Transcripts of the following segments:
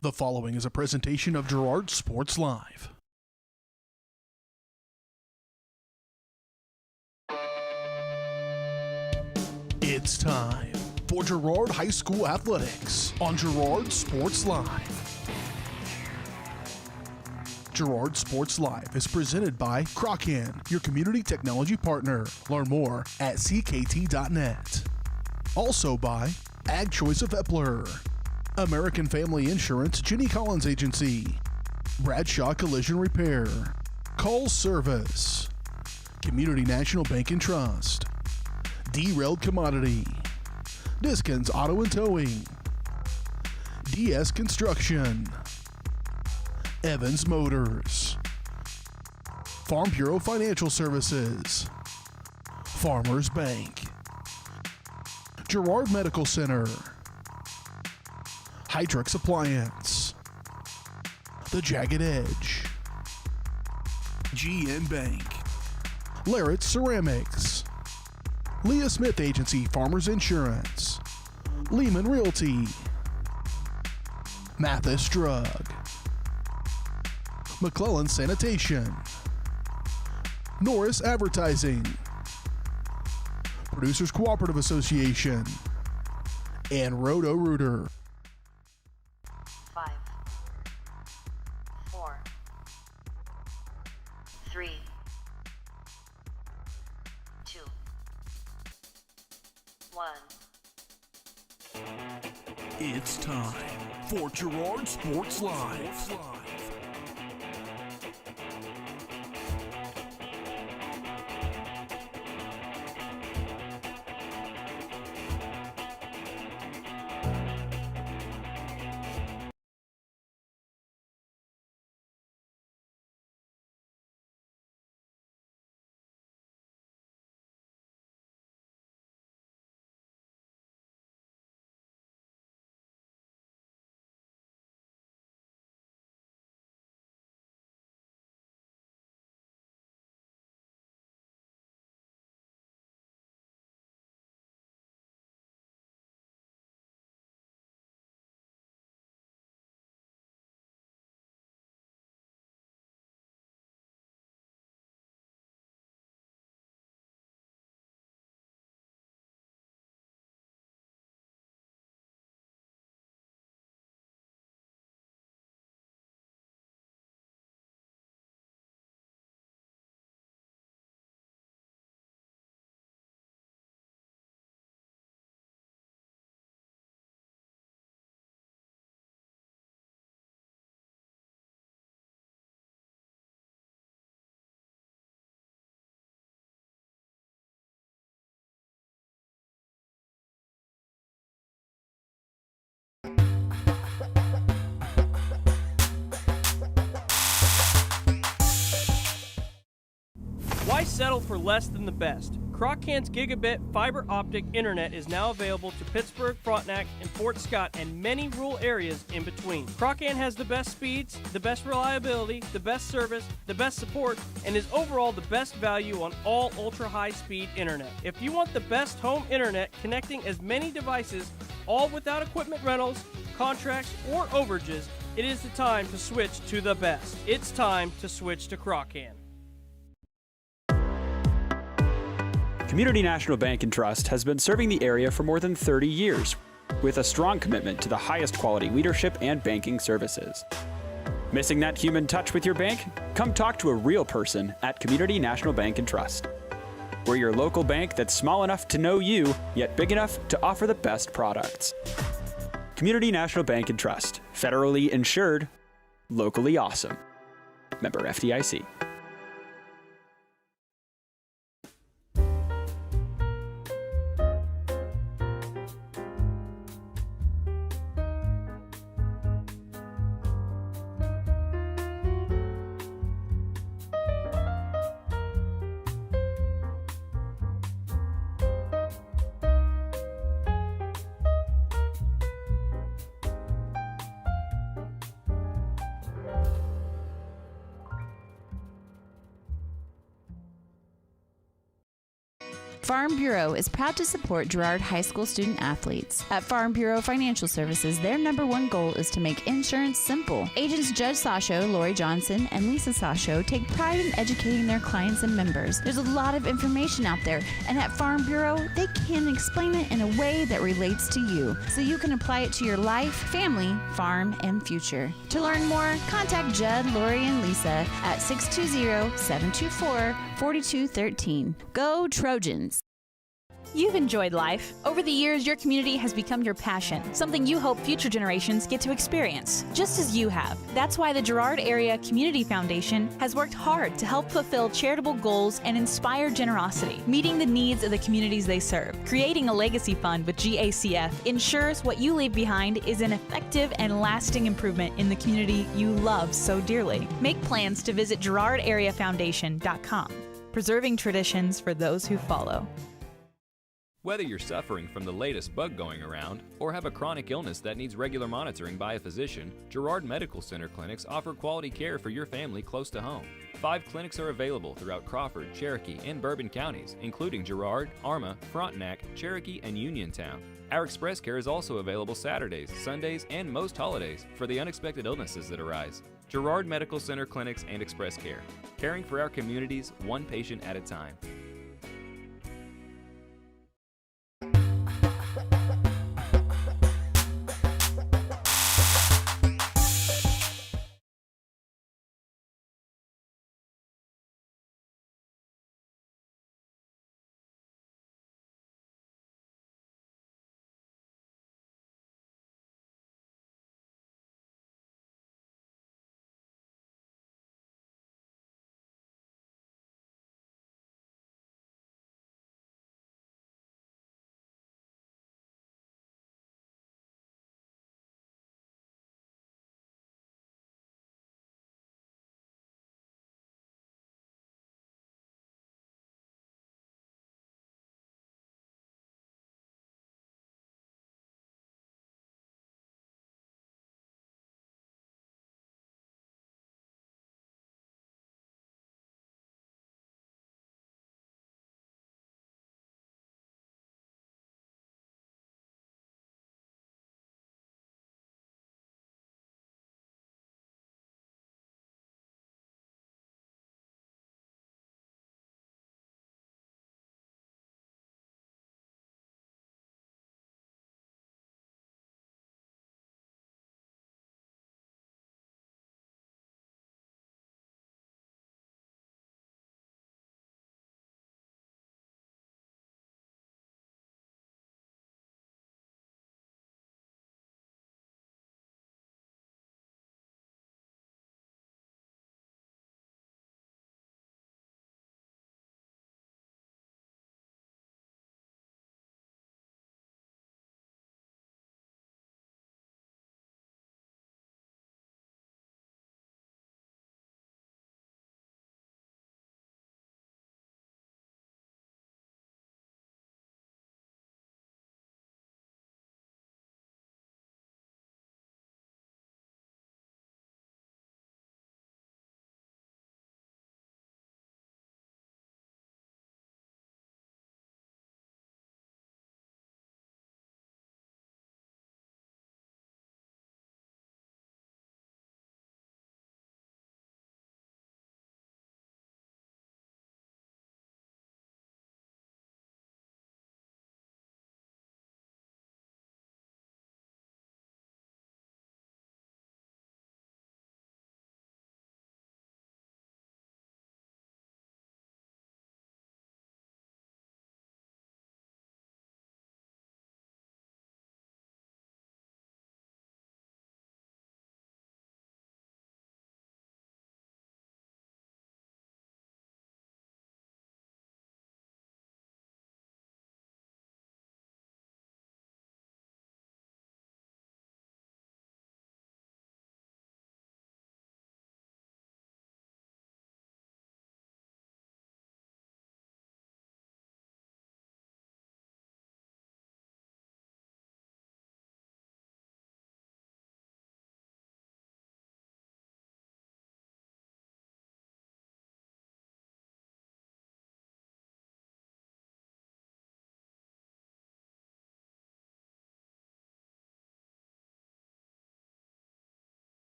The following is a presentation of Girard Sports Live. It's time for Girard High School Athletics on Girard Sports Live. Girard Sports Live is presented by Crocan, your community technology partner. Learn more at ckt.net. Also by Ag Choice of Epler, American Family Insurance, Jenny Collins Agency, Bradshaw Collision Repair, Call Service, Community National Bank and Trust, Derailed Commodity, Diskins Auto and Towing, DS Construction, Evans Motors, Farm Bureau Financial Services, Farmers Bank, Girard Medical Center, Hydrex Appliance, The Jagged Edge, GN Bank, Larrett Ceramics, Leah Smith Agency Farmers Insurance, Lehman Realty, Mathis Drug, McClellan Sanitation, Norris Advertising, Producers Cooperative Association, and Roto-Rooter. 5, 4, 3, 2, 1. It's time for Girard Sports Live. Why settle for less than the best? Crocan's gigabit fiber optic internet is now available to Pittsburgh, Frontenac, and Fort Scott, and many rural areas in between. Crocan has the best speeds, the best reliability, the best service, the best support, and is overall the best value on all ultra-high-speed internet. If you want the best home internet connecting as many devices, all without equipment rentals, contracts, or overages, it is the time to switch to the best. It's time to switch to Crocan. Community National Bank and Trust has been serving the area for more than 30 years with a strong commitment to the highest quality leadership and banking services. Missing that human touch with your bank? Come talk to a real person at Community National Bank and Trust. We're your local bank that's small enough to know you, yet big enough to offer the best products. Community National Bank and Trust, federally insured, locally awesome. Member FDIC. Farm Bureau is proud to support Girard High School student athletes. At Farm Bureau Financial Services, their #1 goal is to make insurance simple. Agents Judge Sasho, Lori Johnson, and Lisa Sasho take pride in educating their clients and members. There's a lot of information out there, and at Farm Bureau, they can explain it in a way that relates to you, so you can apply it to your life, family, farm, and future. To learn more, contact Judd, Lori, and Lisa at 620-724-4213. Go Trojans! You've enjoyed life. Over the years, your community has become your passion, something you hope future generations get to experience, just as you have. That's why the Girard Area Community Foundation has worked hard to help fulfill charitable goals and inspire generosity, meeting the needs of the communities they serve. Creating a legacy fund with GACF ensures what you leave behind is an effective and lasting improvement in the community you love so dearly. Make plans to visit GirardAreaFoundation.com, preserving traditions for those who follow. Whether you're suffering from the latest bug going around or have a chronic illness that needs regular monitoring by a physician, Girard Medical Center clinics offer quality care for your family close to home. 5 clinics are available throughout Crawford, Cherokee, and Bourbon counties, including Girard, Arma, Frontenac, Cherokee, and Uniontown. Our express care is also available Saturdays, Sundays, and most holidays for the unexpected illnesses that arise. Girard Medical Center clinics and express care, caring for our communities one patient at a time.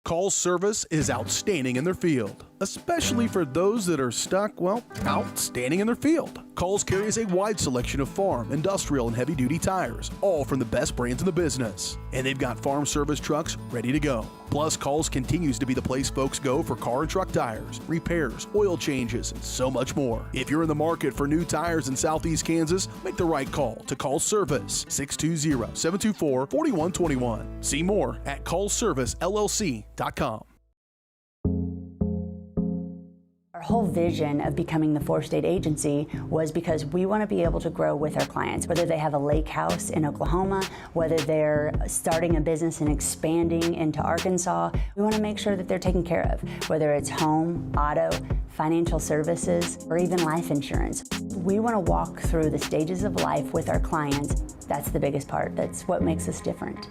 Call's service is outstanding in their field, especially for those that are stuck, outstanding in their field. Call's carries a wide selection of farm, industrial, and heavy-duty tires, all from the best brands in the business. And they've got farm service trucks ready to go. Plus, Call's continues to be the place folks go for car and truck tires, repairs, oil changes, and so much more. If you're in the market for new tires in Southeast Kansas, make the right call to Call's Service, 620-724-4121. See more at callservicellc.com. Our whole vision of becoming the four-state agency was because we want to be able to grow with our clients, whether they have a lake house in Oklahoma, whether they're starting a business and expanding into Arkansas. We want to make sure that they're taken care of, whether it's home, auto, financial services, or even life insurance. We want to walk through the stages of life with our clients. That's the biggest part. That's what makes us different.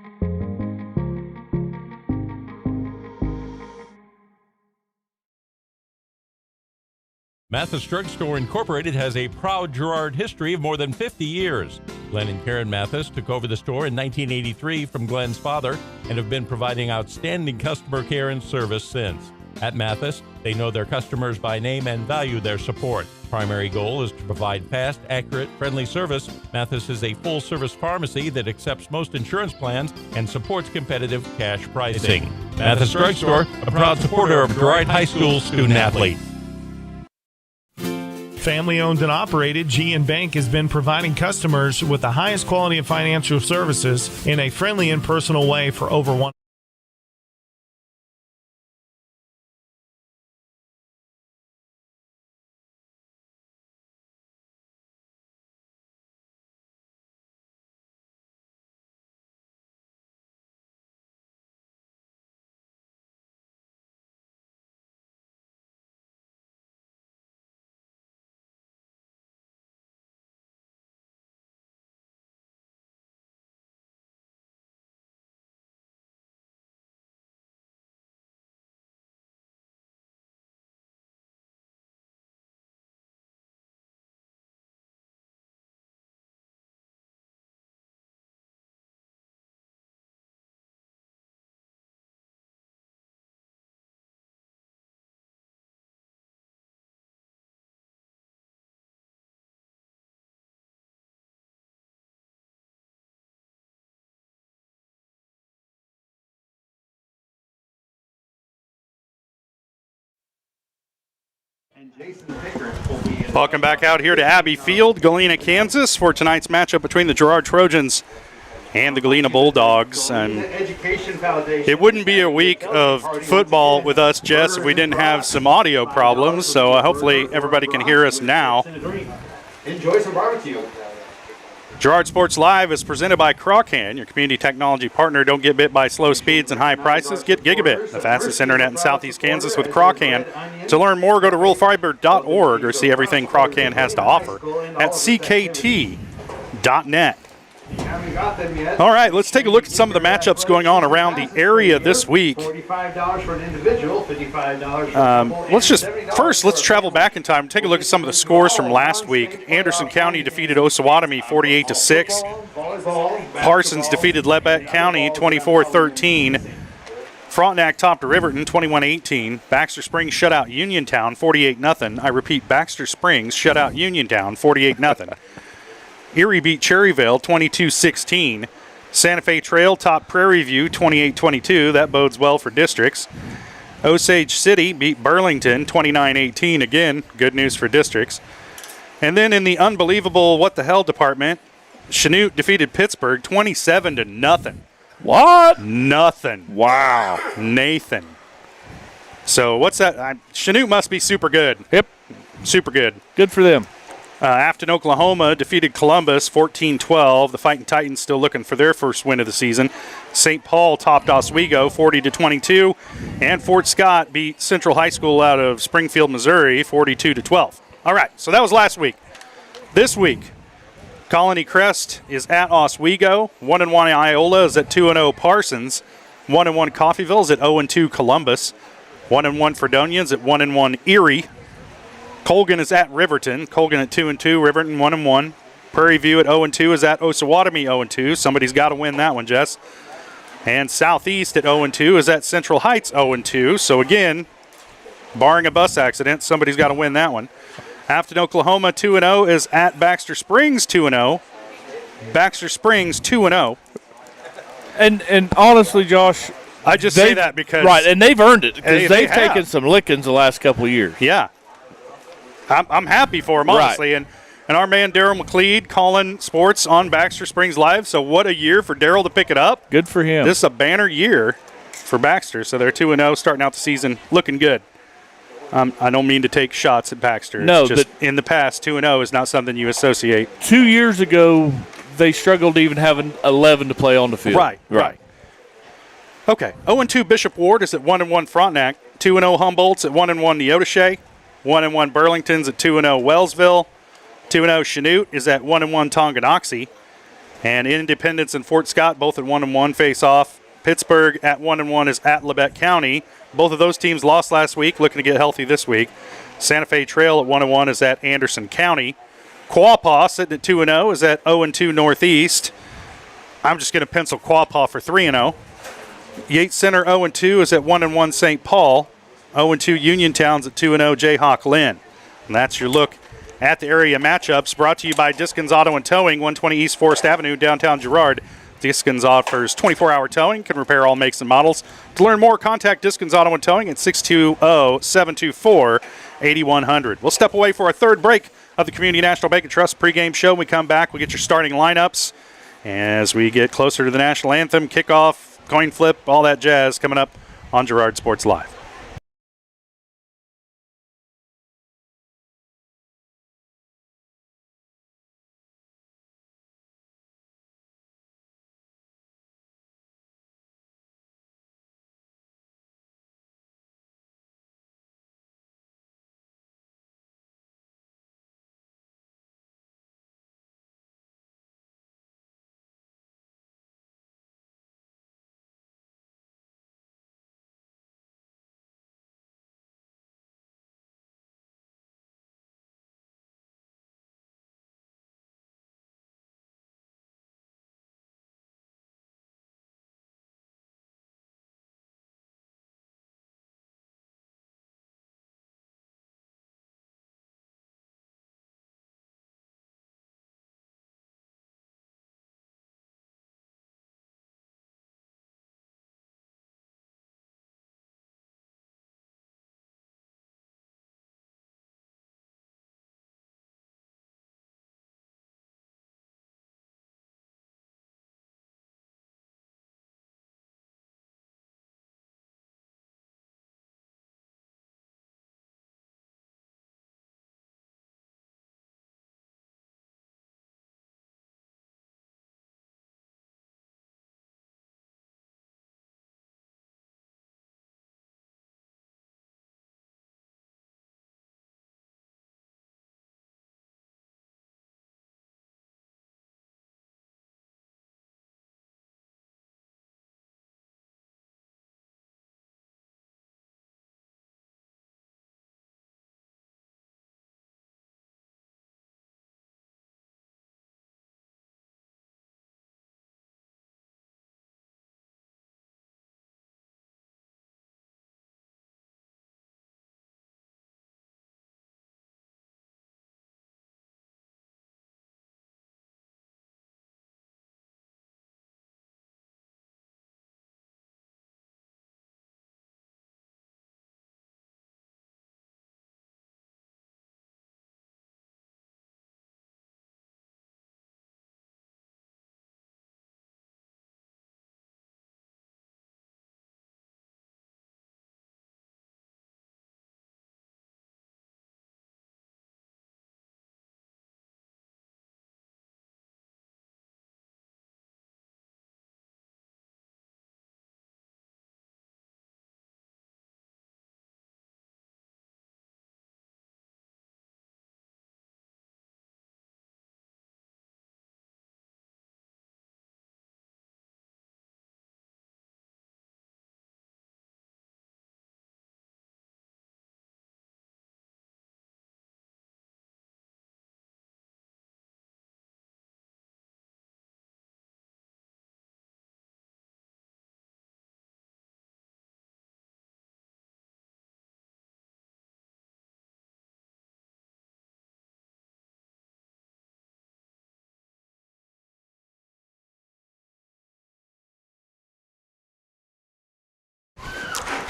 Mathis Drug Store Incorporated has a proud Girard history of more than 50 years. Glenn and Karen Mathis took over the store in 1983 from Glenn's father and have been providing outstanding customer care and service since. At Mathis, they know their customers by name and value their support. Primary goal is to provide fast, accurate, friendly service. Mathis is a full-service pharmacy that accepts most insurance plans and supports competitive cash pricing. Mathis Drug Store, a proud supporter of Girard High School student-athletes. Family owned and operated, GN Bank has been providing customers with the highest quality of financial services in a friendly and personal way for over one. Welcome back out here to Abbey Field, Galena, Kansas, for tonight's matchup between the Girard Trojans and the Galena Bulldogs. And it wouldn't be a week of football with us, Jess, if we didn't have some audio problems. So hopefully everybody can hear us now. Enjoy some barbecue. Girard Sports Live is presented by Crochan, your community technology partner. Don't get bit by slow speeds and high prices. Get gigabit, the fastest internet in Southeast Kansas with Crochan. To learn more, go to ruralfiber.org or see everything Crochan has to offer at ckt.net. All right, let's take a look at some of the matchups going on around the area this week. $45 for an individual, $55 let's travel back in time and take a look at some of the scores from last week. Anderson County defeated Osawatomie 48-6. Parsons defeated Lebec County 24-13. Frontenac topped Riverton 21-18. Baxter Springs shut out Uniontown 48-0. I repeat, Baxter Springs shut out Uniontown 48-0. Erie beat Cherryvale 22-16. Santa Fe Trail topped Prairie View 28-22. That bodes well for districts. Osage City beat Burlington 29-18. Again, good news for districts. And then in the unbelievable what the hell department, Chanute defeated Pittsburgh 27-0. What? Nothing. Wow. Nathan. So what's that? Chanute must be super good. Yep. Super good. Good for them. Afton, Oklahoma defeated Columbus 14-12. The Fighting Titans still looking for their first win of the season. St. Paul topped Oswego 40-22. And Fort Scott beat Central High School out of Springfield, Missouri 42-12. All right, so that was last week. This week, Colony Crest is at Oswego. 1-1 Iola is at 2-0 Parsons. 1-1 Coffeyville is at 0-2 Columbus. 1-1 Fredonians at 1-1 Erie. Colgan is at Riverton. Colgan at 2-2. Riverton 1-1. Prairie View at 0-2 is at Osawatomie 0-2. Somebody's got to win that one, Jess. And Southeast at 0-2 is at Central Heights 0-2. So again, barring a bus accident, somebody's got to win that one. Afton, Oklahoma 2-0 is at Baxter Springs 2-0. Baxter Springs 2-0. And honestly, Josh, I just say that because right, and they've earned it because they they've taken some lickings the last couple of years. Yeah, I'm happy for them, honestly. Right. And our man Daryl McLeod calling sports on Baxter Springs Live. So what a year for Daryl to pick it up. Good for him. This is a banner year for Baxter. So they're 2-0, starting out the season looking good. I don't mean to take shots at Baxter. No, it's just in the past, 2-0 is not something you associate. 2 years ago, they struggled to even have an 11 to play on the field. Right. Okay, 0-2 Bishop Ward is at 1-1 Frontenac. 2-0 Humboldt's at 1-1 Neodesha. 1-1 Burlington's at 2-0 Wellsville. 2-0 Chanute is at 1-1 Tonganoxie. And Independence and Fort Scott both at 1-1 face off. Pittsburgh at 1-1 is at Labette County. Both of those teams lost last week, looking to get healthy this week. Santa Fe Trail at 1-1 is at Anderson County. Quapaw sitting at 2-0 is at 0-2 Northeast. I'm just going to pencil Quapaw for 3-0. Yates Center 0-2 is at 1-1 St. Paul. 0-2 Uniontown's at 2-0 Jayhawk Lynn. And that's your look at the area matchups, brought to you by Diskins Auto and Towing, 120 East Forest Avenue, downtown Girard. Diskins offers 24-hour towing, can repair all makes and models. To learn more, contact Diskins Auto and Towing at 620-724-8100. We'll step away for our third break of the Community National Bank and Trust pregame show. When we come back, we get your starting lineups as we get closer to the national anthem, kickoff, coin flip, all that jazz coming up on Girard Sports Live.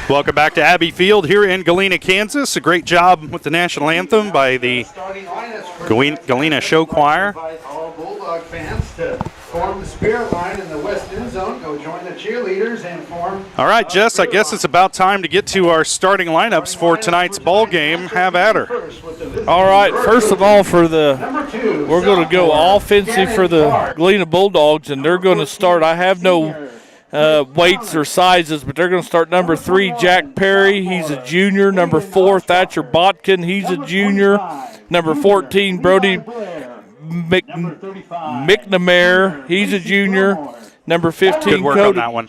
Welcome back to Abbey Field here in Galena, Kansas. A great job with the national anthem by the Galena Show Choir. All Bulldog fans to form the spirit line in the west end zone. Go join the cheerleaders and form. All right, Jess, I guess it's about time to get to our starting lineups for tonight's ball game. Have at her. All right, first of all, we're going to go offensive for the Galena Bulldogs, and they're going to start. I have no weights or sizes, but they're going to start number 3, Jack Perry. He's a junior. Number 4, Thatcher Botkin. He's a junior. Number 14, Brody McNamara. He's a junior. Number 15, Good work on that one.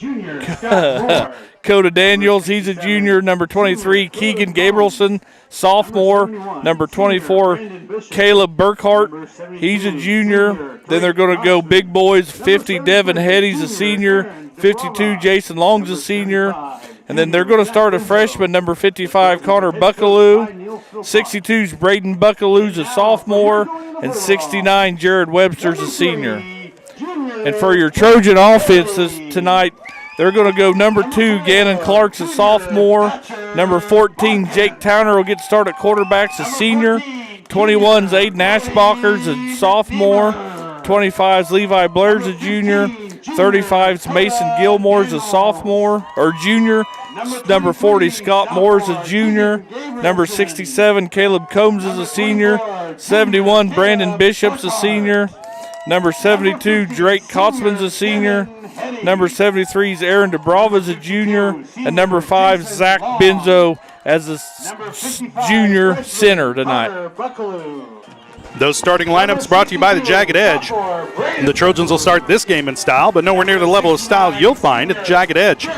Coda Daniels. He's a junior. Number 23, Keegan Gabrielson, sophomore. Number 24, Caleb Burkhart. He's a junior. Then they're going to go big boys. 50, Devin Head. He's a senior. 52, Jason Long's a senior. And then they're going to start a freshman, number 55, Connor Buckaloo. 62's Braden Buckaloo's a sophomore. And 69, Jared Webster's a senior. And for your Trojan offenses tonight, they're going to go number 2, Gannon Clark's a sophomore. Number 14, Jake Towner will get started at quarterback's a senior. 21's Aiden Ashbacher's a sophomore. 25's Levi Blair's a junior. 35's Mason Gilmore's a sophomore or junior. Number 40, Scott Moore's a junior. Number 67, Caleb Combs is a senior. 71, Brandon Bishop's a senior. Number 72, Drake Kotzman's a senior. Number 73 is Aaron DeBrava's a junior. And number 5, Zach Benzo as a junior center tonight. Those starting lineups brought to you by the Jagged Edge. The Trojans will start this game in style, but nowhere near the level of style you'll find at the Jagged Edge.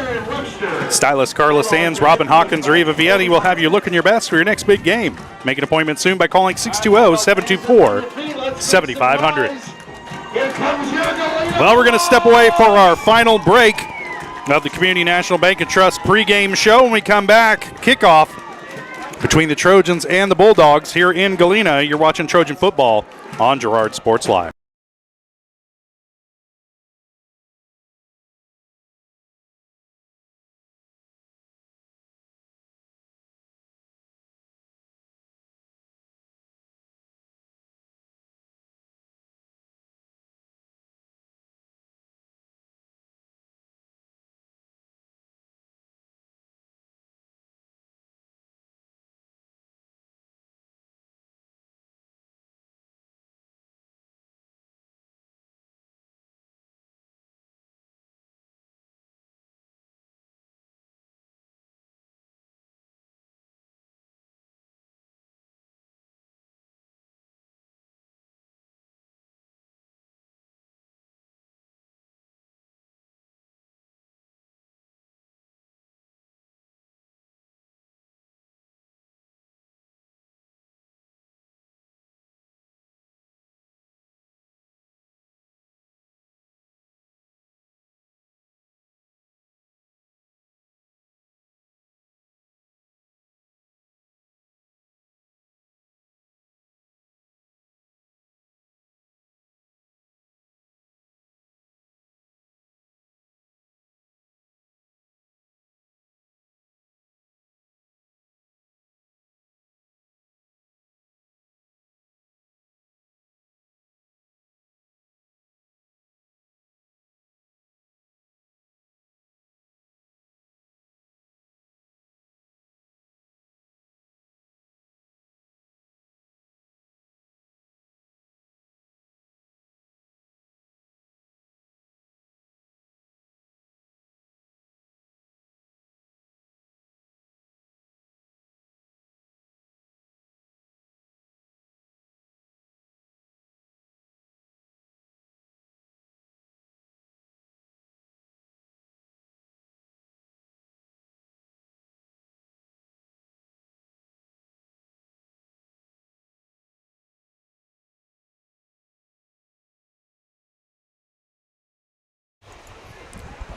Stylist Carla Sands, Robin Hawkins, or Eva Vietti will have you looking your best for your next big game. Make an appointment soon by calling 620-724-7500. Well, we're going to step away for our final break of the Community National Bank and Trust pregame show. When we come back, kickoff between the Trojans and the Bulldogs here in Galena. You're watching Trojan football on Girard Sports Live.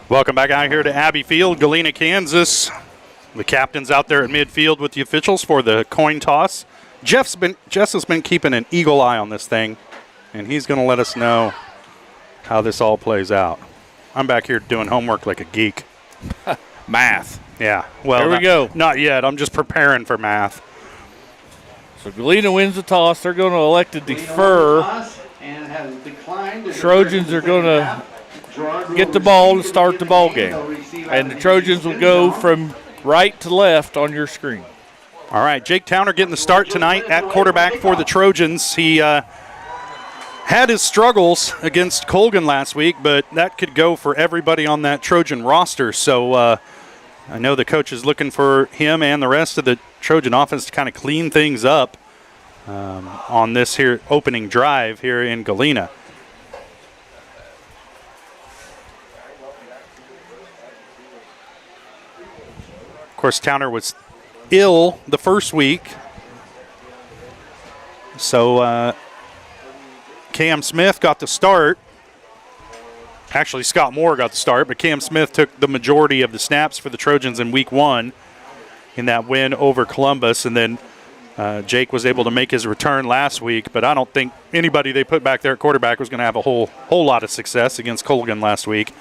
Welcome back out here to Abbey Field, Galena, Kansas. The captain's out there at midfield with the officials for the coin toss. Jess has been keeping an eagle eye on this thing, and he's going to let us know how this all plays out. I'm back here doing homework like a geek. Math. Yeah. Well, there we go. Not yet. I'm just preparing for math. So Galena wins the toss. They're going to elect to defer. Trojans are going to get the ball to start the ball game. And the Trojans will go from right to left on your screen. All right, Jake Towner getting the start tonight at quarterback for the Trojans. He had his struggles against Colgan last week, but that could go for everybody on that Trojan roster. So I know the coach is looking for him and the rest of the Trojan offense to kind of clean things up on this here opening drive here in Galena. Of course, Towner was ill the first week, so Cam Smith got the start. Actually, Scott Moore got the start, but Cam Smith took the majority of the snaps for the Trojans in week 1 in that win over Columbus, and then Jake was able to make his return last week, but I don't think anybody they put back there at quarterback was going to have a whole lot of success against Colgan last week.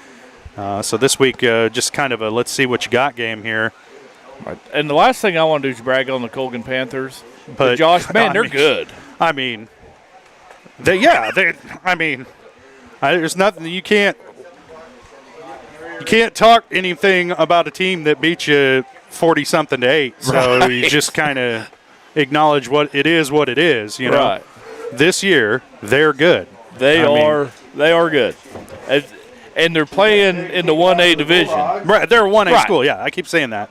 So this week, just kind of a let's see what you got game here. Right. And the last thing I want to do is brag on the Colgan Panthers. But Josh, man, they're good. I mean, there's nothing that you can't talk anything about a team that beat you 40-something to 8. So right. You just kind of acknowledge what it is, you know. Right. This year, they're good. They are good. And they're playing in the 1A division. Right, they're a 1A school, yeah, I keep saying that.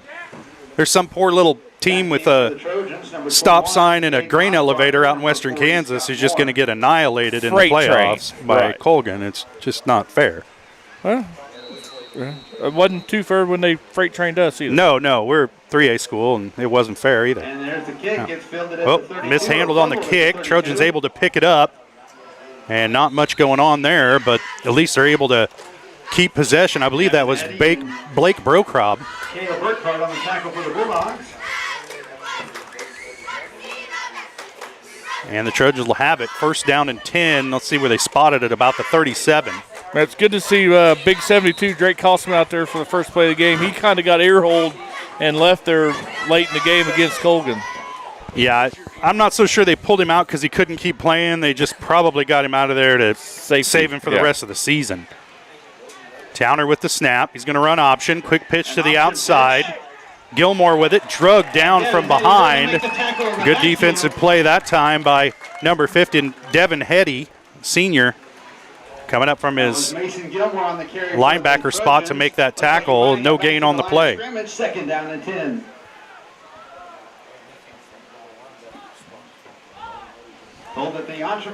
There's some poor little team with a stop sign and a grain elevator out in western Kansas who's just going to get annihilated in the playoffs by Colgan. It's just not fair. Well, it wasn't too fair when they freight trained us either. No, we're 3A school, and it wasn't fair either. And there's the kick. No. It's fielded at the 32. Mishandled on the kick. Trojans able to pick it up, and not much going on there, but at least they're able to keep possession. I believe that was Blake Brocrob. Caleb Burkhart on the tackle for the Bulldogs. And the Trojans will have it. First down and 10. Let's see where they spotted it, about the 37. It's good to see Big 72, Drake Costman, out there for the first play of the game. He kind of got ear-holed and left there late in the game against Colgan. Yeah, I'm not so sure they pulled him out because he couldn't keep playing. They just probably got him out of there to save him for the rest of the season. Towner with the snap. He's going to run option. Quick pitch to the outside. Gilmore with it. Drugged down from behind. Good defensive play that time by number 50, Devin Hetty, senior, coming up from his linebacker spot to make that tackle. No gain on the play. Second down and 10.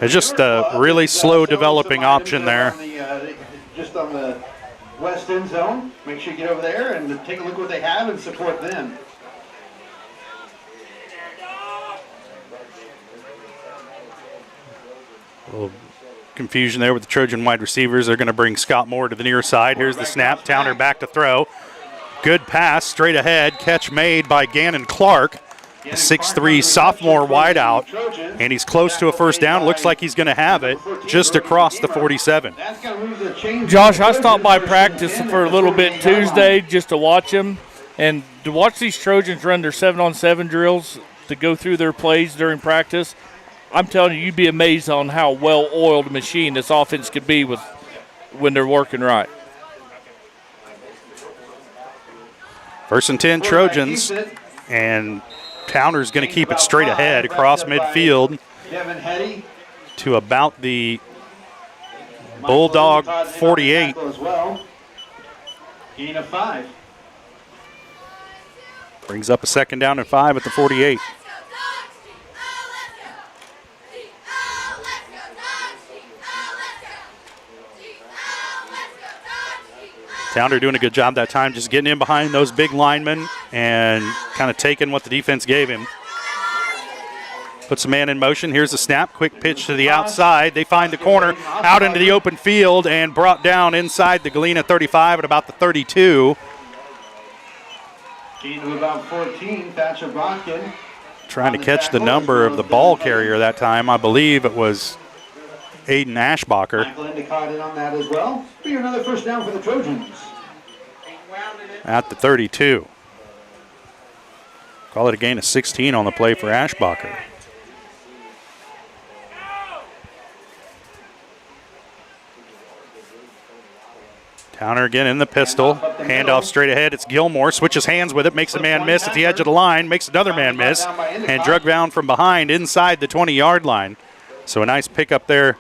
It's just a really slow developing option there. Just on the west end zone. Make sure you get over there and take a look what they have and support them. A little confusion there with the Trojan wide receivers. They're going to bring Scott Moore to the near side. Here's the snap. Towner back to throw. Good pass straight ahead. Catch made by Gannon Clark, a 6'3" sophomore wideout. And he's close to a first down. Looks like he's going to have it just across the 47. Josh, I stopped by practice for a little bit Tuesday just to watch him. And to watch these Trojans run their 7-on-7 drills to go through their plays during practice, I'm telling you, you'd be amazed on how well-oiled a machine this offense could be when they're working right. First and 10 Trojans, and Towner's going to keep it straight ahead across midfield to about the Bulldog 48. Gain of 5. Brings up a second down and 5 at the 48. Towner doing a good job that time, just getting in behind those big linemen and kind of taking what the defense gave him. Puts a man in motion. Here's the snap. Quick pitch to the outside. They find the corner out into the open field and brought down inside the Galena 35 at about the 32. Gain of about 14. Thatcher Bronkin. Trying to catch the number of the ball carrier that time. I believe it was Aiden Ashbacher. Michael Endicott in on that as well. Be another first down for the Trojans. at the 32. Call it a gain of 16 on the play for Ashbacher. Towner again in the pistol. Handoff straight ahead. It's Gilmore. Switches hands with it. Makes a man miss at the edge of the line. Makes another man miss. And drug down from behind inside the 20-yard line. So a nice pickup there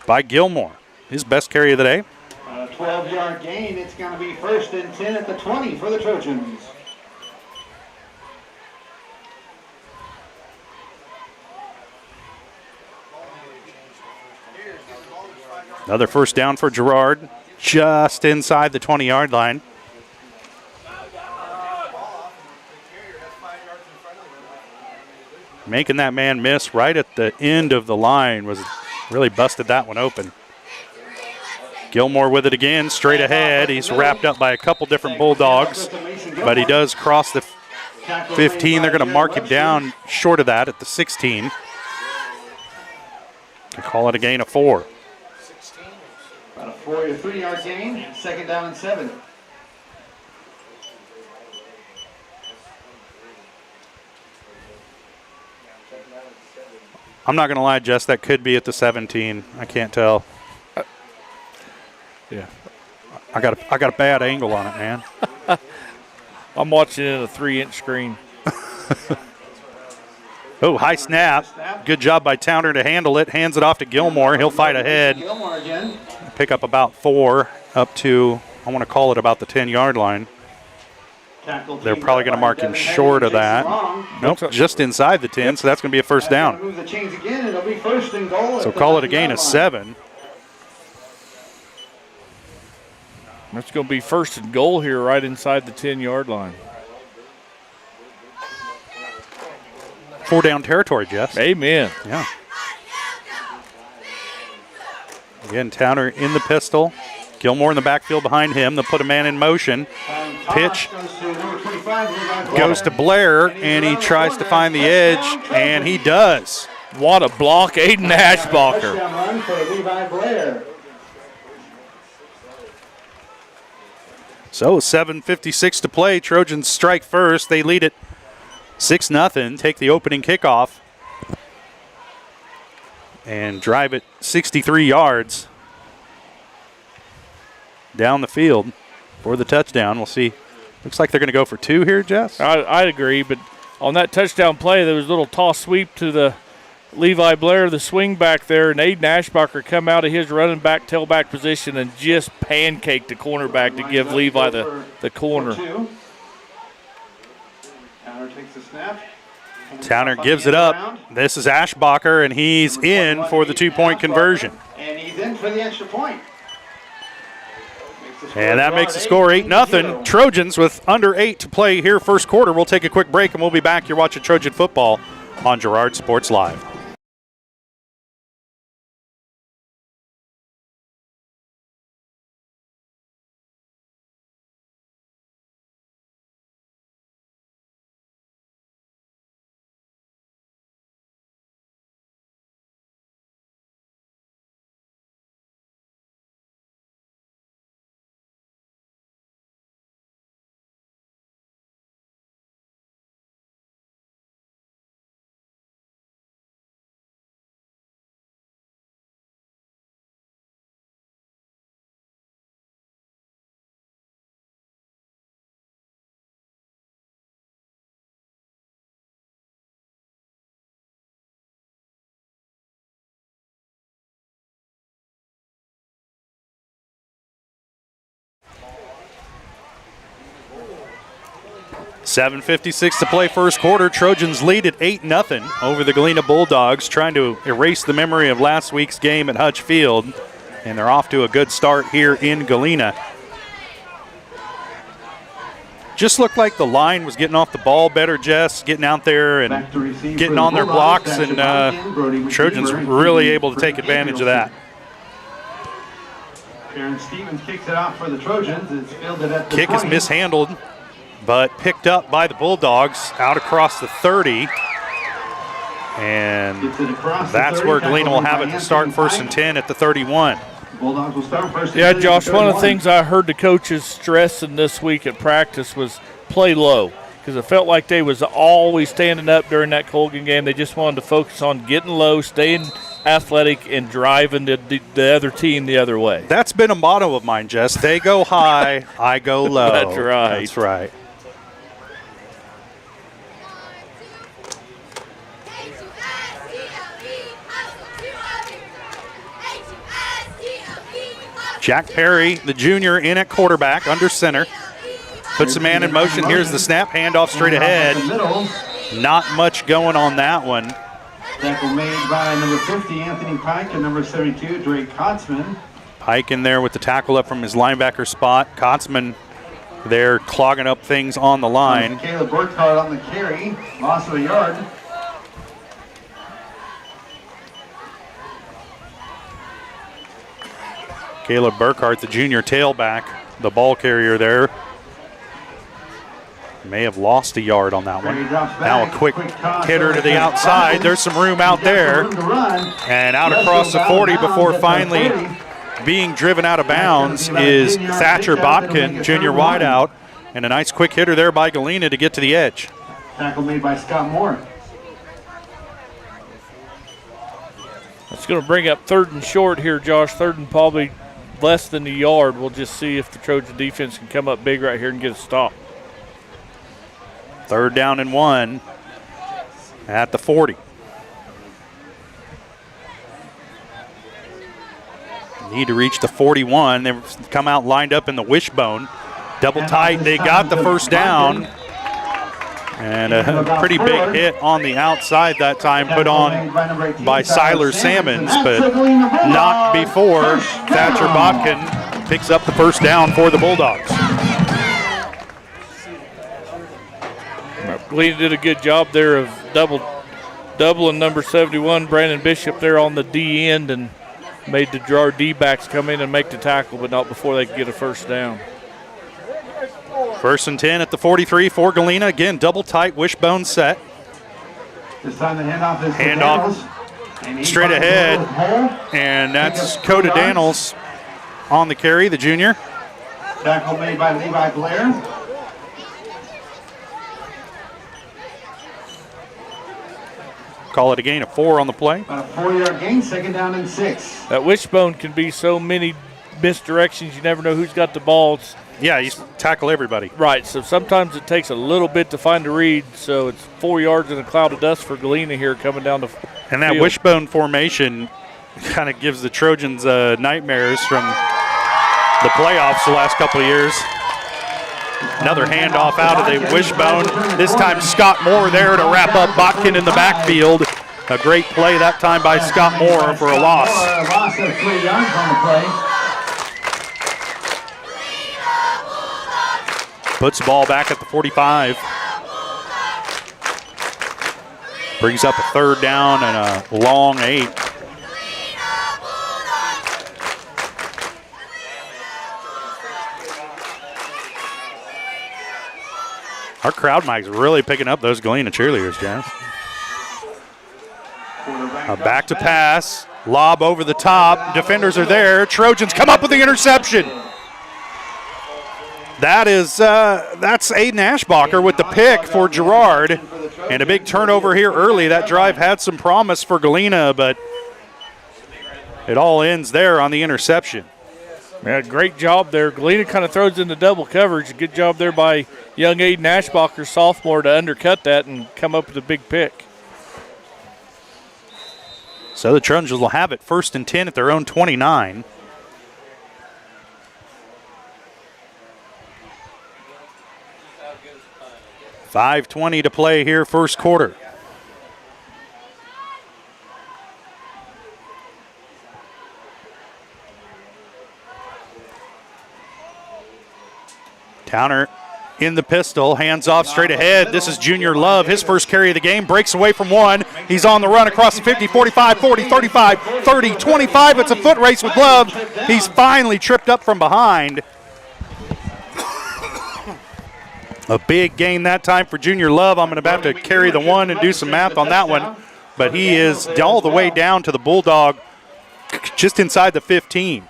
by Gilmore. His best carry of the day. A 12-yard gain. It's going to be 1st and 10 at the 20 for the Trojans. Another first down for Girard, just inside the 20-yard line. Making that man miss right at the end of the line was really busted that one open. Gilmore with it again, straight ahead. He's wrapped up by a couple different Bulldogs, but he does cross the 15. They're going to mark him down short of that at the 16. They call it a gain of 4. About a 4 or 3-yard gain. 2nd down and 7. I'm not going to lie, Jess, that could be at the 17. I can't tell. Yeah. I got a bad angle on it, man. I'm watching it on a 3-inch screen. Oh, high snap. Good job by Towner to handle it. Hands it off to Gilmore. He'll fight ahead. Gilmore again. Pick up about 4 up to, I want to call it about the 10-yard line. They're probably going to mark him short of that. Nope, just inside the 10, so that's going to be a first down. Move the chains again. It'll be 1st and goal. So call it a gain of 7. It's going to be 1st and goal here right inside the 10-yard line. 4 down territory, Jess. Amen. Yeah. Again, Towner in the pistol. Gilmore in the backfield behind him. They'll put a man in motion. Pitch goes to Blair, and he tries to find the edge, and he does. What a block, Aiden Ashbacher. Touchdown run for Levi Blair. So 7:56 to play. Trojans strike first. They lead it 6-0. Take the opening kickoff and drive it 63 yards down the field for the touchdown. We'll see. Looks like they're going to go for 2 here, Jess. I'd agree, but on that touchdown play, there was a little toss sweep to the Levi Blair, the swing back there, and Aiden Ashbacher come out of his running back, tailback position and just pancaked the cornerback to give Levi the corner. Towner takes the snap. Towner gives it up. This is Ashbacher, and he's in for the 2-point conversion. And he's in for the extra point. And that makes the score 8-0. Trojans with under 8 to play here first quarter. We'll take a quick break, and we'll be back. You're watching Trojan football on Girard Sports Live. $7:56 to play first quarter. Trojans lead at 8-0 over the Galena Bulldogs, trying to erase the memory of last week's game at Hutch Field. And they're off to a good start here in Galena. Just looked like the line was getting off the ball better, Jess, getting out there and getting on their blocks, and Trojans really able to take advantage of that. Aaron Stevens kicks it out for the Trojans. It's fielded at the Kick 20. is mishandled, but picked up by the Bulldogs out across the 30. And that's where Galena will have it to start 1st and 10 at the 31. Bulldogs will start first. Yeah, Josh, one of the things I heard the coaches stressing this week at practice was play low, because it felt like they was always standing up during that Colgan game. They just wanted to focus on getting low, staying athletic, and driving the other team the other way. That's been a motto of mine, Jess. They go high, I go low. That's right. That's right. Jack Perry, the junior, in at quarterback, under center. Puts the man in motion. Here's the snap, handoff straight ahead. Not much going on that one. Tackle made by number 50, Anthony Pike, and number 72, Drake Kotzman. Pike in there with the tackle up from his linebacker spot. Kotzman there clogging up things on the line. Caleb Burkhardt on the carry, loss of a yard. Caleb Burkhardt, the junior tailback, the ball carrier there. May have lost a yard on that one. Now a quick hitter to the outside. There's some room out there. And out across the 40 before finally being driven out of bounds is Thatcher Botkin, junior wideout. And a nice quick hitter there by Galena to get to the edge. Tackle made by Scott Moore. It's going to bring up 3rd and short here, Josh. 3rd and probably less than a yard. We'll just see if the Trojan defense can come up big right here and get a stop. 3rd down and 1 at the 40. Need to reach the 41. They've come out lined up in the wishbone. Double tight. They got the first down. And a pretty big hit on the outside that time put on by Siler Salmons, but not before Thatcher Botkin picks up the first down for the Bulldogs. Galena did a good job there of doubling number 71, Brandon Bishop, there on the D end, and made the Girard D-backs come in and make the tackle, but not before they could get a first down. 1st and 10 at the 43 for Galena. Again, double tight wishbone set. This time the handoff is handoff straight ahead, and that's Coda Daniels on the carry, the junior. Tackle made by Levi Blair. Call it a gain of 4 on the play. A 4-yard gain, 2nd down and 6. That wishbone can be so many misdirections. You never know who's got the balls. Yeah, you tackle everybody. Right, so sometimes it takes a little bit to find a read, so it's 4 yards in a cloud of dust for Galena here coming down the And that field. wishbone formation kind of gives the Trojans nightmares from the playoffs the last couple of years. Another handoff out of the wishbone. This time Scott Moore there to wrap up Botkin in the backfield. A great play that time by Scott Moore for a loss. Loss of 3 yards on the play. Puts the ball back at the 45. Brings up a 3rd down and a long 8. Our crowd mic's really picking up those Galena cheerleaders, Jazz. Back to pass. Lob over the top. Defenders are there. Trojans come up with the interception. That's Aiden Ashbacher with the pick for Girard. And a big turnover here early. That drive had some promise for Galena, but it all ends there on the interception. Yeah, great job there. Galena kind of throws into double coverage. Good job there by young Aiden Ashbacher, sophomore, to undercut that and come up with a big pick. So the Trojans will have it 1st and 10 at their own 29. .5:20 to play here, first quarter. Towner in the pistol, hands off straight ahead. This is Junior Love, his first carry of the game. Breaks away from one. He's on the run across the 50, 45, 40, 35, 30, 25. It's a foot race with Love. He's finally tripped up from behind. A big gain that time for Junior Love. I'm going to have to carry the one and do some math on that one. But he is all the way down to the Bulldog, just inside the 15.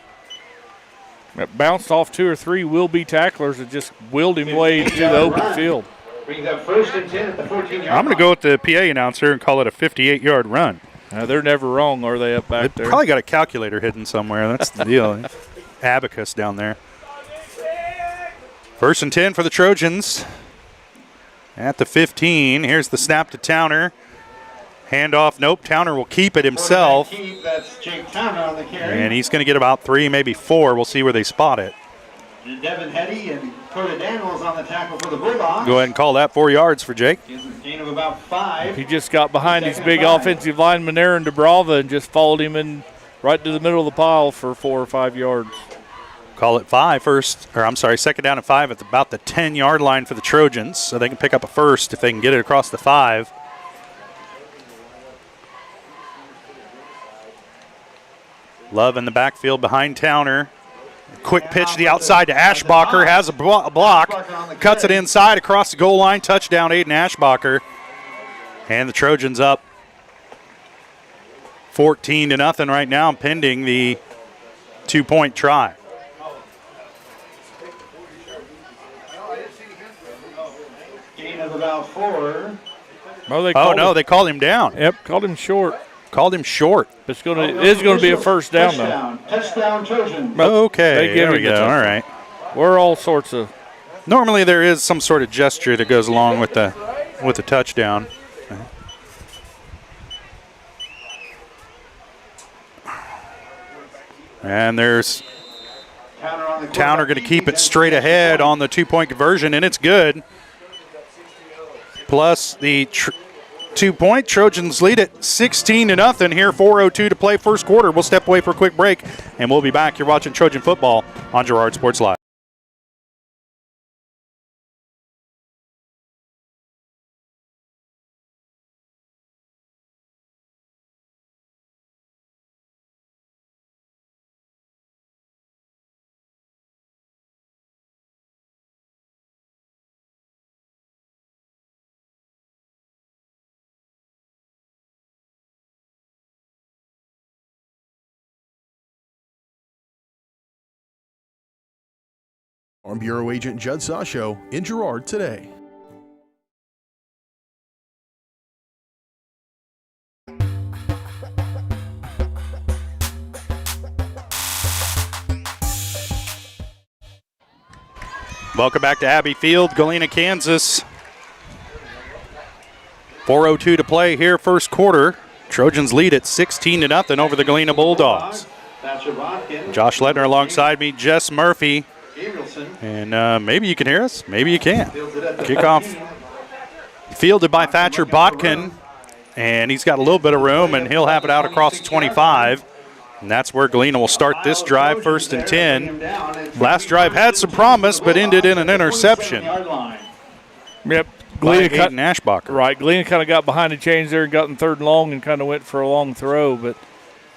It bounced off 2 or 3 will-be tacklers that just willed him way to the open field. Brings up 1st and 10 at the 14-yard I'm going to go with the PA announcer and call it a 58-yard run. They're never wrong, are they, up back there? Probably got a calculator hidden somewhere. That's the deal. Abacus down there. 1st and 10 for the Trojans. At the 15, here's the snap to Towner. Handoff, nope, Towner will keep it himself. That's Jake Towner on the carry. And he's going to get about 3, maybe 4. We'll see where they spot it. And Devin Hetty and Cody Daniels on the tackle for the Bulldogs. Go ahead and call that 4 yards for Jake. Gives a gain of about 5. He just got behind his big offensive lineman there in DeBrava and just followed him in right to the middle of the pile for 4 or 5 yards. Call it 2nd down and 5 at about the 10-yard line for the Trojans, so they can pick up a first if they can get it across the 5. Love in the backfield behind Towner. Quick pitch to the outside to Ashbacher. Has a block. Cuts it inside across the goal line. Touchdown, Aiden Ashbacher. And the Trojans up 14-0 right now, pending the 2-point try. Gain of about 4. No, they called him down. Yep, called him short. Called him short. It is going to be a first down, though. Touchdown, Trojans. Okay, there we go. All right. We're all sorts of. Normally there is some sort of gesture that goes along with the touchdown. And there's Towner going to keep it straight ahead on the 2-point conversion, and it's good. Plus the 2-point. Trojans lead it 16-0 here. 4:02 to play first quarter. We'll step away for a quick break, and we'll be back. You're watching Trojan football on Girard Sports Live. Farm Bureau Agent Judd Sasho in Girard today. Welcome back to Abbey Field, Galena, Kansas. 4:02 to play here, first quarter. Trojans lead at 16-0 over the Galena Bulldogs. Josh Ledner alongside me, Jess Murphy. And maybe you can hear us, maybe you can't. Kickoff fielded by Thatcher Botkin, and he's got a little bit of room, and he'll have it out across the 25. And that's where Galena will start this drive, 1st and 10. Last drive had some promise, but ended in an interception. Yep. Galena cut Ashbacher. Right. Galena kind of got behind the chains there and got in 3rd and long and kind of went for a long throw. But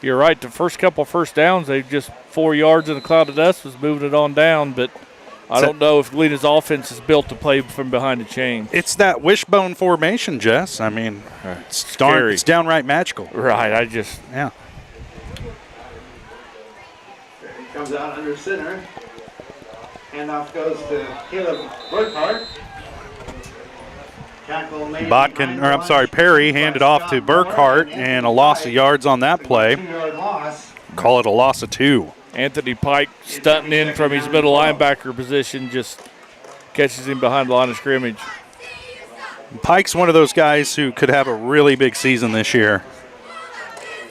you're right. The first couple of first downs, they just 4 yards in a cloud of dust was moving it on down. But I don't know if Galena's offense is built to play from behind the chain. It's that wishbone formation, Jess. I mean, it's downright magical. Right. Yeah. He comes out under center. Handoff goes to Caleb Burkhart. Perry handed off to Burkhart, and a loss of yards on that play. Call it a loss of 2. Anthony Pike stunting in from his middle linebacker position, just catches him behind the line of scrimmage. Pike's one of those guys who could have a really big season this year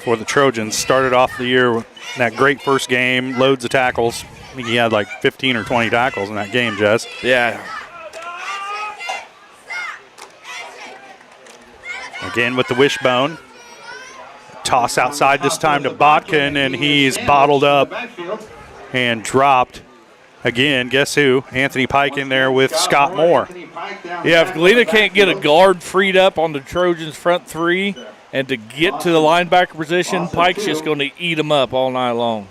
for the Trojans. Started off the year with that great first game, loads of tackles. I think he had like 15 or 20 tackles in that game, Jess. Yeah. Again with the wishbone. Toss outside this time to Botkin, and he's bottled up and dropped. Again, guess who? Anthony Pike in there with Scott Moore. Yeah, if Galena can't get a guard freed up on the Trojans' front 3 and to get to the linebacker position, Pike's just going to eat them up all night long.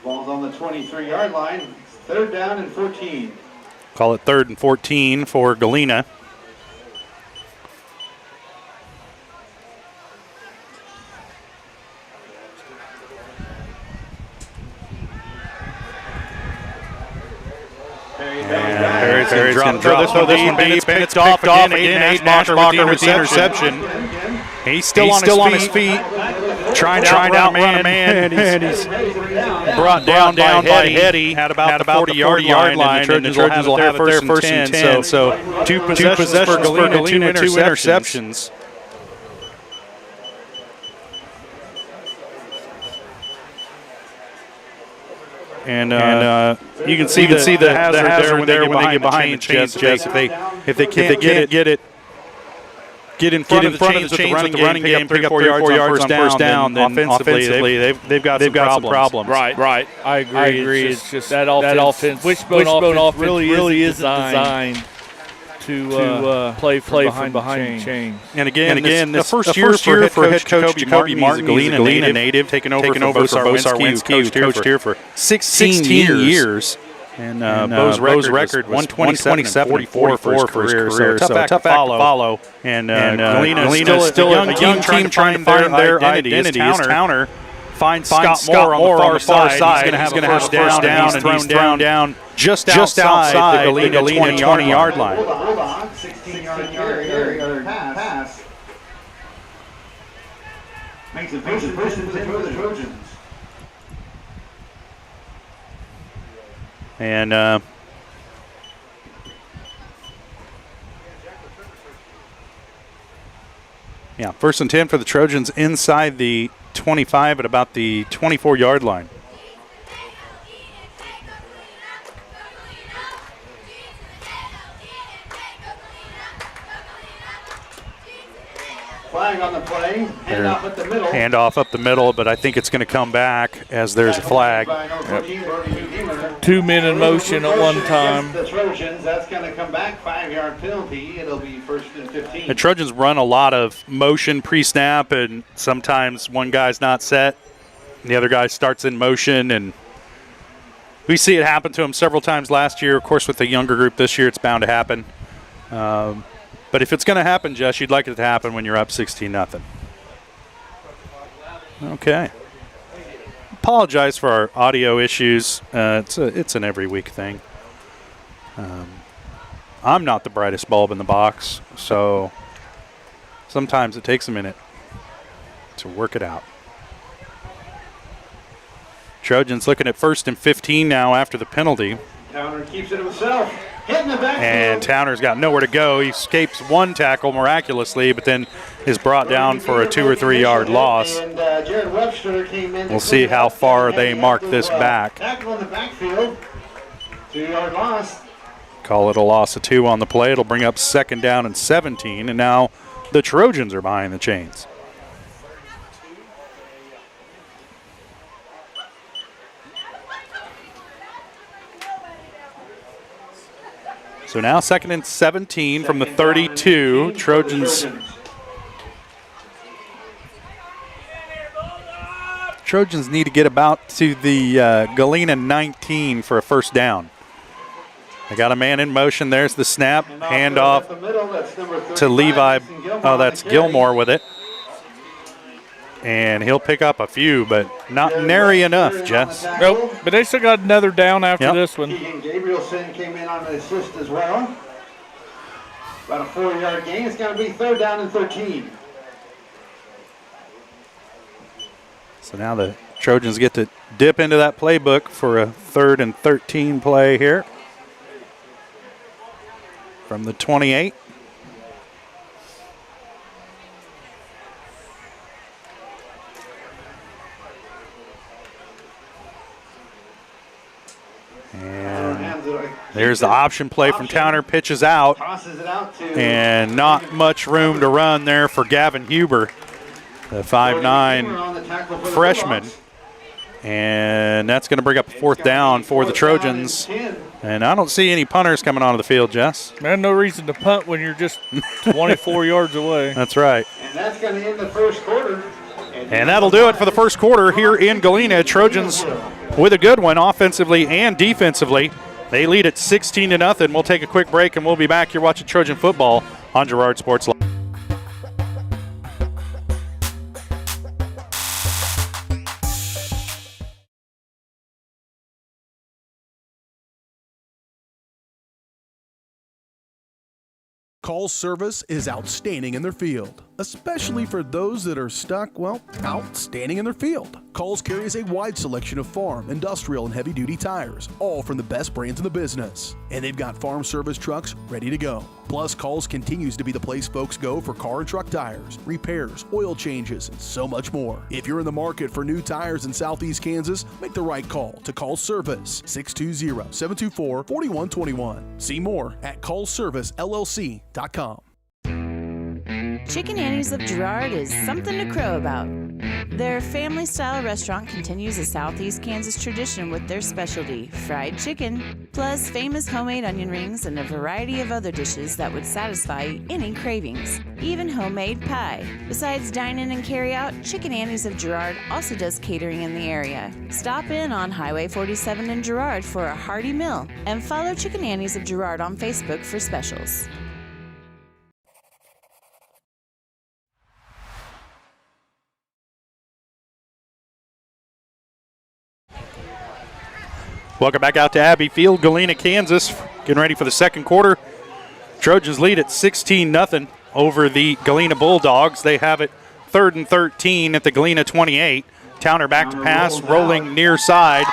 Ball's on the 23-yard line. 3rd down and 14. Call it 3rd and 14 for Galena. And Perry's going to drop this one deep. It's picked off again. Ashbacher with the interception. He's still on his feet. Trying to outrun a man, and he's brought down by Hetty at about the 40-yard line, and the Trojans will have it there first and 10. So two possessions for Galena, two interceptions. And you can see the hazard there when they get behind the chains, Jess. If they can't get in front of the chains with the running game, pick up 3 or 4 yards on first down, then offensively they've got some problems. Right. I agree. It's just that offense. Wishbone offense really is designed to play from behind the chains. And again, the first year for head coach Jacoby Martin, he's a Galena native, taking over for Bo Sarwinski, who coached here for 16 years. And Bo's record 127-44 for his career. So tough act to follow. And Galena is still a young team trying to find their identity. As Towner finds Scott Moore on the far side. He's going to have a first down, and he's thrown down just outside the Galena 20-yard line. Hold on. 16-yard pass. Makes it first and 10 for the Trojans. And first and 10 for the Trojans inside the 25 at about the 24-yard line. Flag on the play. Handoff up the middle. Handoff up the middle, but I think it's going to come back as there's a flag. 2 men in motion at one time. The Trojans, that's going to come back. 5-yard penalty. It'll be first and 15. The Trojans run a lot of motion pre-snap, and sometimes one guy's not set, and the other guy starts in motion, and we see it happen to him several times last year. Of course, with the younger group this year, it's bound to happen. But if it's going to happen, Jess, you'd like it to happen when you're up 16-0. Okay. Apologize for our audio issues. It's an every week thing. I'm not the brightest bulb in the box, so sometimes it takes a minute to work it out. Trojans looking at first and 15 now after the penalty. Towner keeps it himself. Hitting the backfield. And Towner's got nowhere to go. He escapes one tackle miraculously, but then is brought down for a 2 or 3 yard loss. And Jared Webster came in. We'll see how far they mark this back. Tackle in the backfield. 2-yard loss. Call it a loss of 2 on the play. It'll bring up second down and 17, and now the Trojans are behind the chains. So now second and 17 from the 32. Trojans need to get about to the Galena 19 for a first down. They got a man in motion. There's the snap. Handoff to Levi. Oh, that's Gilmore with it. And he'll pick up a few, but not nary enough, Jess. Nope, but they still got another down after this one. Keegan Gabrielson came in on the assist as well. About a 4-yard gain. It's going to be third down and 13. So now the Trojans get to dip into that playbook for a 3rd and 13 play here. From the 28. And there's the option play from Towner, pitches out, and not much room to run there for Gavin Huber, the 5'9" freshman. And that's going to bring up a 4th down for the Trojans. And I don't see any punters coming onto the field, Jess. Man, no reason to punt when you're just 24 yards away. That's right. And that's going to end the first quarter. And that'll do it for the first quarter here in Galena. Trojans with a good one offensively and defensively. They lead at 16-0. We'll take a quick break, and we'll be back here watching Trojan football on Girard Sports Live. Call's service is outstanding in their field, especially for those that are stuck, well, outstanding in their field. Call's carries a wide selection of farm, industrial, and heavy-duty tires, all from the best brands in the business. And they've got farm service trucks ready to go. Plus, Call's continues to be the place folks go for car and truck tires, repairs, oil changes, and so much more. If you're in the market for new tires in Southeast Kansas, make the right call to Call's Service, 620-724-4121. See more at callservicellc.com. Chicken Annie's of Girard is something to crow about. Their family-style restaurant continues a Southeast Kansas tradition with their specialty, fried chicken, plus famous homemade onion rings and a variety of other dishes that would satisfy any cravings, even homemade pie. Besides dine-in and carry-out, Chicken Annie's of Girard also does catering in the area. Stop in on Highway 47 in Girard for a hearty meal, and follow Chicken Annie's of Girard on Facebook for specials. Welcome back out to Abbey Field, Galena, Kansas. Getting ready for the second quarter. Trojans lead at 16-0 over the Galena Bulldogs. They have it 3rd and 13 at the Galena 28. Towner back to pass, rolling near side.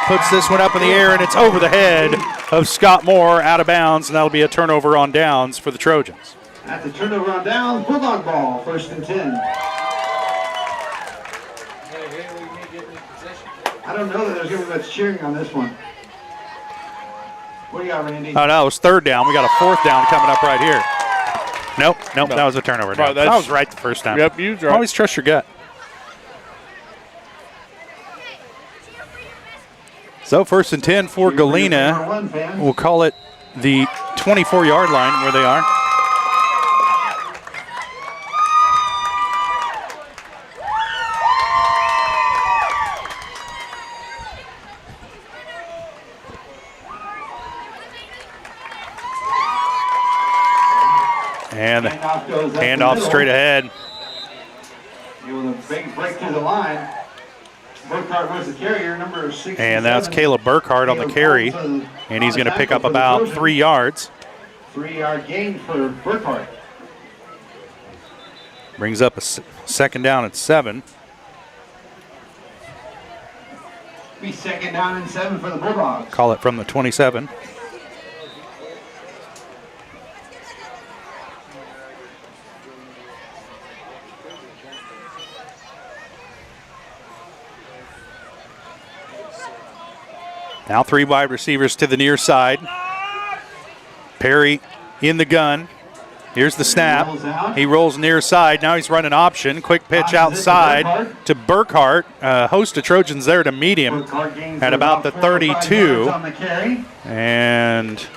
Puts this one up in the air, and it's over the head of Scott Moore, out of bounds, and that'll be a turnover on downs for the Trojans. At the turnover on downs, Bulldog ball, 1st and 10. I don't know that there's going to be much cheering on this one. What do you got, Randy? Oh, no, it was 3rd down. We got a 4th down coming up right here. Nope, no. That was a turnover down. That was right the first time. Yep, you right. Always trust your gut. So 1st and 10 for Galena. We'll call it the 24-yard line where they are. And handoff straight ahead. With a big break through the line. Burkhart was the carrier, number 6. And that's Caleb Burkhart on the carry. And he's going to pick up about 3 yards. 3-yard gain for Burkhart. Brings up a 2nd down at 7. Be 2nd down and 7 for the Bulldogs. Call it from the 27. Now 3 wide receivers to the near side. Perry in the gun. Here's the snap. He rolls near side. Now he's running option. Quick pitch outside to Burkhart. Host of Trojans there to meet him at about the 32. And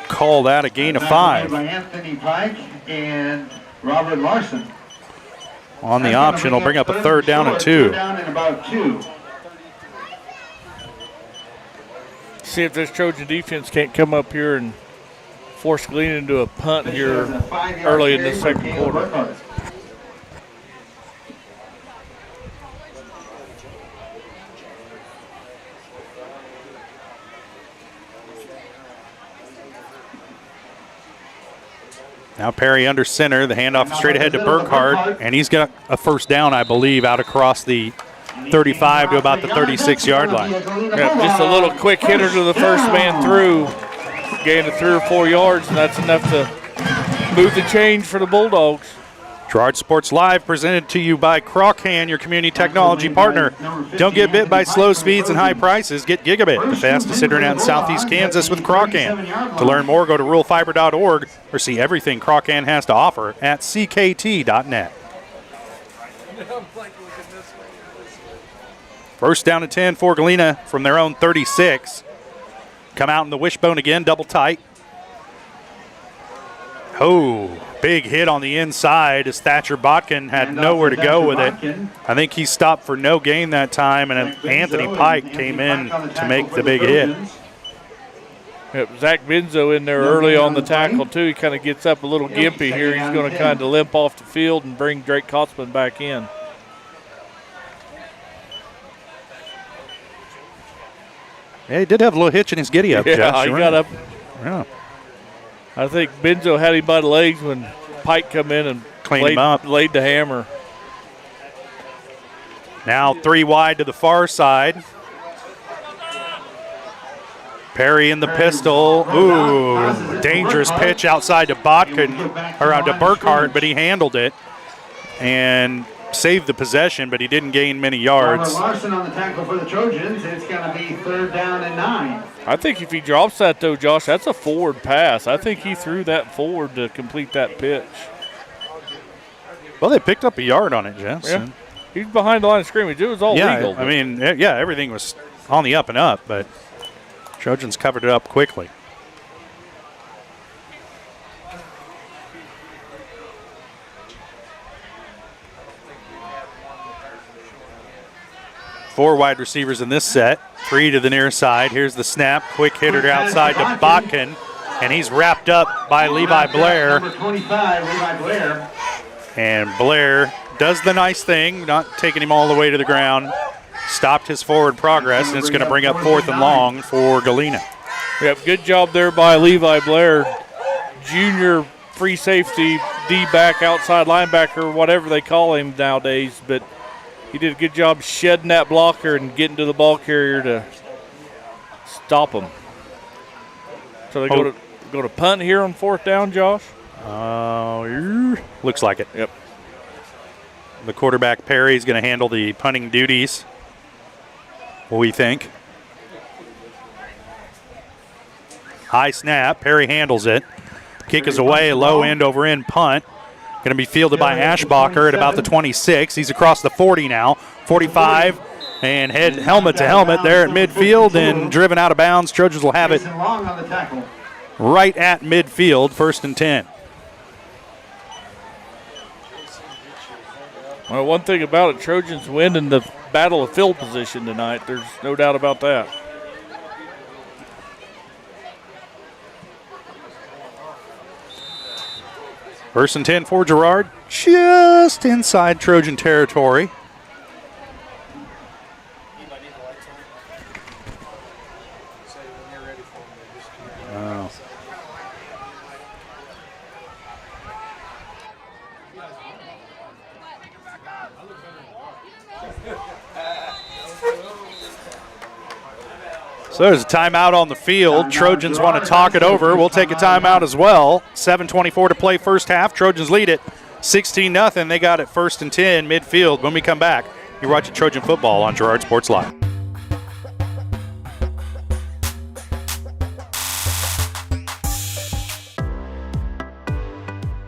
call that a gain of 5. By Anthony Pike and Robert Larson. On the option, will bring up a 3rd down and 2. 3rd down and about 2. See if this Trojan defense can't come up here and force Galena into a punt here early in the second quarter. Now Perry under center, the handoff straight ahead to Burkhart, and he's got a 1st down, I believe, out across the 35 to about the 36-yard line. Yeah, just a little quick hitter to the first man through. Gain of 3 or 4 yards, and that's enough to move the change for the Bulldogs. Girard Sports Live presented to you by Crochan, your community technology partner. Don't get bit by slow speeds and high prices. Get Gigabit, the fastest internet in Southeast Kansas with Crochan. To learn more, go to ruralfiber.org or see everything Crochan has to offer at ckt.net. 1st down and 10 for Galena from their own 36. Come out in the wishbone again, double tight. Oh, big hit on the inside as Thatcher Botkin had nowhere to go with it. I think he stopped for no gain that time, and Anthony Pike came in to make the big hit. Yep, Zach Benzo in there early on the tackle, too. He kind of gets up a little gimpy here. He's going to kind of limp off the field and bring Drake Kotzman back in. Yeah, he did have a little hitch in his giddy up, yeah, Josh. he got up. Yeah. I think Benzo had him by the legs when Pike come in and cleaned him up. Laid the hammer. Now 3 wide to the far side. Perry in the pistol. Ooh, dangerous pitch outside to Botkin, or to Burkhart, but he handled it and saved the possession, but he didn't gain many yards. Larson on the tackle for the Trojans. It's going to be 3rd down and 9. I think if he drops that, though, Josh, that's a forward pass. I think he threw that forward to complete that pitch. Well, they picked up a yard on it, Jess. Yeah. He's behind the line of scrimmage. It was all legal. I mean, yeah, everything was on the up and up, but Trojans covered it up quickly. Four wide receivers in this set. 3 to the near side. Here's the snap. Quick hitter outside to Botkin, and he's wrapped up by Levi Blair. Number 25, Levi Blair. And Blair does the nice thing, not taking him all the way to the ground. Stopped his forward progress, and it's going to bring up 4th and long for Galena. Yep, good job there by Levi Blair. Junior free safety, D-back, outside linebacker, whatever they call him nowadays. But he did a good job shedding that blocker and getting to the ball carrier to stop him. So they go to punt here on 4th down, Josh? Looks like it. Yep. The quarterback, Perry, is going to handle the punting duties, we think. High snap. Perry handles it. Kick is away. Low end over end punt. Going to be fielded by Ashbacher at about the 26. He's across the 40 now. 45. And head helmet to helmet there at midfield and driven out of bounds. Trojans will have it right at midfield. 1st and 10. Well, one thing about it, Trojans win in the battle of field position tonight. There's no doubt about that. First and 10 for Girard, just inside Trojan territory. Oh. So there's a timeout on the field. Trojans want to talk it over. We'll take a timeout as well. 7:24 to play first half. Trojans lead it 16-0. They got it 1st and 10 midfield. When we come back, you're watching Trojan football on Girard Sports Live.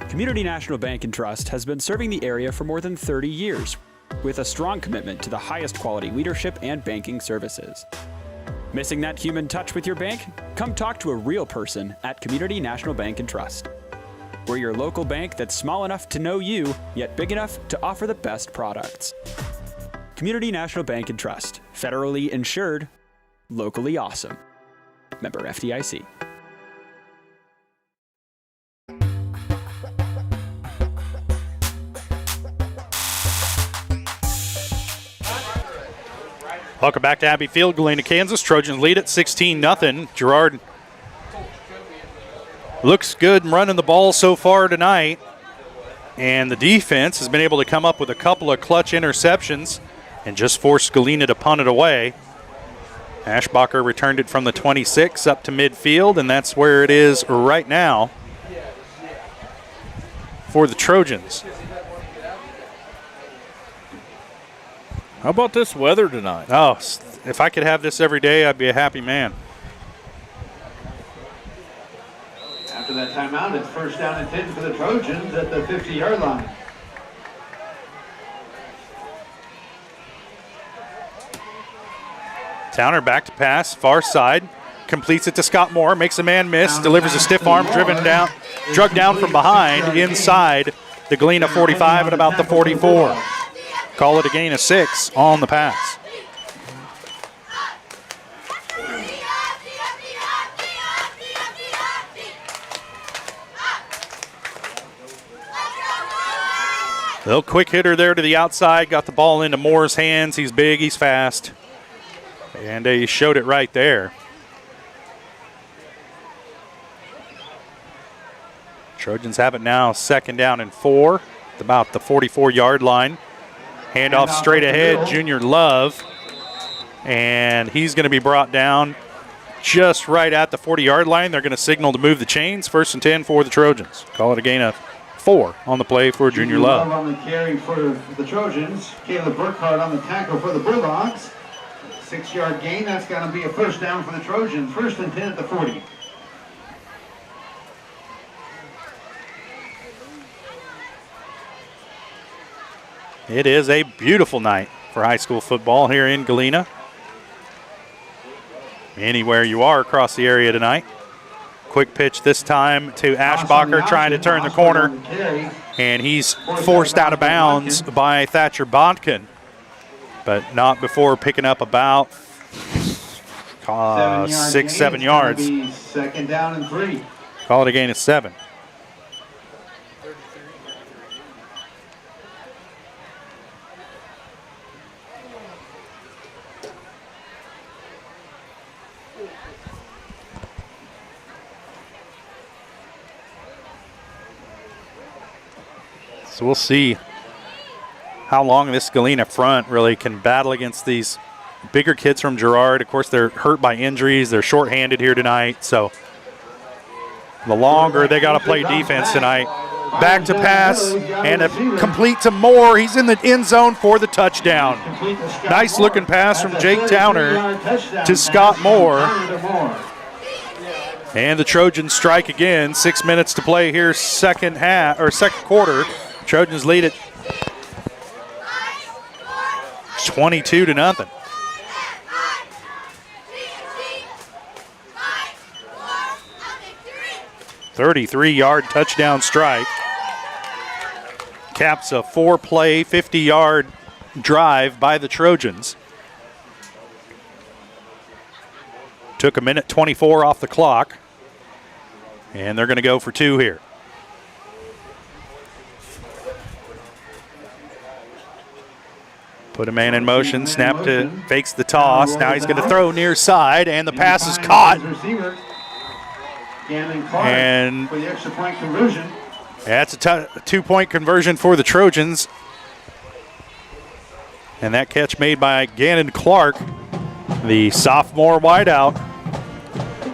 Community National Bank and Trust has been serving the area for more than 30 years with a strong commitment to the highest quality leadership and banking services. Missing that human touch with your bank? Come talk to a real person at Community National Bank and Trust. We're your local bank that's small enough to know you, yet big enough to offer the best products. Community National Bank and Trust. Federally insured, locally awesome. Member FDIC. Welcome back to Abbey Field, Galena, Kansas. Trojans lead it 16-0. Girard looks good running the ball so far tonight. And the defense has been able to come up with a couple of clutch interceptions and just forced Galena to punt it away. Ashbacher returned it from the 26 up to midfield, and that's where it is right now for the Trojans. How about this weather tonight? Oh, if I could have this every day, I'd be a happy man. After that timeout, it's 1st down and 10 for the Trojans at the 50-yard line. Towner back to pass, far side, completes it to Scott Moore, makes a man miss, delivers a stiff arm, drug down from behind inside the Galena 45 at about the 44. Call it a gain of 6 on the pass. Little quick hitter there to the outside, got the ball into Moore's hands. He's big, he's fast. And he showed it right there. Trojans have it now, 2nd down and 4, about the 44-yard line. Handoff straight ahead, Junior Love. And he's going to be brought down just right at the 40-yard line. They're going to signal to move the chains. 1st and 10 for the Trojans. Call it a gain of 4 on the play for Junior Love. On the carry for the Trojans. Caleb Burkhardt on the tackle for the Bulldogs. 6-yard gain. That's going to be a 1st down for the Trojans. 1st and 10 at the 40. It is a beautiful night for high school football here in Galena. Anywhere you are across the area tonight. Quick pitch this time to Ashbacher, trying to turn the corner. And he's forced out of bounds by Thatcher Bodkin. But not before picking up about 6-7 yards. 2nd down and 3. Call it a gain of 7. So we'll see how long this Galena front really can battle against these bigger kids from Girard. Of course, they're hurt by injuries. They're shorthanded here tonight. So the longer they got to play defense tonight. Back to pass and a complete to Moore. He's in the end zone for the touchdown. Nice looking pass from Jake Towner to Scott Moore. And the Trojans strike again. 6 minutes to play here, second quarter. Trojans lead it 22-0. $33-yard touchdown strike. Caps a 4-play, 50-yard drive by the Trojans. Took 1:24 off the clock. And they're going to go for 2 here. Put a man in motion, snap to, fakes the toss. Now he's going to throw near side, and the pass is caught. And for the extra point conversion. That's a 2-point conversion for the Trojans. And that catch made by Gannon Clark, the sophomore wideout.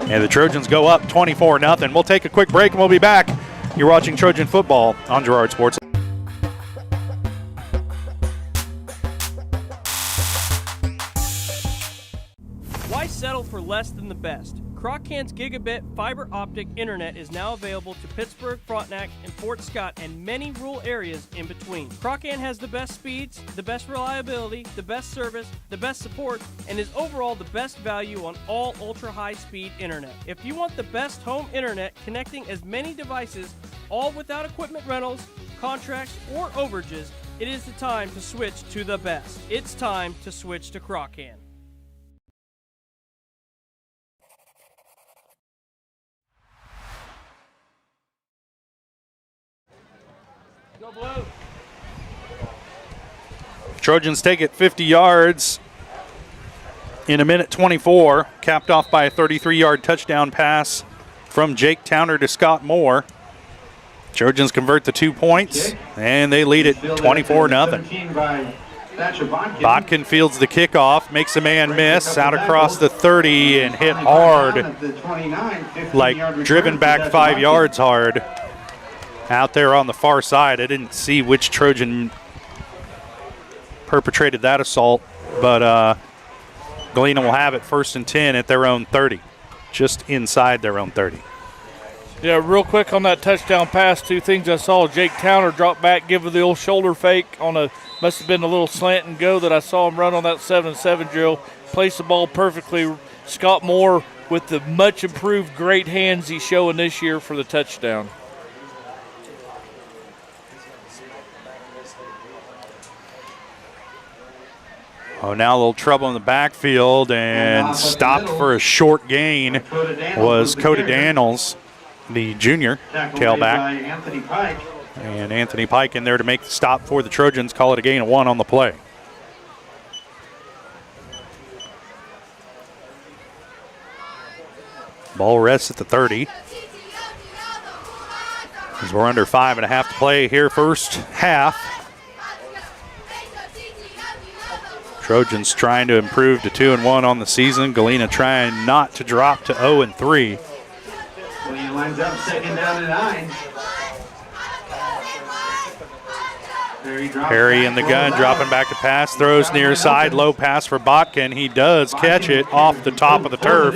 And the Trojans go up 24-0. We'll take a quick break and we'll be back. You're watching Trojan football on Girard Sports. Why settle for less than the best? Croc-Can's gigabit fiber optic internet is now available to Pittsburgh, Frontenac, and Fort Scott, and many rural areas in between. Croc-Can has the best speeds, the best reliability, the best service, the best support, and is overall the best value on all ultra-high-speed internet. If you want the best home internet connecting as many devices, all without equipment rentals, contracts, or overages, it is the time to switch to the best. It's time to switch to Croc-Can. Go Blue. Trojans take it 50 yards in 1:24, capped off by a 33-yard touchdown pass from Jake Towner to Scott Moore. Trojans convert the 2 points, and they lead it 24-0. Bodkin fields the kickoff, makes a man miss out across the 30 and hit hard, like driven back 5 yards hard. Out there on the far side, I didn't see which Trojan perpetrated that assault, but Galena will have it 1st and 10 at their own 30, just inside their own 30. Yeah, real quick on that touchdown pass, 2 things I saw. Jake Towner drop back, give her the old shoulder fake on a, must have been a little slant and go that I saw him run on that 7-7 drill. Placed the ball perfectly. Scott Moore with the much improved great hands he's showing this year for the touchdown. Oh, now a little trouble in the backfield, and stopped for a short gain was Coda Daniels, the junior tailback. And Anthony Pike in there to make the stop for the Trojans. Call it a gain of 1 on the play. Ball rests at the 30. As we're under 5.5 to play here, first half. Trojans trying to improve to 2-1 on the season. Galena trying not to drop to 0-3. Galena lines up, second down and 9. Perry in the gun, dropping back to pass, throws near side, low pass for Botkin. He does catch it off the top of the turf.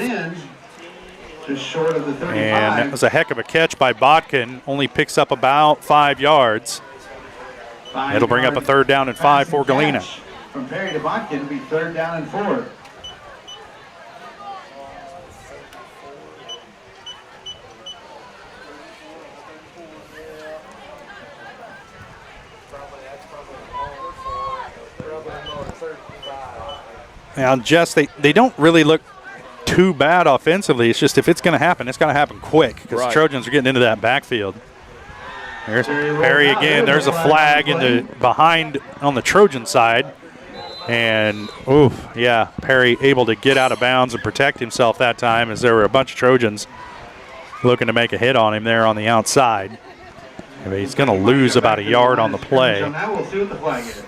Just short of the 35. And that was a heck of a catch by Botkin. Only picks up about 5 yards. It'll bring up a 3rd down and 5 for Galena. From Perry to Botkin, it'll be 3rd down and 4. Now, Jess, they don't really look too bad offensively. It's just if it's going to happen, it's going to happen quick because the Trojans are getting into that backfield. There's Perry again. There's a flag in the behind on the Trojan side. And, oof, yeah, Perry able to get out of bounds and protect himself that time as there were a bunch of Trojans looking to make a hit on him there on the outside. He's going to lose about a yard on the play. Now we'll see what the flag is.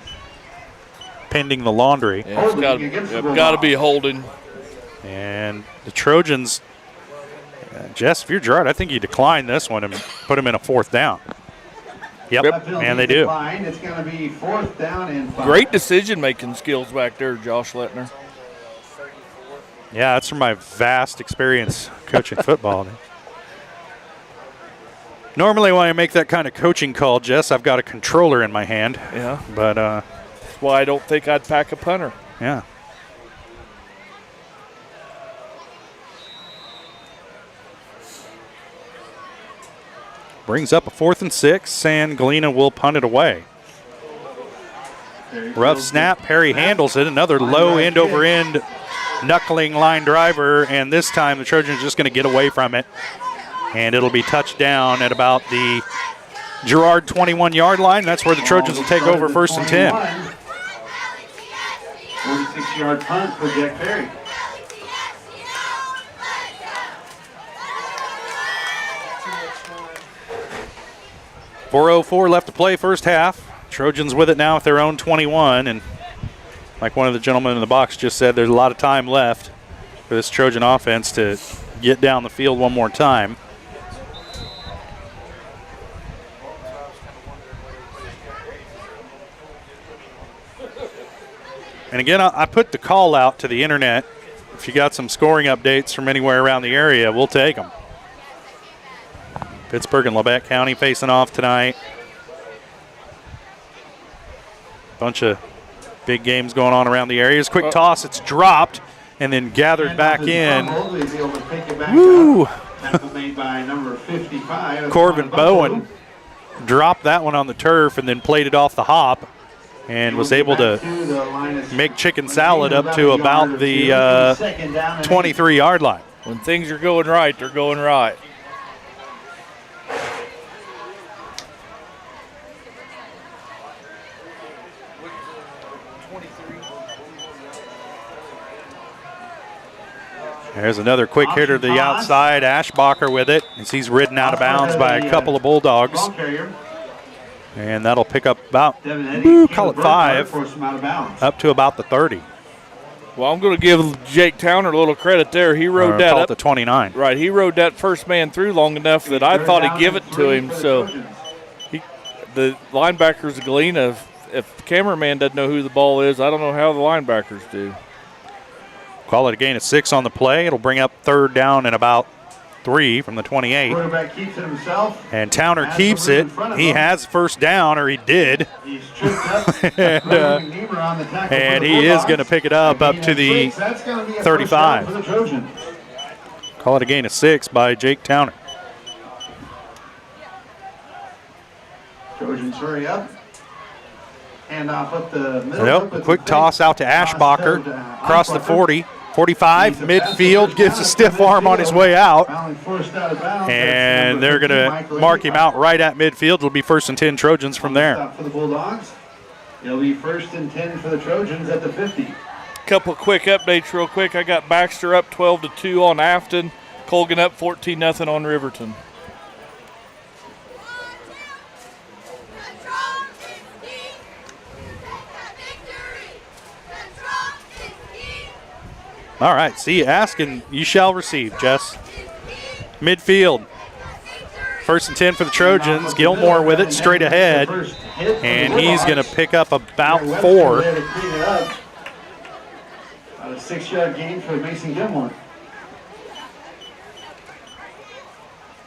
Pending the laundry. Yeah, it's got to be holding. And the Trojans, Jess, if you're Gerard, I think you decline this one and put him in a 4th down. Yep, and they do. It's going to be 4th down and 5. Great decision-making skills back there, Josh Lettner. Yeah, that's from my vast experience coaching football. Normally when I make that kind of coaching call, Jess, I've got a controller in my hand. Yeah. But that's why I don't think I'd pack a punter. Yeah. Brings up a 4th and 6, and Galena will punt it away. Rough snap. Perry handles it. Another low end-over-end knuckling line driver, and this time the Trojans are just going to get away from it. And it'll be touched down at about the Girard 21-yard line. That's where the Trojans will take over 1st and 10. 46-yard punt for Jack Perry. .404 left to play first half. Trojans with it now at their own 21. And like one of the gentlemen in the box just said, there's a lot of time left for this Trojan offense to get down the field one more time. And again, I put the call out to the internet. If you got some scoring updates from anywhere around the area, we'll take them. Pittsburgh and Labette County facing off tonight. Bunch of big games going on around the areas. Quick toss, it's dropped and then gathered back in. Woo! Corbin Bowen dropped that one on the turf and then played it off the hop and was able to make chicken salad up to about the 23-yard line. When things are going right, they're going right. There's another quick hitter to the outside. Ashbacher with it as he's ridden out of bounds by a couple of Bulldogs. And that'll pick up about, call it 5, up to about the 30. Well, I'm going to give Jake Towner a little credit there. He rode that up to 29. Right, he rode that first man through long enough that I thought he'd give it to him. So the linebackers of Galena, if the cameraman doesn't know who the ball is, I don't know how the linebackers do. Call it a gain of 6 on the play. It'll bring up 3rd down and about 3 from the 28. Quarterback keeps it himself. And Towner keeps it. He has 1st down, or he did. He's tripped up. And he is going to pick it up to the 35. Call it a gain of 6 by Jake Towner. Trojans hurry up. And off up the middle. Nope, a quick toss out to Ashbacher across the 40. 45, midfield, gives a stiff arm on his way out. And they're going to mark him out right at midfield. It'll be 1st and 10 Trojans from there. For the Bulldogs. It'll be 1st and 10 for the Trojans at the 50. Couple of quick updates real quick. I got Baxter up 12-2 on Afton. Colgan up 14-0 on Riverton. All right, see, ask and you shall receive, Jess. Midfield. 1st and 10 for the Trojans. Gilmore with it straight ahead. And he's going to pick up about 4. About a 6-yard gain for Mason Gilmore.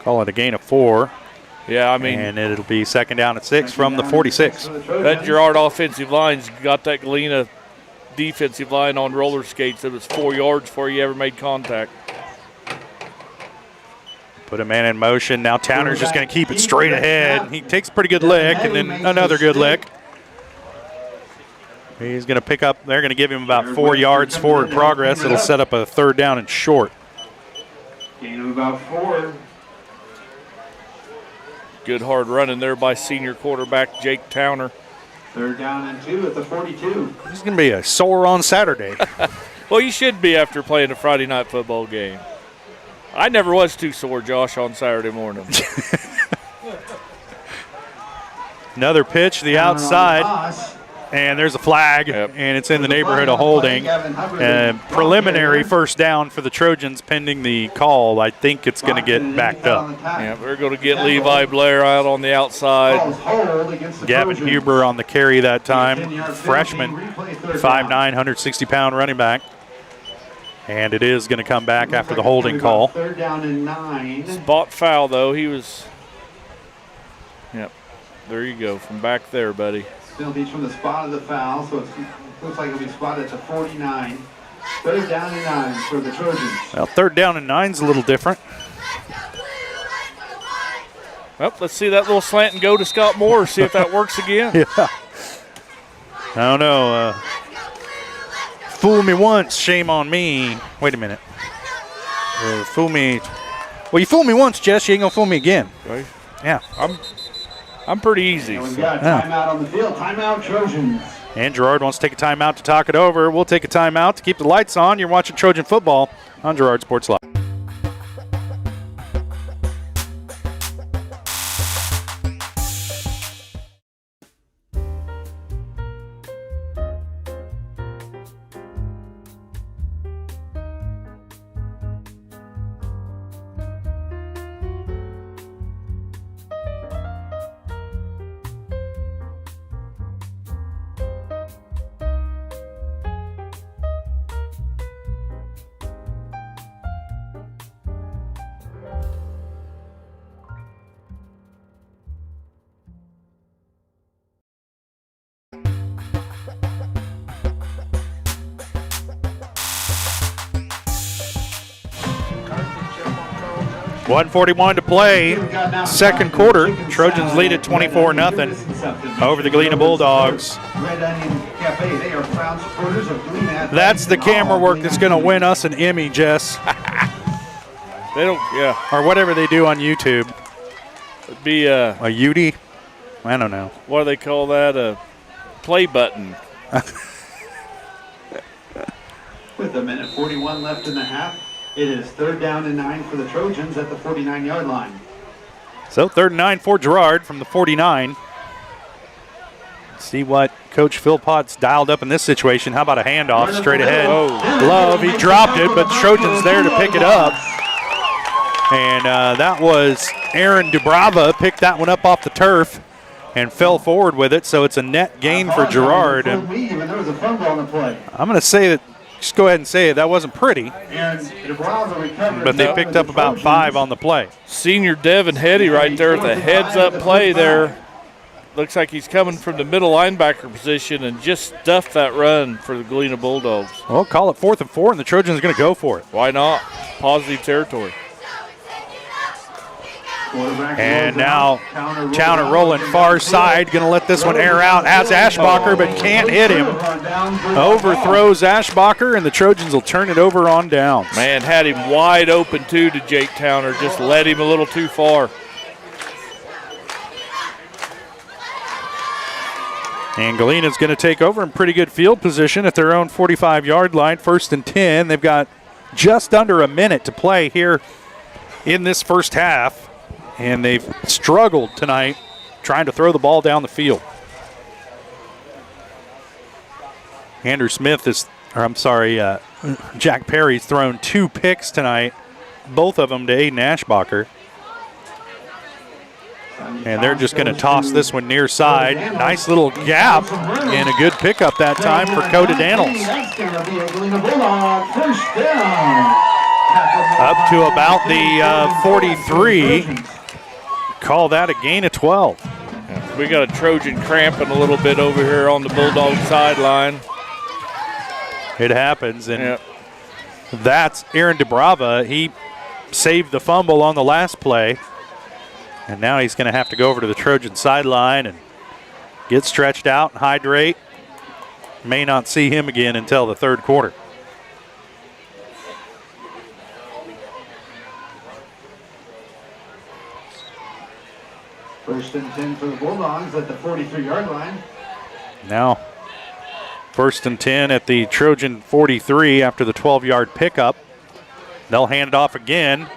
Call it a gain of 4. Yeah, I mean. And it'll be 2nd down and 6 from the 46. That Girard offensive line's got that Galena defensive line on roller skates. It was 4 yards before you ever made contact. Put a man in motion. Now Towner's just going to keep it straight ahead. He takes a pretty good lick and then another good lick. He's going to pick up. They're going to give him about 4 yards forward progress. It'll set up a 3rd down and short. Gain of about 4. Good hard running there by senior quarterback Jake Towner. 3rd down and 2 at the 42. He's going to be a sore on Saturday. Well, you should be after playing a Friday night football game. I never was too sore, Josh, on Saturday morning. Another pitch to the outside, and there's a flag, and it's in the neighborhood of holding. Preliminary 1st down for the Trojans pending the call. I think it's going to get backed up. Yeah, we're going to get Levi Blair out on the outside. Gavin Huber on the carry that time. Freshman, 5'9", 160-pound running back. And it is going to come back after the holding call. 3rd down and 9. Spot foul, though. He was. Yep. There you go. From back there, buddy. Penalties from the spot of the foul, so it looks like it'll be spotted at the 49. 3rd down and 9 for the Trojans. Well, 3rd down and 9 is a little different. Well, let's see that little slant and go to Scott Moore. See if that works again. Yeah. I don't know. Fool me once, shame on me. Wait a minute. Fool me. Well, you fool me once, Jess. You ain't gonna fool me again. Right. Yeah. I'm pretty easy. And we've got a timeout on the field. Timeout, Trojans. And Gerard wants to take a timeout to talk it over. We'll take a timeout to keep the lights on. You're watching Trojan football on Girard Sports Live. .141 to play, 2nd quarter. Trojans lead at 24-0 over the Galena Bulldogs. That's the camera work that's going to win us an Emmy, Jess. They don't, yeah. Or whatever they do on YouTube. It'd be a UD? I don't know. What do they call that? A play button. With a minute 41 left in the half. It is 3rd down and 9 for the Trojans at the 49-yard line. So 3rd and 9 for Gerard from the 49. Let's see what Coach Phil Potts dialed up in this situation. How about a handoff straight ahead? Love, he dropped it, but the Trojans there to pick it up. And that was Aaron Dubrava, picked that one up off the turf and fell forward with it. So it's a net gain for Gerard. And I'm going to say that, just go ahead and say it, that wasn't pretty. But they picked up about 5 on the play. Senior Devin Hetty right there at the heads-up play there. Looks like he's coming from the middle linebacker position and just stuffed that run for the Galena Bulldogs. Well, call it 4th and 4, and the Trojans are going to go for it. Why not? Positive territory. And now Towner rolling far side, going to let this one air out. Has Ashbacher, but can't hit him. Overthrows Ashbacher, and the Trojans will turn it over on downs. Man, had him wide open too to Jake Towner. Just led him a little too far. And Galena's going to take over in pretty good field position at their own 45-yard line, 1st and 10. They've got just under a minute to play here in this first half. And they've struggled tonight trying to throw the ball down the field. Andrew Smith is, Jack Perry's thrown 2 picks tonight, both of them to Aiden Ashbacher. And they're just going to toss this one near side. Nice little gap and a good pickup that time for Coda Daniels. Up to about the 43. Call that a gain of 12. We got a Trojan cramping a little bit over here on the Bulldog sideline. It happens, and that's Aaron DeBrava. He saved the fumble on the last play, and now he's going to have to go over to the Trojan sideline and get stretched out and hydrate. May not see him again until the third quarter. First and 10 for the Bulldogs at the 43-yard line. Now, first and 10 at the Trojan 43 after the 12-yard pickup. They'll hand it off again.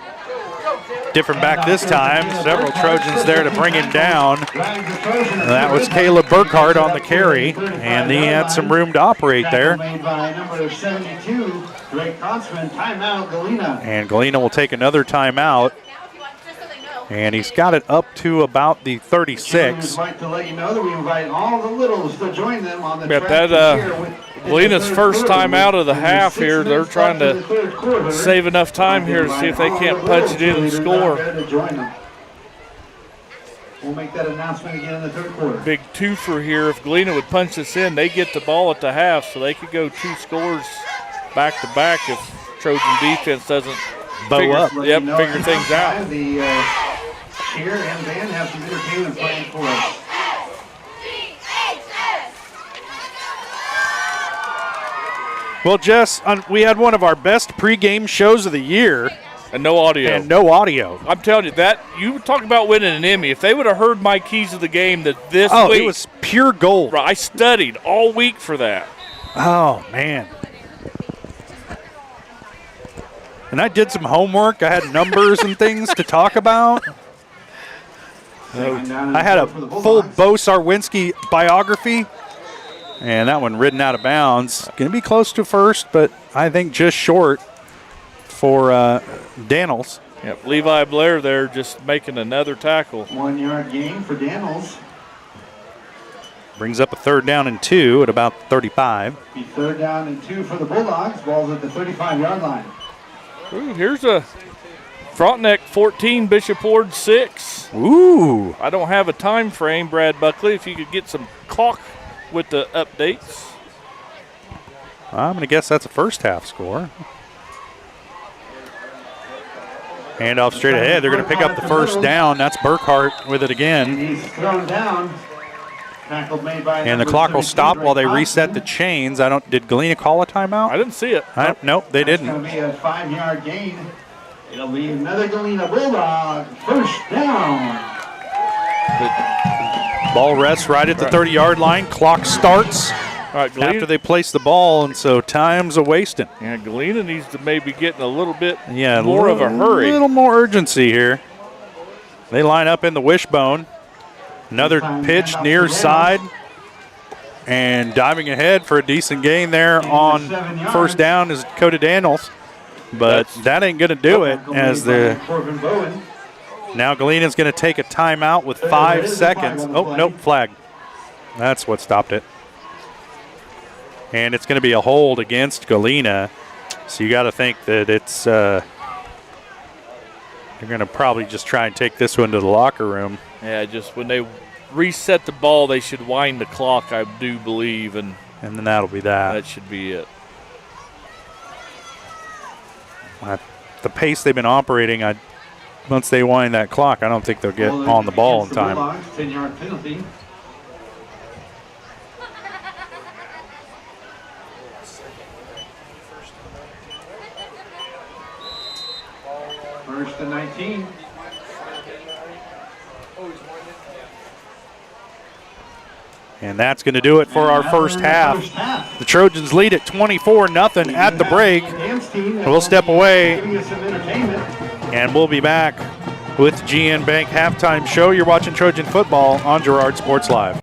Different back this time. Several Trojans there to bring him down. That was Caleb Burkhart on the carry, and he had some room to operate there. Made by number 72, Drake Consman. Timeout, Galena. And Galena will take another timeout. And he's got it up to about the 36. We'd like to let you know that we invite all the littles to join them on the Got track that Galena's first time out of the half here. They're trying to save enough time here to see if they can't punch it in and score. We'll make that announcement again in the third quarter. Big twofer here. If Galena would punch this in, they get the ball at the half, so they could go 2 scores back to back if Trojan defense doesn't figure things out. The cheer and band have some entertainment planned for us. Well, Jess, we had one of our best pregame shows of the year. And no audio. I'm telling you, that you talk about winning an Emmy. If they would have heard my keys of the game this week. It was pure gold. I studied all week for that. Oh, man. And I did some homework. I had numbers and things to talk about. I had a full Bo Sarwinski biography, and that one ridden out of bounds. Going to be close to first, but I think just short for Daniels. Yep, Levi Blair there just making another tackle. 1 yard gain for Daniels. Brings up a 3rd down and 2 at about 35. Be 3rd down and 2 for the Bulldogs. Ball's at the 35-yard line. Ooh, here's a Frontenac 14, Bishop Ward 6. Ooh. I don't have a time frame, Brad Buckley. If you could get some clock with the updates. I'm going to guess that's a first half score. Handoff straight ahead. They're going to pick up the first down. That's Burkhart with it again. He's thrown down. Tackle made by and the clock will stop while they reset the chains. Did Galena call a timeout? I didn't see it. Nope, they didn't. It's going to be a 5-yard gain. It'll be another Galena Bulldog. First down. Ball rests right at the 30-yard line. Clock starts after they place the ball, and so time's a-wasting. Yeah, Galena needs to maybe get in a little bit more of a hurry. A little more urgency here. They line up in the wishbone. Another pitch near side. And diving ahead for a decent gain there on first down is Coda Daniels. But that ain't going to do it as now Galena's going to take a timeout with 5 seconds. Oh, nope, flag. That's what stopped it. And it's going to be a hold against Galena. So you got to think that it's they're going to probably just try and take this one to the locker room. Yeah, just when they reset the ball, they should wind the clock, I do believe. And then that'll be that. That should be it. The pace they've been operating, once they wind that clock, I don't think they'll get on the ball in time. 10-yard penalty. First and 19. And that's going to do it for our first half. The Trojans lead at 24-0 at the break. We'll step away, and we'll be back with GN Bank Halftime Show. You're watching Trojan Football on Girard Sports Live.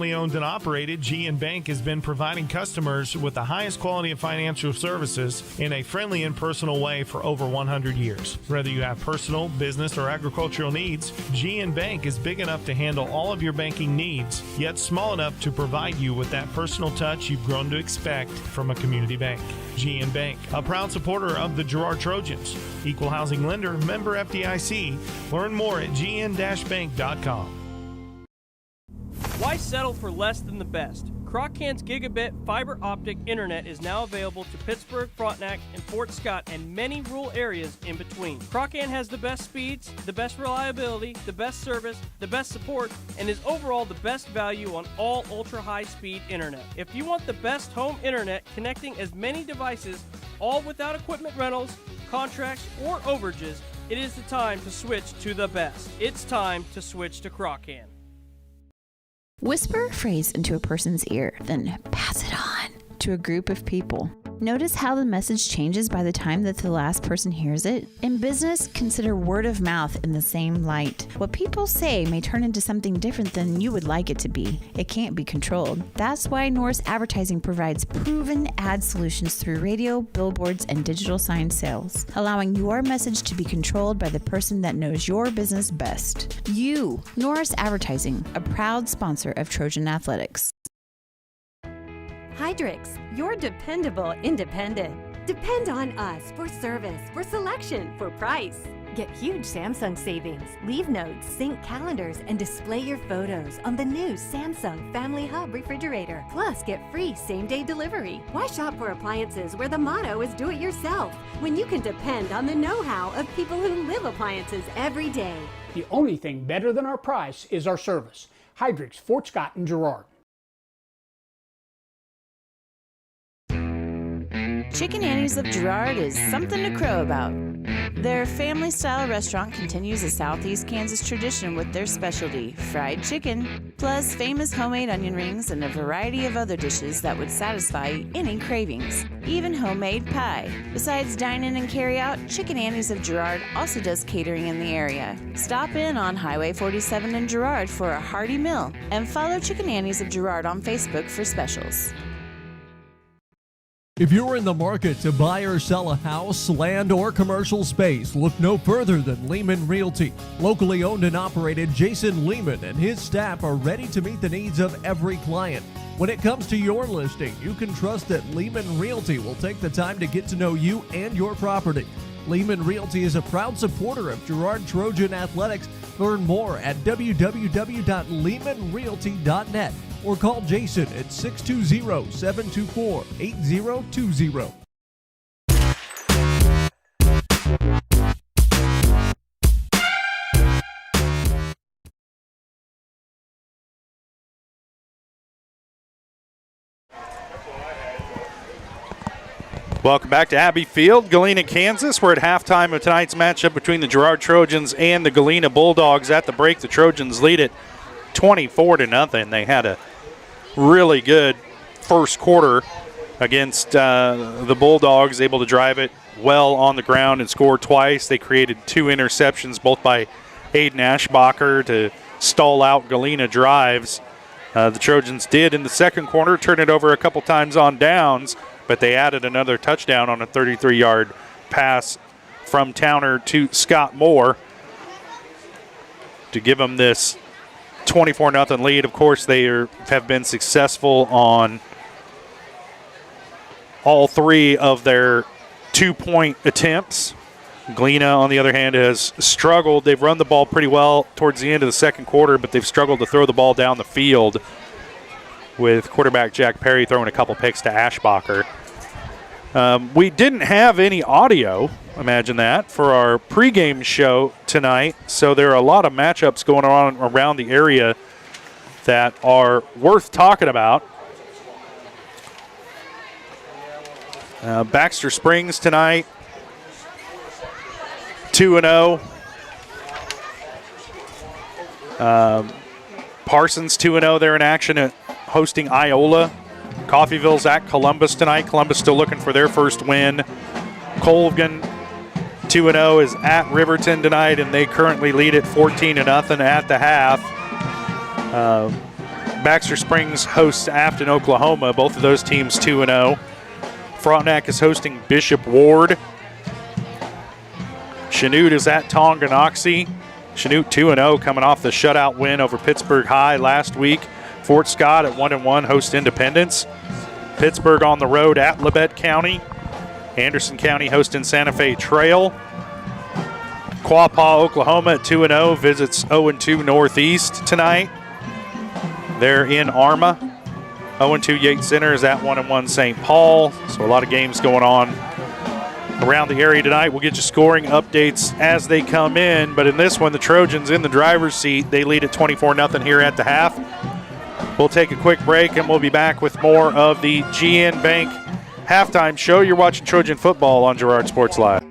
Family owned and operated, G&N Bank has been providing customers with the highest quality of financial services in a friendly and personal way for over 100 years. Whether you have personal, business, or agricultural needs, G&N Bank is big enough to handle all of your banking needs, yet small enough to provide you with that personal touch you've grown to expect from a community bank. G&N Bank, a proud supporter of the Girard Trojans. Equal housing lender, member FDIC. Learn more at gn-bank.com. Why settle for less than the best? Croc-Can's gigabit fiber optic internet is now available to Pittsburgh, Frontenac, and Fort Scott, and many rural areas in between. Croc-Can has the best speeds, the best reliability, the best service, the best support, and is overall the best value on all ultra-high-speed internet. If you want the best home internet connecting as many devices, all without equipment rentals, contracts, or overages, it is the time to switch to the best. It's time to switch to Croc-Can. Whisper a phrase into a person's ear, then pass it on to a group of people. Notice how the message changes by the time that the last person hears it? In business, consider word of mouth in the same light. What people say may turn into something different than you would like it to be. It can't be controlled. That's why Norris Advertising provides proven ad solutions through radio, billboards, and digital sign sales, allowing your message to be controlled by the person that knows your business best. You, Norris Advertising, a proud sponsor of Trojan Athletics. Hydrix, your dependable independent. Depend on us for service, for selection, for price. Get huge Samsung savings. Leave notes, sync calendars, and display your photos on the new Samsung Family Hub refrigerator. Plus, get free same-day delivery. Why shop for appliances where the motto is do-it-yourself when you can depend on the know-how of people who live appliances every day? The only thing better than our price is our service. Hydrix, Fort Scott, and Girard. Chicken Annie's of Girard is something to crow about. Their family-style restaurant continues a Southeast Kansas tradition with their specialty, fried chicken, plus famous homemade onion rings and a variety of other dishes that would satisfy any cravings, even homemade pie. Besides dine-in and carry-out, Chicken Annie's of Girard also does catering in the area. Stop in on Highway 47 in Girard for a hearty meal, and follow Chicken Annie's of Girard on Facebook for specials. If you're in the market to buy or sell a house, land, or commercial space, look no further than Lehman Realty. Locally owned and operated, Jason Lehman and his staff are ready to meet the needs of every client. When it comes to your listing, you can trust that Lehman Realty will take the time to get to know you and your property. Lehman Realty is a proud supporter of Girard Trojan Athletics. Learn more at www.lehmanrealty.net. or call Jason at 620-724-8020. Welcome back to Abbey Field, Galena, Kansas. We're at halftime of tonight's matchup between the Girard Trojans and the Galena Bulldogs. At the break, the Trojans lead it 24-0. They had a really good first quarter against the Bulldogs, able to drive it well on the ground and score twice. They created 2 interceptions, both by Aiden Ashbacher, to stall out Galena drives. The Trojans did in the second quarter turn it over a couple times on downs, but they added another touchdown on a 33-yard pass from Towner to Scott Moore to give them this 24-0 lead. Of course, they have been successful on all 3 of their 2-point attempts. Galena, on the other hand, has struggled. They've run the ball pretty well towards the end of the second quarter, but they've struggled to throw the ball down the field, with quarterback Jack Perry throwing a couple picks to Ashbacher. We didn't have any audio, imagine that, for our pregame show tonight, so there are a lot of matchups going on around the area that are worth talking about. Baxter Springs tonight, 2-0. Parsons 2-0. They're in action at hosting Iola. Coffeyville's at Columbus tonight. Columbus still looking for their first win. Colgan 2-0 is at Riverton tonight, and they currently lead at 14-0 at the half. Baxter Springs hosts Afton, Oklahoma. Both of those teams 2-0. Frontenac is hosting Bishop Ward. Chanute is at Tonganoxie. Chanute 2-0 coming off the shutout win over Pittsburgh High last week. Fort Scott at 1-1 hosts Independence. Pittsburgh on the road at Labette County. Anderson County hosting Santa Fe Trail. Quapaw, Oklahoma at 2-0 visits 0-2 Northeast tonight. They're in Arma. 0-2 Yates Center is at 1-1 St. Paul. So a lot of games going on around the area tonight. We'll get you scoring updates as they come in. But in this one, the Trojans in the driver's seat. They lead at 24-0 here at the half. We'll take a quick break, and we'll be back with more of the GN Bank halftime show. You're watching Trojan football on Girard Sports Live.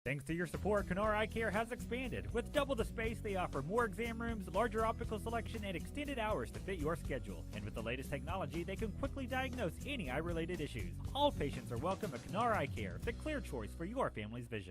Thanks to your support, Kenora Eye Care has expanded. With double the space, they offer more exam rooms, larger optical selection, and extended hours to fit your schedule. And with the latest technology, they can quickly diagnose any eye-related issues. All patients are welcome at Kenora Eye Care, the clear choice for your family's vision.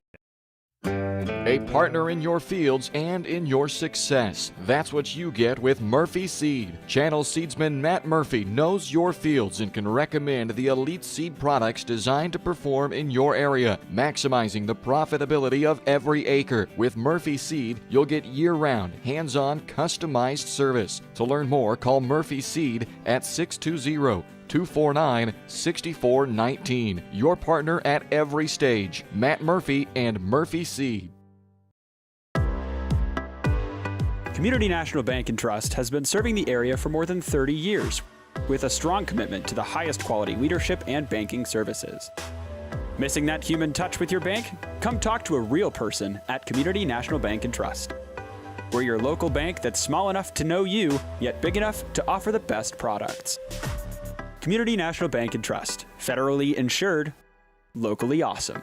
A partner in your fields and in your success. That's what you get with Murphy Seed. Channel seedsman Matt Murphy knows your fields and can recommend the elite seed products designed to perform in your area, maximizing the profitability of every acre. With Murphy Seed, you'll get year-round, hands-on, customized service. To learn more, call Murphy Seed at 620-249-6419. Your partner at every stage. Matt Murphy and Murphy Seed. Community National Bank and Trust has been serving the area for more than 30 years with a strong commitment to the highest quality leadership and banking services. Missing that human touch with your bank? Come talk to a real person at Community National Bank and Trust. We're your local bank that's small enough to know you, yet big enough to offer the best products. Community National Bank and Trust. Federally insured. Locally awesome.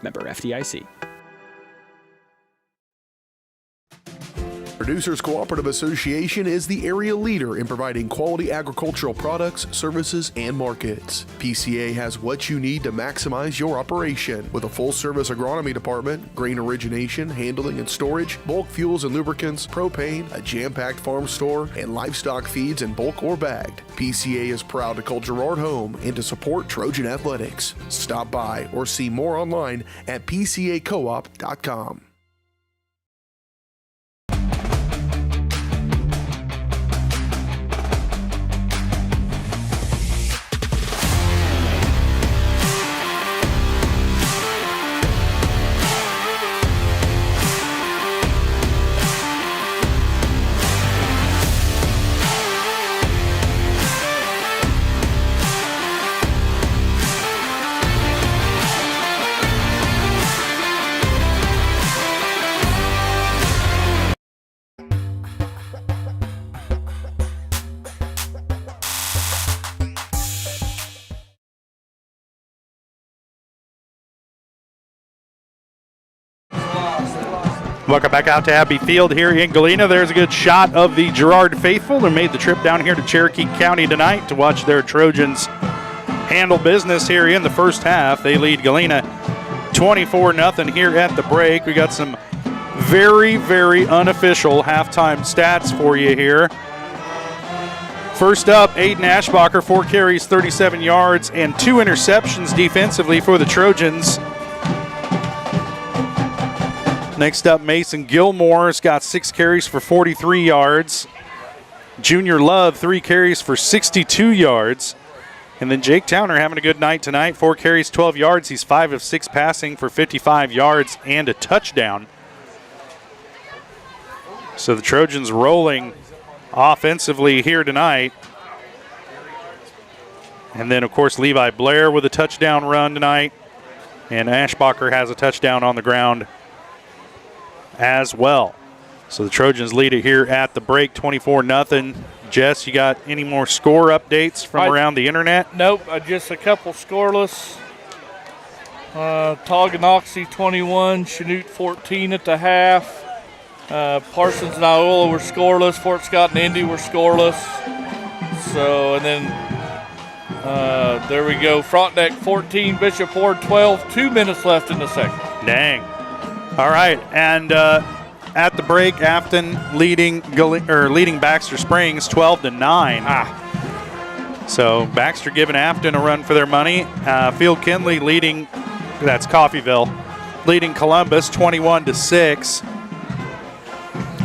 Member FDIC. Producers Cooperative Association is the area leader in providing quality agricultural products, services, and markets. PCA has what you need to maximize your operation with a full-service agronomy department, grain origination, handling and storage, bulk fuels and lubricants, propane, a jam-packed farm store, and livestock feeds in bulk or bagged. PCA is proud to call Girard home and to support Trojan athletics. Stop by or see more online at pcacoop.com. Welcome back out to Abbey Field here in Galena. There's a good shot of the Girard faithful who made the trip down here to Cherokee County tonight to watch their Trojans handle business here in the first half. They lead Galena 24-0 here at the break. We got some very, very unofficial halftime stats for you here. First up, Aiden Ashbacher, 4 carries, 37 yards, and 2 interceptions defensively for the Trojans. Next up, Mason Gilmore's got 6 carries for 43 yards. Junior Love, 3 carries for 62 yards. And then Jake Towner having a good night tonight. 4 carries, 12 yards. He's 5 of 6 passing for 55 yards and a touchdown. So the Trojans rolling offensively here tonight. And then, of course, Levi Blair with a touchdown run tonight. And Ashbacher has a touchdown on the ground as well. So the Trojans lead it here at the break, 24-0. Jess, you got any more score updates from around the internet? Nope, just a couple scoreless. Tonganoxie 21, Chanute 14 at the half. Parsons and Iola were scoreless. Fort Scott and Indy were scoreless. So, and then there we go. Frontenac 14, Bishop Ward 12. 2 minutes left in the second. Dang. All right, and at the break, Afton leading Baxter Springs 12-9. So Baxter giving Afton a run for their money. Field Kinley leading, that's Coffeyville, leading Columbus 21-6.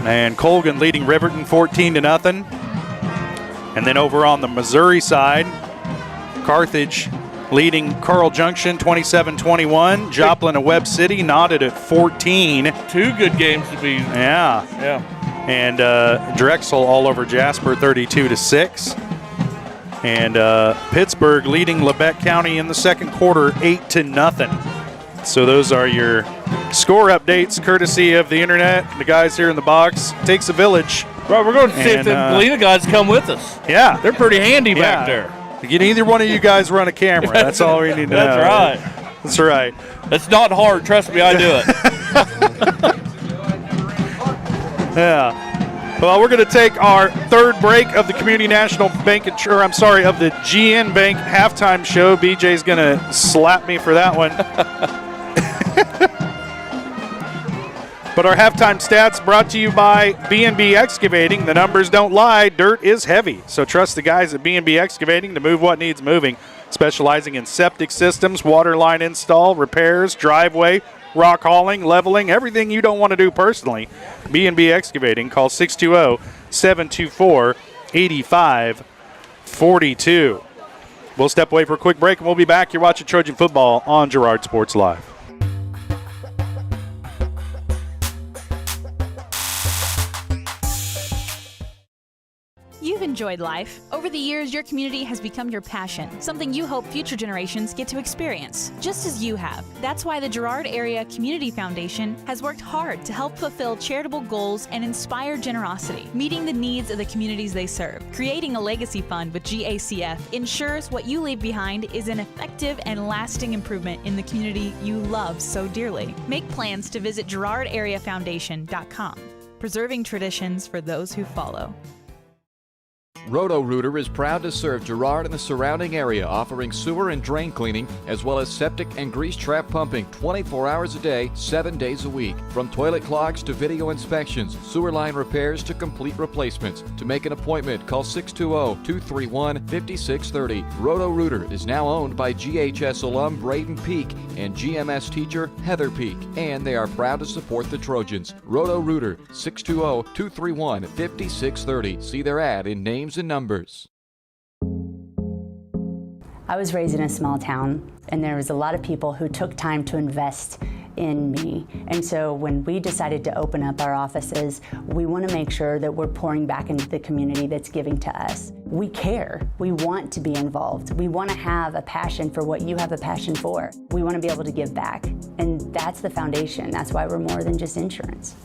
And Colgan leading Riverton 14-0. And then over on the Missouri side, Carthage leading Carl Junction 27-21. Joplin and Webb City knotted at 14. Two good games to be. Yeah. And Drexel all over Jasper 32-6. And Pittsburgh leading Lebec County in the second quarter 8-0. So those are your score updates courtesy of the internet. The guys here in the box. Takes a village. Right, we're going to see if the Galena guys come with us. Yeah. They're pretty handy back there. Get either one of you guys run a camera. That's all we need to know. That's right. That's right. It's not hard. Trust me, I do it. Yeah. Well, we're going to take our third break of the Community National Bank, of the GN Bank halftime show. BJ's going to slap me for that one. But our halftime stats brought to you by B&B Excavating. The numbers don't lie. Dirt is heavy. So trust the guys at B&B Excavating to move what needs moving. Specializing in septic systems, water line install, repairs, driveway, rock hauling, leveling, everything you don't want to do personally. B&B Excavating. Call 620-724-8542. We'll step away for a quick break, and we'll be back. You're watching Trojan Football on Girard Sports Live. You've enjoyed life. Over the years, your community has become your passion, something you hope future generations get to experience, just as you have. That's why the Girard Area Community Foundation has worked hard to help fulfill charitable goals and inspire generosity, meeting the needs of the communities they serve. Creating a legacy fund with GACF ensures what you leave behind is an effective and lasting improvement in the community you love so dearly. Make plans to visit GirardAreaFoundation.com, preserving traditions for those who follow. Roto-Rooter is proud to serve Girard and the surrounding area, offering sewer and drain cleaning, as well as septic and grease trap pumping 24 hours a day, 7 days a week. From toilet clogs to video inspections, sewer line repairs to complete replacements. To make an appointment, call 620-231-5630. Roto-Rooter is now owned by GHS alum Braden Peak and GMS teacher Heather Peak, and they are proud to support the Trojans. Roto-Rooter, 620-231-5630. See their ad in names and numbers. I was raised in a small town, and there was a lot of people who took time to invest in me. And so when we decided to open up our offices, we want to make sure that we're pouring back into the community that's giving to us. We care. We want to be involved. We want to have a passion for what you have a passion for. We want to be able to give back. And that's the foundation. That's why we're more than just insurance.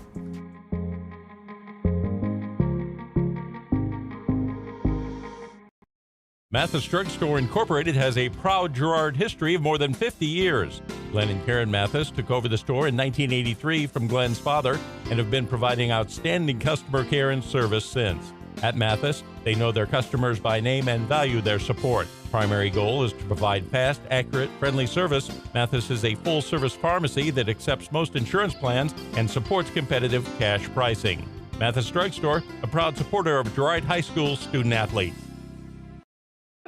Mathis Drug Store Incorporated has a proud Girard history of more than 50 years. Glenn and Karen Mathis took over the store in 1983 from Glenn's father and have been providing outstanding customer care and service since. At Mathis, they know their customers by name and value their support. Primary goal is to provide fast, accurate, friendly service. Mathis is a full-service pharmacy that accepts most insurance plans and supports competitive cash pricing. Mathis Drug Store, a proud supporter of Girard High School student-athletes.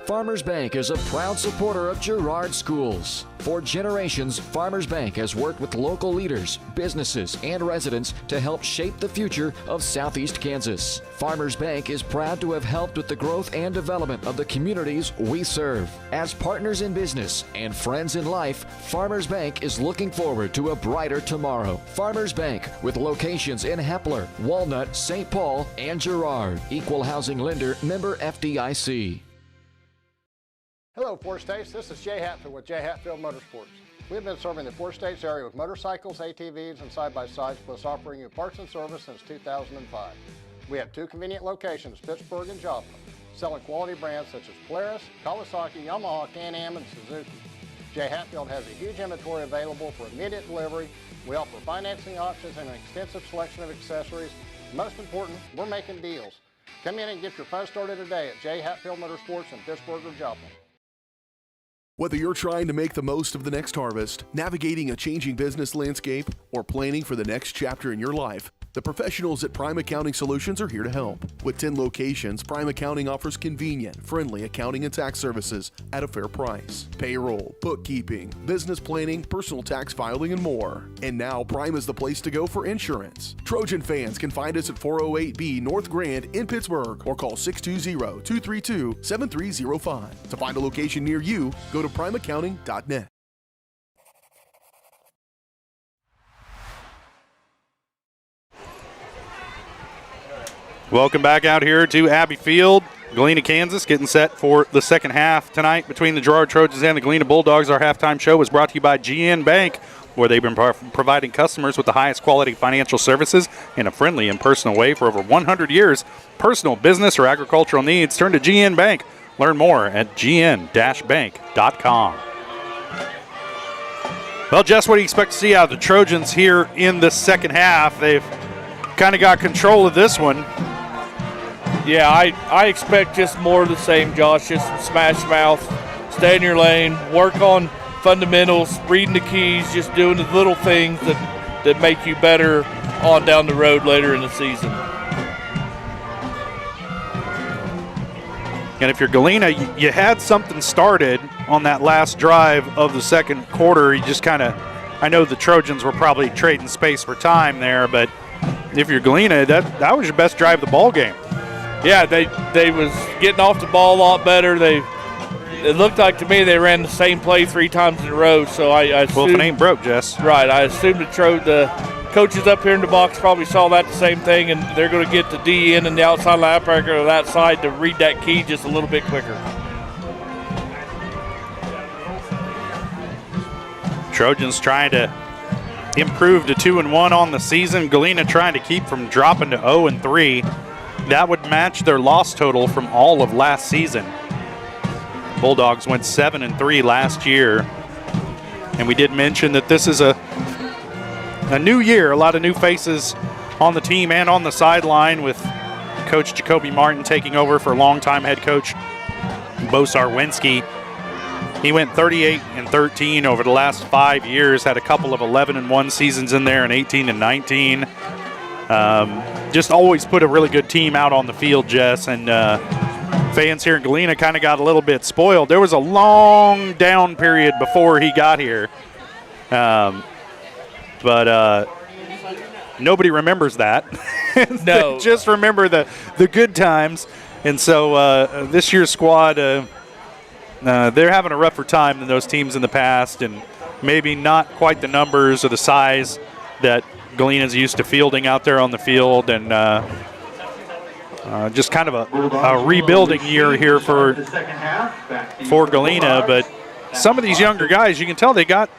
Farmers Bank is a proud supporter of Girard schools. For generations, Farmers Bank has worked with local leaders, businesses, and residents to help shape the future of Southeast Kansas. Farmers Bank is proud to have helped with the growth and development of the communities we serve. As partners in business and friends in life, Farmers Bank is looking forward to a brighter tomorrow. Farmers Bank, with locations in Hepler, Walnut, St. Paul, and Girard. Equal housing lender, member FDIC. Hello, Four States. This is Jay Hatfield with Jay Hatfield Motorsports. We've been serving the Four States area with motorcycles, ATVs, and side-by-sides, plus offering you parts and service since 2005. We have two convenient locations, Pittsburgh and Joplin, selling quality brands such as Polaris, Kawasaki, Yamaha, Can-Am, and Suzuki. Jay Hatfield has a huge inventory available for immediate delivery. We offer financing options and an extensive selection of accessories. Most important, we're making deals. Come in and get your fun started today at Jay Hatfield Motorsports in Pittsburgh or Joplin. Whether you're trying to make the most of the next harvest, navigating a changing business landscape, or planning for the next chapter in your life, the professionals at Prime Accounting Solutions are here to help. With 10 locations, Prime Accounting offers convenient, friendly accounting and tax services at a fair price. Payroll, bookkeeping, business planning, personal tax filing, and more. And now Prime is the place to go for insurance. Trojan fans can find us at 408B North Grand in Pittsburgh or call 620-232-7305. To find a location near you, go to primeaccounting.net. Welcome back out here to Abbey Field, Galena, Kansas, getting set for the second half tonight between the Girard Trojans and the Galena Bulldogs. Our halftime show was brought to you by GN Bank, where they've been providing customers with the highest quality financial services in a friendly and personal way for over 100 years. Personal, business, or agricultural needs, turn to GN Bank. Learn more at gn-bank.com. Well, Jess, what do you expect to see out of the Trojans here in the second half? They've kind of got control of this one. Yeah, I expect just more of the same, Josh. Just smash mouth, stay in your lane, work on fundamentals, reading the keys, just doing the little things that make you better on down the road later in the season. And if you're Galena, you had something started on that last drive of the second quarter. You just kind of, I know the Trojans were probably trading space for time there, but if you're Galena, that was your best drive of the ball game. Yeah, they was getting off the ball a lot better. It looked like to me they ran the same play 3 times in a row. So I assumed, well, if it ain't broke, Jess. Right, I assumed the coaches up here in the box probably saw that the same thing, and they're going to get the D in and the outside linebacker of that side to read that key just a little bit quicker. Trojans trying to improve to 2-1 on the season. Galena trying to keep from dropping to 0-3. That would match their loss total from all of last season. Bulldogs went 7-3 last year. And we did mention that this is a new year, a lot of new faces on the team and on the sideline, with Coach Jacoby Martin taking over for longtime head coach Bo Sarwinski. He went 38-13 over the last 5 years, had a couple of 11-1 seasons in there and 18-19. Just always put a really good team out on the field, Jess, and fans here in Galena kind of got a little bit spoiled. There was a long down period before he got here, but nobody remembers that. No. Just remember the good times. And so this year's squad, they're having a rougher time than those teams in the past, and maybe not quite the numbers or the size that Galena's used to fielding out there on the field, and just kind of a rebuilding year here for Galena. But some of these younger guys, you can tell they've got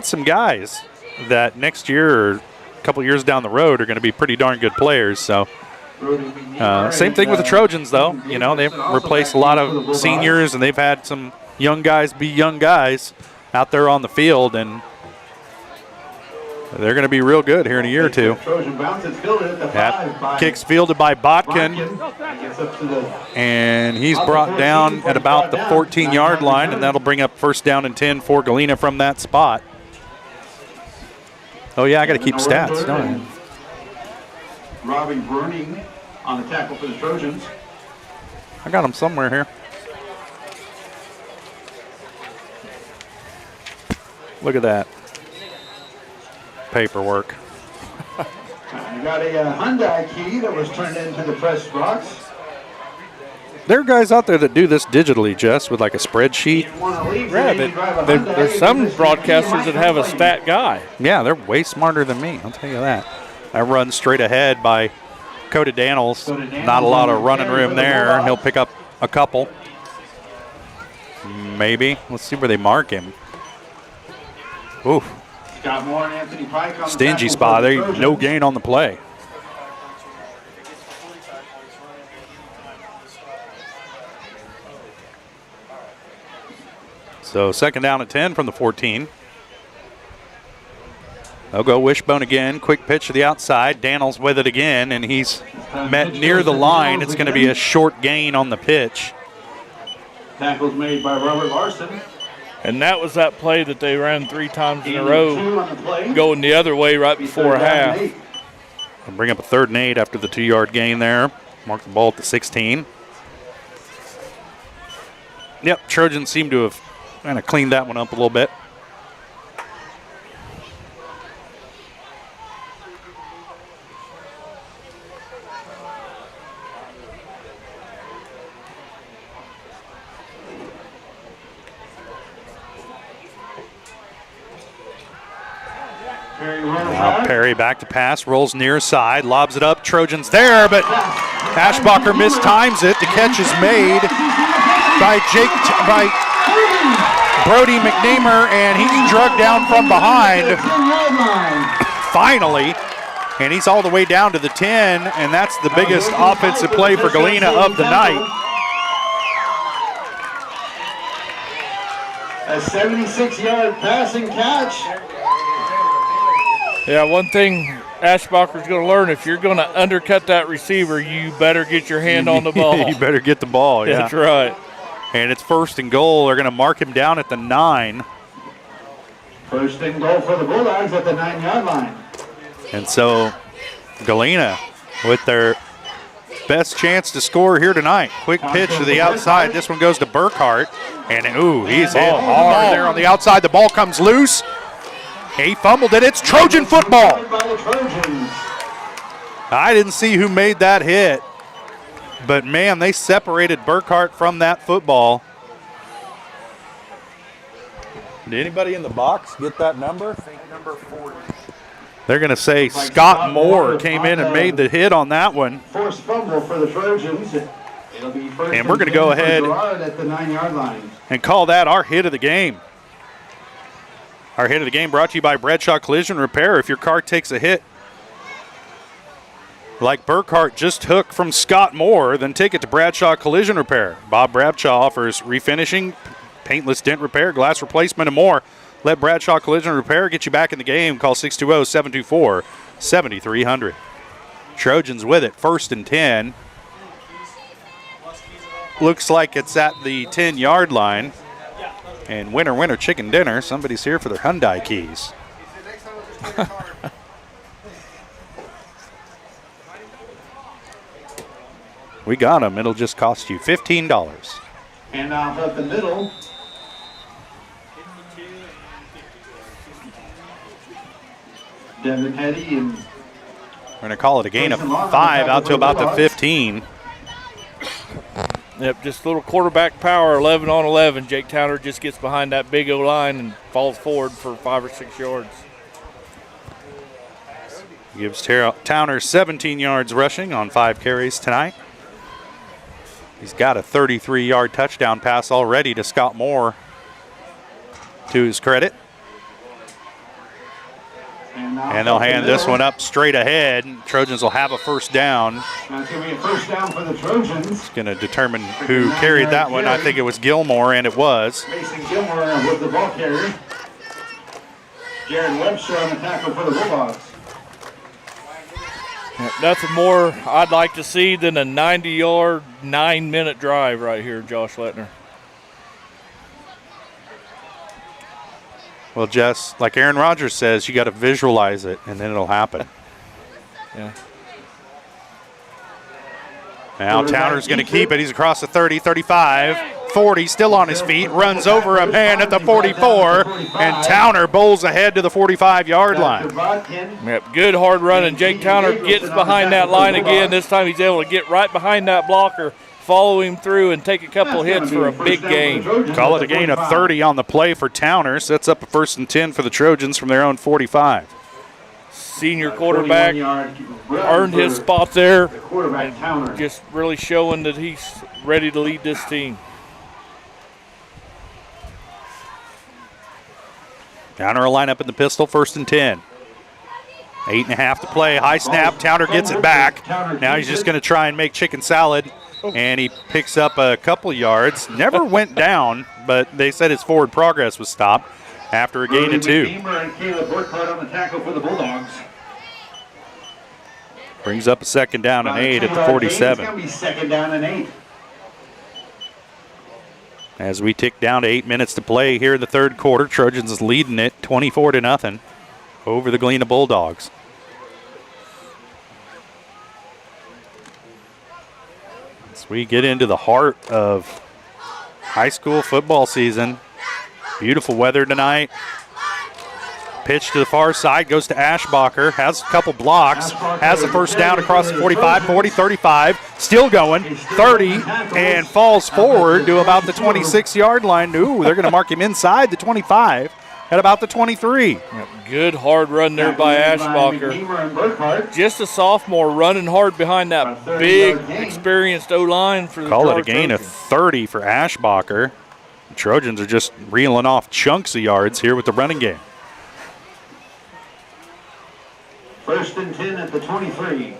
some guys that next year or a couple years down the road are going to be pretty darn good players. So same thing with the Trojans, though. You know, they've replaced a lot of seniors, and they've had some young guys be young guys out there on the field, and they're going to be real good here in a year or two. That kick's fielded by Botkin, and he's brought down at about the 14-yard line, and that'll bring up 1st down and 10 for Galena from that spot. Oh, yeah, I got to keep stats, don't I? Robbie Burning on the tackle for the Trojans. I got them somewhere here. Look at that. Paperwork. You got a Hyundai key that was turned into the press box. There are guys out there that do this digitally, Jess, with like a spreadsheet. Yeah, there's some broadcasters that have a stat guy. Yeah, they're way smarter than me, I'll tell you that. I run straight ahead by Coda Daniels. Not a lot of running room there. He'll pick up a couple. Maybe. Let's see where they mark him. Ooh. Scott Moore and Anthony Pike on Stingy spot. There, no gain on the play. So 2nd down and 10 from the 14. They'll go wishbone again. Quick pitch to the outside. Daniels with it again, and he's met near the line. It's going to be a short gain on the pitch. Tackles made by Robert Larson. And that was that play that they ran 3 times in a row, going the other way right before half. I'll bring up a 3rd and 8 after the 2-yard gain there. Mark the ball at the 16. Yep, Trojans seem to have kind of cleaned that one up a little bit. Now Perry back to pass, rolls near side, lobs it up. Trojans there, but Ashbacher mistimes it. The catch is made by Brody McNeamer, and he's drugged down from behind. Finally, and he's all the way down to the 10, and that's the biggest offensive play for Galena of the night. A 76-yard passing catch. Yeah, one thing Ashbacher's going to learn, if you're going to undercut that receiver, you better get your hand on the ball. You better get the ball, yeah. That's right. And it's 1st and goal. They're going to mark him down at the 9. 1st and goal for the Bulldogs at the 9-yard line. And so Galena with their best chance to score here tonight. Quick pitch to the outside. This one goes to Burkhart. And, ooh, he's hit hard there on the outside. The ball comes loose. He fumbled it. It's Trojan football. I didn't see who made that hit. But, man, they separated Burkhart from that football. Did anybody in the box get that number? I think number 40. They're going to say Scott Moore came in and made the hit on that one. Forced fumble for the Trojans. It'll be first and we're going to go ahead Girard at the 9-yard line and call that our hit of the game. Our hit of the game brought to you by Bradshaw Collision Repair. If your car takes a hit like Burkhart just took from Scott Moore, then take it to Bradshaw Collision Repair. Bob Bradshaw offers refinishing, paintless dent repair, glass replacement, and more. Let Bradshaw Collision Repair get you back in the game. Call 620-724-7300. Trojans with it, 1st and 10. Looks like it's at the 10-yard line. And winner, winner, chicken dinner. Somebody's here for their Hyundai keys. We got them. It'll just cost you $15. And off up the middle. Devin Petty and we're going to call it a gain of 5 out to about the 15. Yep, just a little quarterback power, 11 on 11. Jake Towner just gets behind that big O-line and falls forward for 5 or 6 yards. Gives Towner 17 yards rushing on 5 carries tonight. He's got a 33-yard touchdown pass already to Scott Moore, to his credit. And they'll hand this one up straight ahead. Trojans will have a 1st down. That's going to be a 1st down for the Trojans. It's going to determine who carried that one. I think it was Gilmore, and it was. Mason Gilmore was the ball carrier. Jared Webster on the tackle for the Bulldogs. Nothing more I'd like to see than a 90-yard, 9-minute drive right here, Josh Lettner. Well, Jess, like Aaron Rodgers says, you got to visualize it, and then it'll happen. Yeah. Now Towner's going to keep it. He's across the 30, 35, 40, still on his feet, runs over a man at the 44, and Towner bowls ahead to the 45-yard line. Yep, good hard run, and Jake Towner gets behind that line again. This time he's able to get right behind that blocker, follow him through, and take a couple hits for a big gain. Call it a gain of 30 on the play for Towner. Sets up a 1st and 10 for the Trojans from their own 45. Senior quarterback earned his spot there, and just really showing that he's ready to lead this team. Towner will line up in the pistol, 1st and 10. 8.5 to play. High snap. Towner gets it back. Now he's just going to try and make chicken salad, and he picks up a couple yards. Never went down, but they said his forward progress was stopped after a gain of 2. And Caleb Burkhart on the tackle for the Bulldogs. Brings up a 2nd down and 8 at the 47. It's going to be 2nd down and 8. As we tick down to 8 minutes to play here in the third quarter, Trojans is leading it 24-0 over the Galena Bulldogs. As we get into the heart of high school football season, beautiful weather tonight. Pitch to the far side, goes to Ashbacher, has a couple blocks, has the first down across the 45, 40, 35, still going, 30, and falls forward to about the 26-yard line. Ooh, they're going to mark him inside the 25 at about the 23. Good hard run there by Ashbacher. Just a sophomore running hard behind that big, experienced O-line for the Call it a gain of 30 for Ashbacher. The Trojans are just reeling off chunks of yards here with the running game. 1st and 10 at the 23.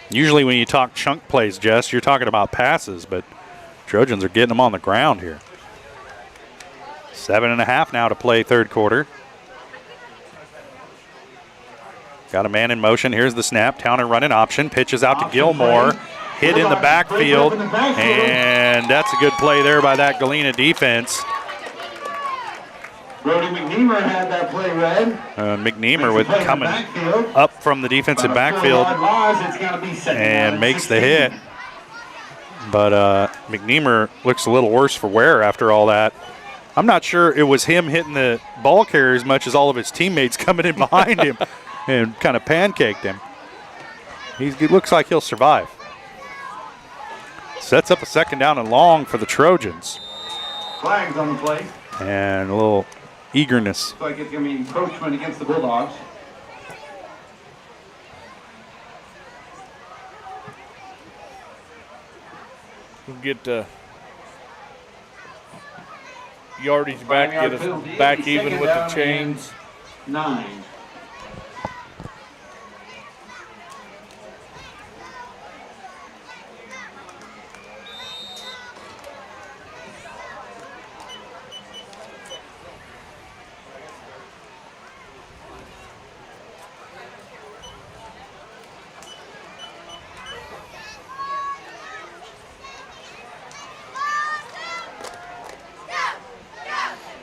Usually when you talk chunk plays, Jess, you're talking about passes, but Trojans are getting them on the ground here. 7.5 now to play third quarter. Got a man in motion. Here's the snap. Towner running option. Pitches out to Gilmore. Hit in the backfield. And that's a good play there by that Galena defense. Brody McNeemer had that play read. McNeemer with coming up from the defensive backfield and makes the hit. But McNeemer looks a little worse for wear after all that. I'm not sure it was him hitting the ball carrier as much as all of his teammates coming in behind him and kind of pancaked him. He looks like he'll survive. Sets up a 2nd down and long for the Trojans. Flags on the play. And a little eagerness. Looks like it's going to be encroachment against the Bulldogs. We'll get yardage back, get us back even with the chains. 9.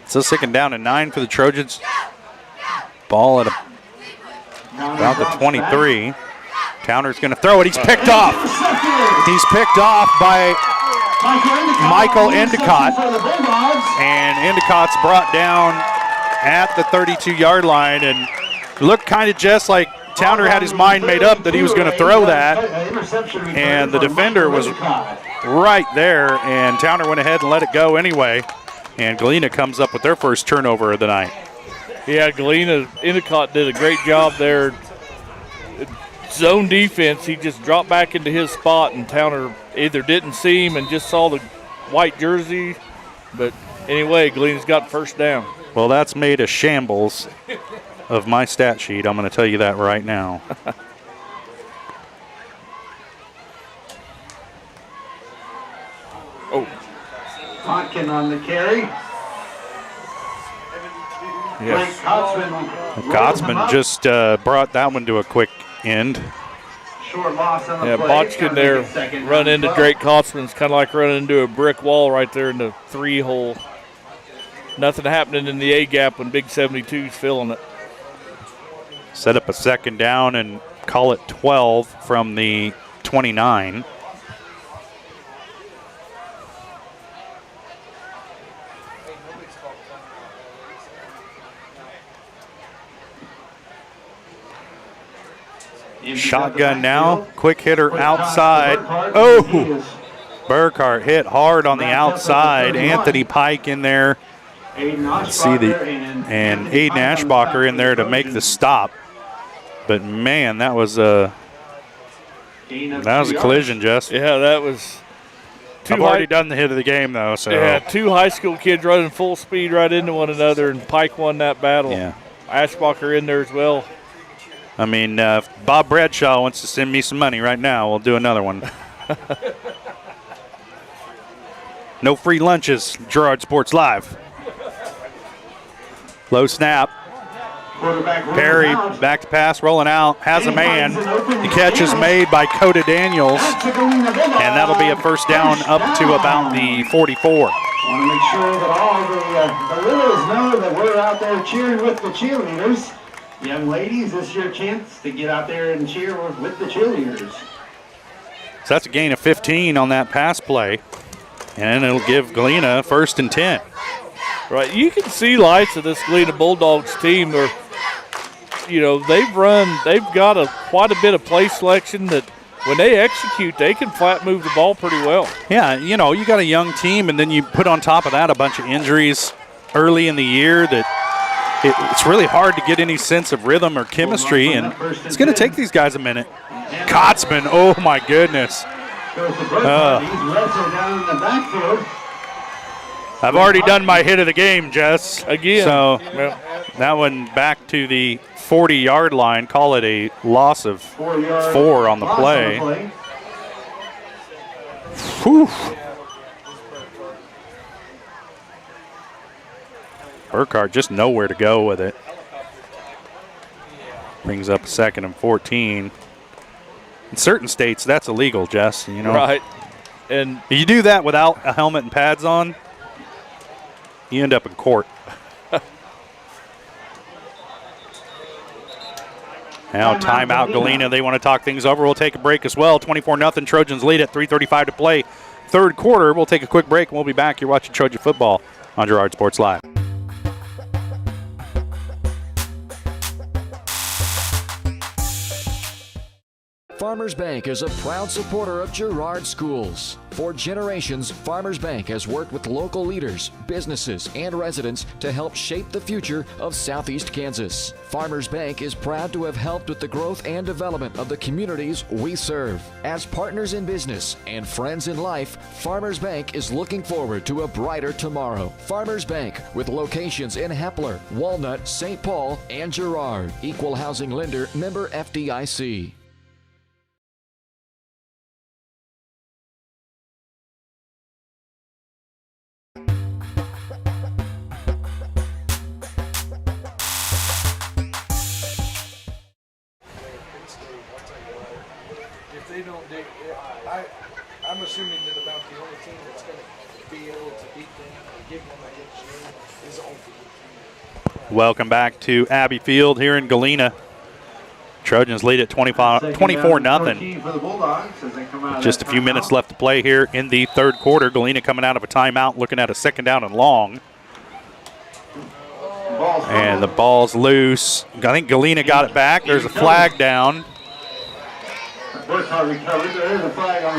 So 2nd down and 9 for the Trojans. Ball at about the 23. Towner's going to throw it. He's picked off. He's picked off by Michael Endicott. And Endicott's brought down at the 32-yard line. And it looked kind of just like Towner had his mind made up that he was going to throw that. And the defender was right there. And Towner went ahead and let it go anyway. And Galena comes up with their first turnover of the night. Yeah, Galena, Endicott did a great job there. Zone defense, he just dropped back into his spot, and Towner either didn't see him and just saw the white jersey. But anyway, Galena's got first down. Well, that's made a shambles of my stat sheet. I'm going to tell you that right now. Oh. Hodkin on the carry. Yes. Kotzman just brought that one to a quick end. Short loss on the yeah, play. Botchkin there run into Drake Kotzman's kind of like running into a brick wall right there in the 3-hole. Nothing happening in the A-gap when Big 72's filling it. Set up a 2nd down and call it 12 from the 29. Shotgun now, quick hitter outside. Oh, Burkhart hit hard on the outside. Anthony Pike in there. See the and Aiden Ashbacher in there to make the stop. But man, that was a collision, Jess. Yeah, that was. I've already done the hit of the game though. So yeah, 2 high school kids running full speed right into one another, and Pike won that battle. Yeah, Ashbacher in there as well. I mean, if Bob Bradshaw wants to send me some money right now, we'll do another one. No free lunches, Girard Sports Live. Low snap. Perry back to pass, rolling out, has a man. The catch is made by Coda Daniels, and that'll be a first down up to about the 44. Want to make sure that all the littles know that we're out there cheering with the cheerleaders. Young ladies, this is your chance to get out there and cheer with the cheerleaders. So that's a gain of 15 on that pass play, and it'll give Galena 1st and 10. Right, you can see lights of this Galena Bulldogs team. They're, they've got quite a bit of play selection that when they execute, they can flat move the ball pretty well. Yeah, you got a young team, and then you put on top of that a bunch of injuries early in the year that it's really hard to get any sense of rhythm or chemistry, and it's going to take these guys a minute. Kotzman, oh my goodness. I've already done my hit of the game, Jess. Again. So that one back to the 40-yard line. Call it a loss of 4 on the play. Whew. Burkhardt just nowhere to go with it. Brings up 2nd and 14. In certain states, that's illegal, Jess. Right. And you do that without a helmet and pads on, you end up in court. Now timeout Galena. They want to talk things over. We'll take a break as well. 24-0. Trojans lead at 3:35 to play. Third quarter. We'll take a quick break and we'll be back. You're watching Trojan football on Girard Sports Live. Farmers Bank is a proud supporter of Girard schools. For generations, Farmers Bank has worked with local leaders, businesses, and residents to help shape the future of Southeast Kansas. Farmers Bank is proud to have helped with the growth and development of the communities we serve. As partners in business and friends in life, Farmers Bank is looking forward to a brighter tomorrow. Farmers Bank, with locations in Hepler, Walnut, St. Paul, and Girard. Equal housing lender, member FDIC. I'm assuming that about the only team that's going to be able to beat them or give them a good game is Oldfield. Welcome back to Abbey Field here in Galena. Trojans lead at 24-0. Just a few minutes left to play here in the third quarter. Galena coming out of a timeout, looking at a 2nd down and long. And the ball's loose. I think Galena got it back. There's a flag down.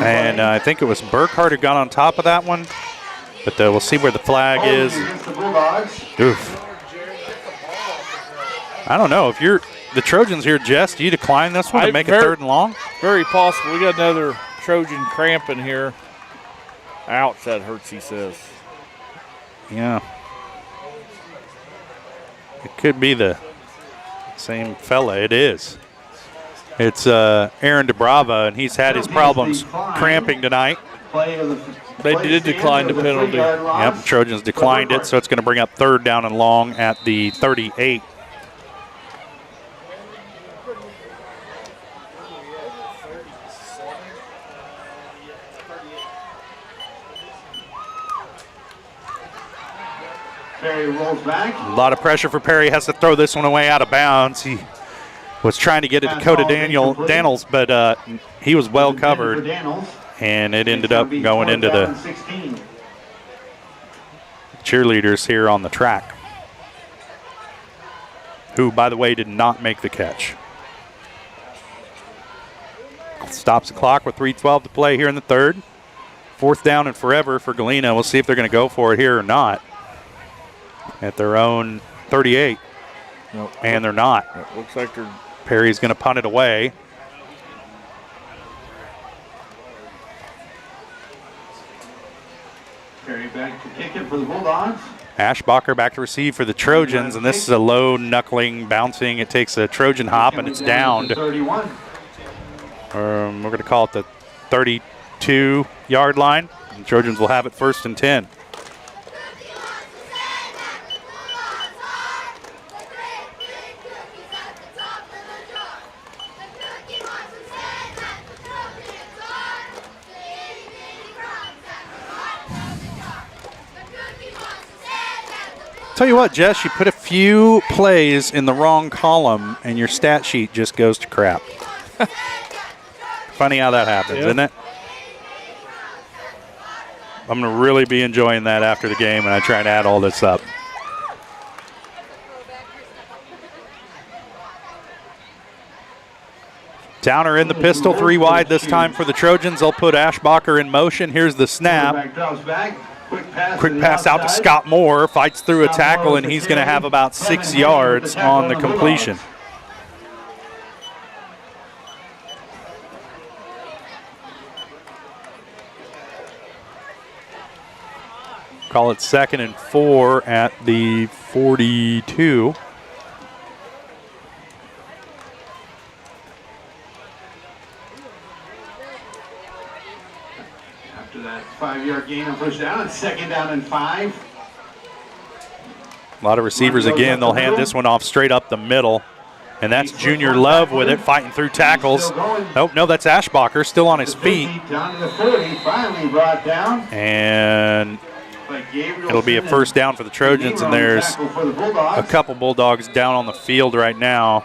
And I think it was Burkhardt who got on top of that one. But we'll see where the flag is. Oof. I don't know. If you're the Trojans here, Jess, do you decline this one and make it 3rd and long? Very possible. We got another Trojan cramp in here. Ouch, that hurts, he says. Yeah. It could be the same fella. It is. It's Aaron DeBrava, and he's had his problems cramping tonight. They did decline the penalty. Yep, Trojans declined it, so it's going to bring up 3rd down and long at the 38. Perry rolls back. A lot of pressure for Perry. Has to throw this one away out of bounds. He was trying to get it to Dakota Daniels, but he was well covered, and it ended up going into the cheerleaders here on the track, who, by the way, did not make the catch. Stops the clock with 3:12 to play here in the third. 4th down and forever for Galena. We'll see if they're going to go for it here or not. At their own 38. Nope. And they're not. It looks like they're... Perry's going to punt it away. Perry back to kick it for the Bulldogs. Ashbacher back to receive for the Trojans, and this is a low knuckling bouncing. It takes a Trojan hop, and it's downed. We're going to call it the 32-yard line. The Trojans will have it 1st and 10. Tell you what, Jess, you put a few plays in the wrong column and your stat sheet just goes to crap. Funny how that happens, isn't it? I'm going to really be enjoying that after the game and I try to add all this up. Towner in the pistol, 3 wide this time for the Trojans. They'll put Ashbacher in motion. Here's the snap. Quick pass out to Scott Moore. Fights through a tackle, and he's going to have about 6 yards on the completion. Call it 2nd and 4 at the 42. That 5-yard gain on first down. It's 2nd down and 5. A lot of receivers again. They'll hand this one off straight up the middle. And that's Junior Love with it, fighting through tackles. Nope, no, that's Ashbacher still on his feet. Down to the 30, finally brought down. And it'll be a first down for the Trojans. And there's a couple Bulldogs down on the field right now.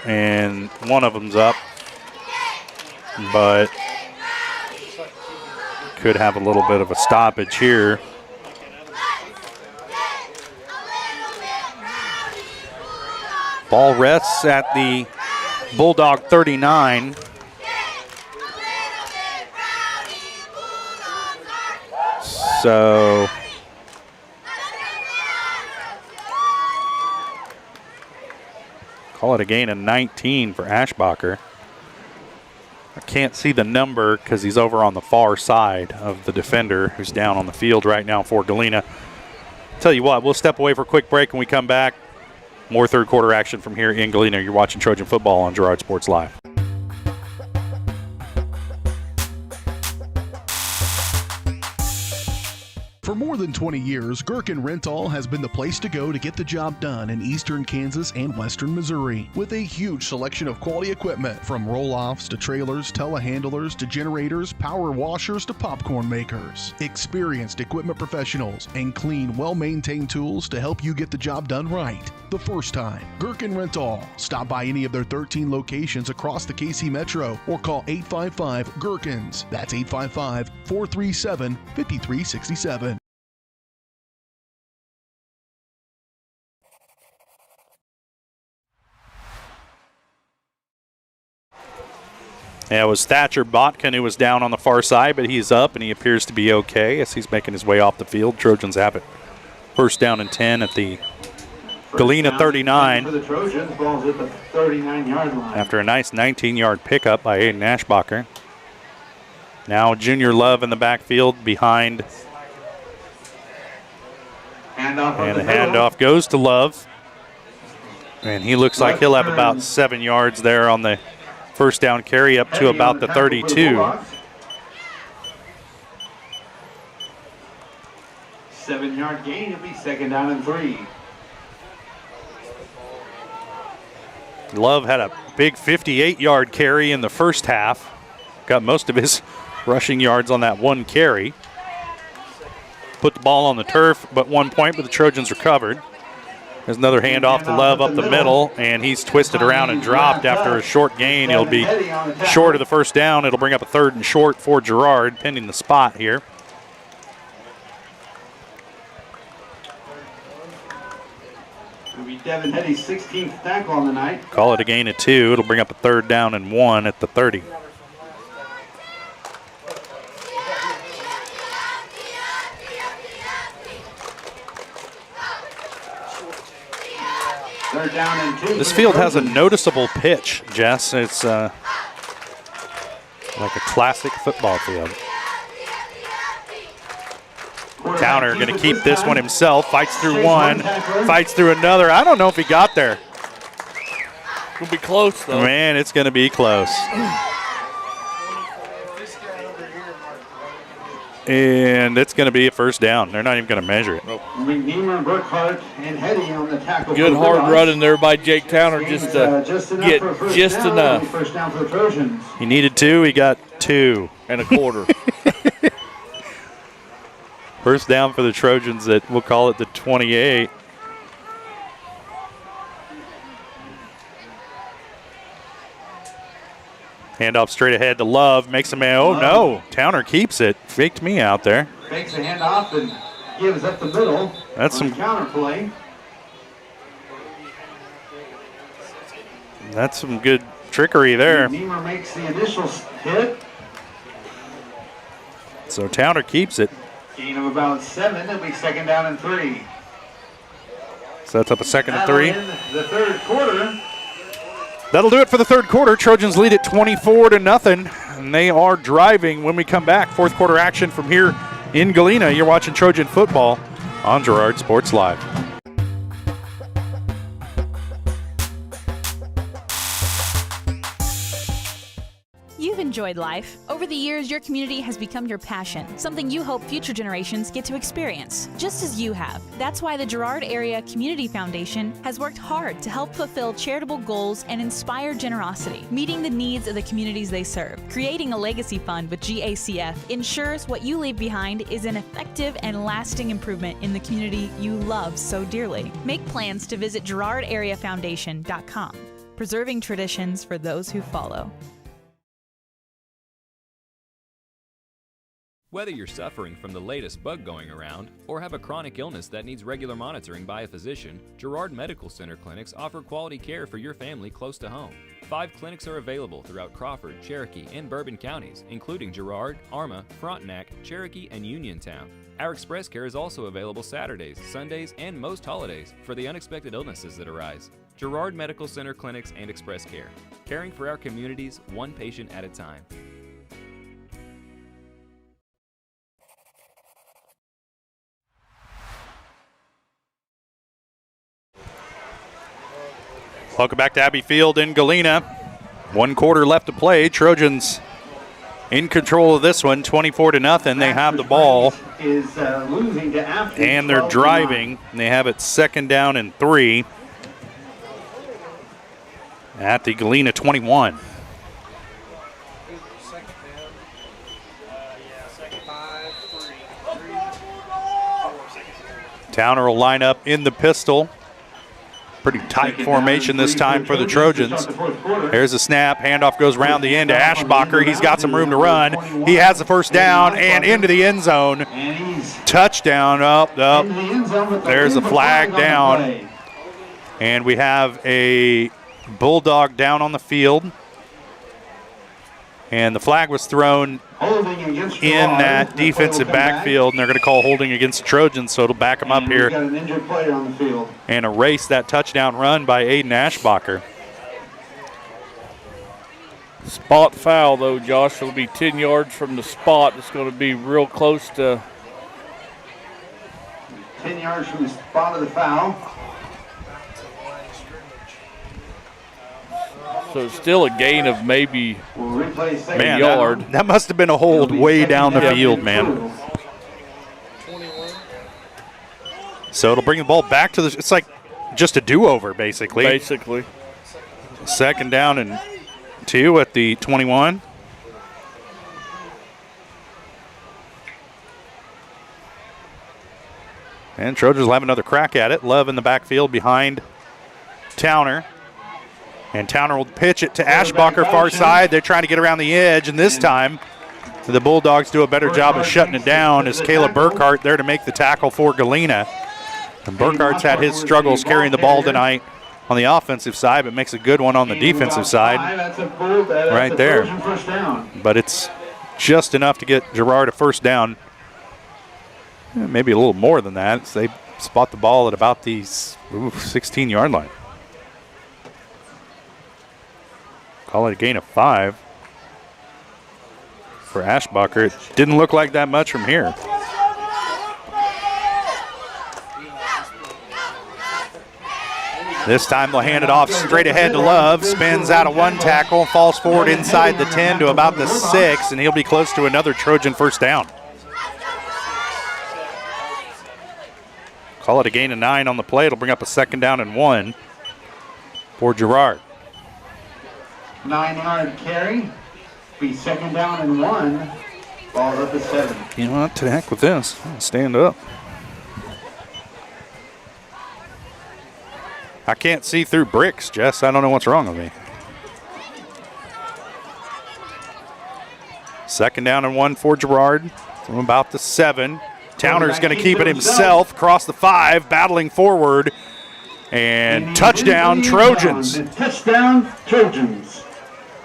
And one of them's up. But could have a little bit of a stoppage here. Ball rests at the Bulldog 39. So call it a gain of 19 for Ashbacher. I can't see the number because he's over on the far side of the defender who's down on the field right now for Galena. Tell you what, we'll step away for a quick break. When we come back, more third quarter action from here in Galena. You're watching Trojan football on Girard Sports Live. For more than 20 years, Gherkin Rental has been the place to go to get the job done in eastern Kansas and western Missouri. With a huge selection of quality equipment, from roll-offs to trailers, telehandlers to generators, power washers to popcorn makers. Experienced equipment professionals and clean, well-maintained tools to help you get the job done right the first time. Gherkin Rental. Stop by any of their 13 locations across the KC Metro or call 855-GHERKINS. That's 855-437-5367. Yeah, it was Thatcher Botkin who was down on the far side, but he's up and he appears to be okay as he's making his way off the field. Trojans have it. First down and 10 at the Galena 39. For the Trojans, ball's at the 39-yard line. After a nice 19-yard pickup by Aiden Ashbacher. Now Junior Love in the backfield behind. And the handoff goes to Love. And he looks like he'll have about 7 yards there on the first down carry up to about the 32. 7-yard gain. It'll be 2nd down and 3. Love had a big 58-yard carry in the first half. Got most of his rushing yards on that one carry. Put the ball on the turf, but 1 point, but the Trojans recovered. There's another handoff to Love up the middle, and he's twisted around and dropped after a short gain. He'll be short of the first down. It'll bring up a 3rd and short for Gerard, pending the spot here. It'll be Devin Heddy's 16th tackle on the night. Call it a gain of 2. It'll bring up a 3rd down and 1 at the 30. Third down and 2. This field has a noticeable pitch, Jess. It's like a classic football field. Towner going to keep this one himself. Fights through one, fights through another. I don't know if he got there. It'll be close, though. Man, it's going to be close. And it's going to be a first down. They're not even going to measure it. McNeemer, Burkhart, and Heddy on the tackle. Good hard running there by Jake Towner just to get just enough. First down for the Trojans. He needed 2. He got 2 and a quarter. First down for the Trojans at, we'll call it the 28. Handoff straight ahead to Love. Makes a man. Oh, no. Towner keeps it. Faked me out there. Fakes the handoff and gives up the middle. That's some counter play. That's some good trickery there. Niemer makes the initial hit. So Towner keeps it. Gain of about 7. It'll be second down and 3. Sets up a second and 3. The third quarter. That'll do it for the third quarter. Trojans lead at 24-0, and they are driving when we come back. Fourth quarter action from here in Galena. You're watching Trojan football on Girard Sports Live. You've enjoyed life. Over the years, your community has become your passion, something you hope future generations get to experience, just as you have. That's why the Girard Area Community Foundation has worked hard to help fulfill charitable goals and inspire generosity, meeting the needs of the communities they serve. Creating a legacy fund with GACF ensures what you leave behind is an effective and lasting improvement in the community you love so dearly. Make plans to visit GirardAreaFoundation.com, preserving traditions for those who follow. Whether you're suffering from the latest bug going around or have a chronic illness that needs regular monitoring by a physician, Girard Medical Center clinics offer quality care for your family close to home. 5 clinics are available throughout Crawford, Cherokee, and Bourbon counties, including Girard, Arma, Frontenac, Cherokee, and Uniontown. Our express care is also available Saturdays, Sundays, and most holidays for the unexpected illnesses that arise. Girard Medical Center clinics and express care, caring for our communities one patient at a time. Welcome back to Abbey Field in Galena. 1 quarter left to play. Trojans in control of this one, 24-0. They have the ball. Losing to and they're driving. And they have it second down and 3 at the Galena 21. Towner will line up in the pistol. Pretty tight formation this time for the Trojans. There's a snap. Handoff goes around the end to Ashbacher. He's got some room to run. He has the first down and into the end zone. Touchdown. Up. There's a flag down. And we have a Bulldog down on the field. And the flag was thrown in that defensive backfield, and they're going to call holding against the Trojans, so it'll back them up here and erase that touchdown run by Aiden Ashbacher. Spot foul, though, Josh. It'll be 10 yards from the spot. It's going to be real close to 10 yards from the spot of the foul. So it's still a gain of maybe a yard. That must have been a hold way down the field, man. So it'll bring the ball back to the – it's like just a do-over, basically. Basically. Second down and 2 at the 21. And Trojans will have another crack at it. Love in the backfield behind Towner. And Towner will pitch it to Ashbacher, far side. They're trying to get around the edge, and this time the Bulldogs do a better job of shutting it down as Caleb Burkhart there to make the tackle for Galena. And Burkhart's had his struggles carrying the ball tonight on the offensive side, but makes a good one on the defensive side right there. But it's just enough to get Girard a first down. Maybe a little more than that. They spot the ball at about the 16-yard line. Call it a gain of 5 for Ashbacher. It didn't look like that much from here. This time they'll hand it off straight ahead to Love. Spins out of one tackle, falls forward inside the 10 to about the 6, and he'll be close to another Trojan first down. Call it a gain of 9 on the play. It'll bring up a second down and 1 for Girard. 9-yard carry. Be second down and 1 Ball up to 7. You know what? To the heck with this. I'm gonna stand up. I can't see through bricks, Jess. I don't know what's wrong with me. 2nd down and 1 for Girard from about the 7. Towner's going to keep it himself. Across the 5, battling forward. And touchdown, Trojans. Touchdown, Trojans.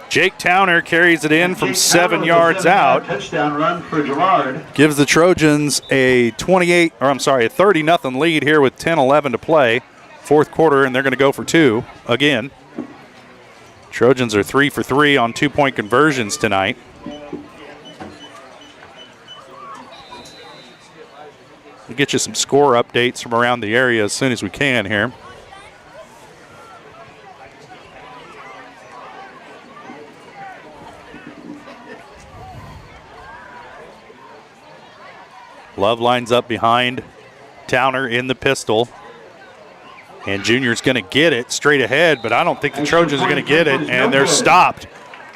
Jake Towner carries it in from 7 yards out. Touchdown run for Girard. Gives the Trojans a 30-0 lead here with 10:11 to play. 4th quarter, and they're going to go for 2 again. Trojans are 3 for 3 on 2-point conversions tonight. We'll get you some score updates from around the area as soon as we can here. Love lines up behind Towner in the pistol. And Junior's going to get it straight ahead, but I don't think the Trojans are going to get it, and they're stopped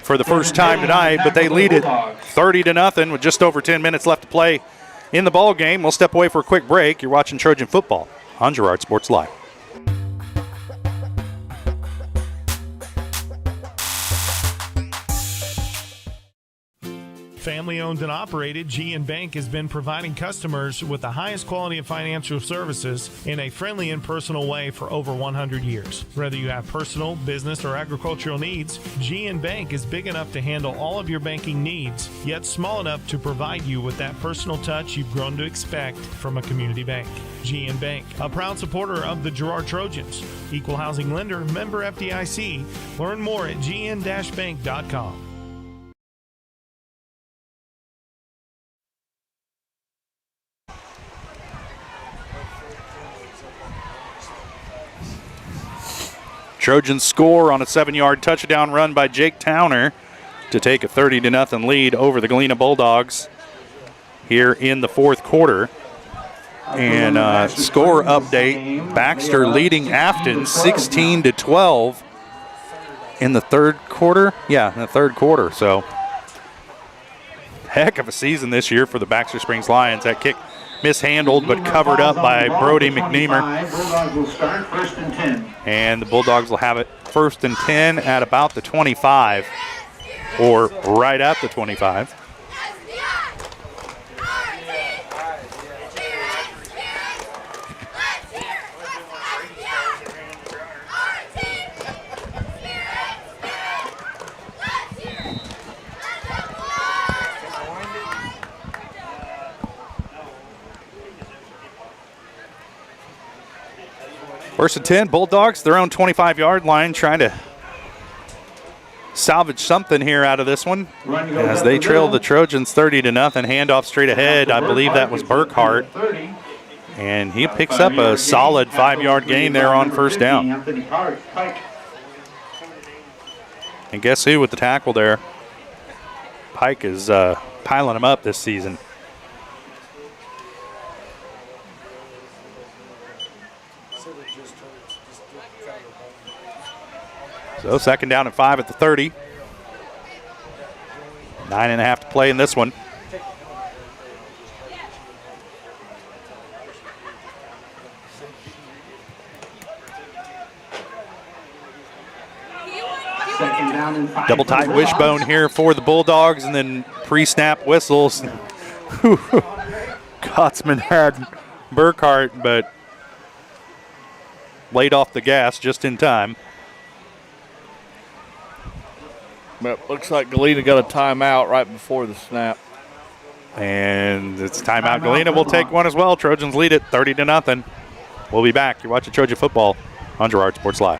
for the first time tonight, but they lead it 30-0 with just over 10 minutes left to play in the ball game. We'll step away for a quick break. You're watching Trojan football on Girard Sports Live. Family owned and operated, GN Bank has been providing customers with the highest quality of financial services in a friendly and personal way for over 100 years. Whether you have personal, business, or agricultural needs, GN Bank is big enough to handle all of your banking needs, yet small enough to provide you with that personal touch you've grown to expect from a community bank. GN Bank, a proud supporter of the Girard Trojans. Equal housing lender, member FDIC. Learn more at gn-bank.com. Trojans score on a 7-yard touchdown run by Jake Towner to take a 30-0 lead over the Galena Bulldogs here in the 4th quarter. And score update, Baxter leading Afton 16-12 in the 3rd quarter. Yeah, in the 3rd quarter. So heck of a season this year for the Baxter Springs Lions. That kick mishandled but covered up by Brody McNeemer. Bulldogs will start 1st and 10. And the Bulldogs will have it 1st and 10 at about the 25 or right at the 25. First and 10, Bulldogs, their own 25-yard line, trying to salvage something here out of this one as they trail the Trojans 30-0. Handoff straight ahead. I believe that was Burkhart. And he picks up a solid 5-yard gain there on 1st down. And guess who with the tackle there? Pike is piling them up this season. So 2nd down and 5 at the 30. 9.5 to play in this one. Double tight wishbone here for the Bulldogs, and then pre-snap whistles. Kotzman had Burkhart, but laid off the gas just in time. But looks like Galena got a timeout right before the snap. And it's timeout. Galena will take one as well. Trojans lead it 30-0. We'll be back. You're watching Trojan football on Girard Sports Live.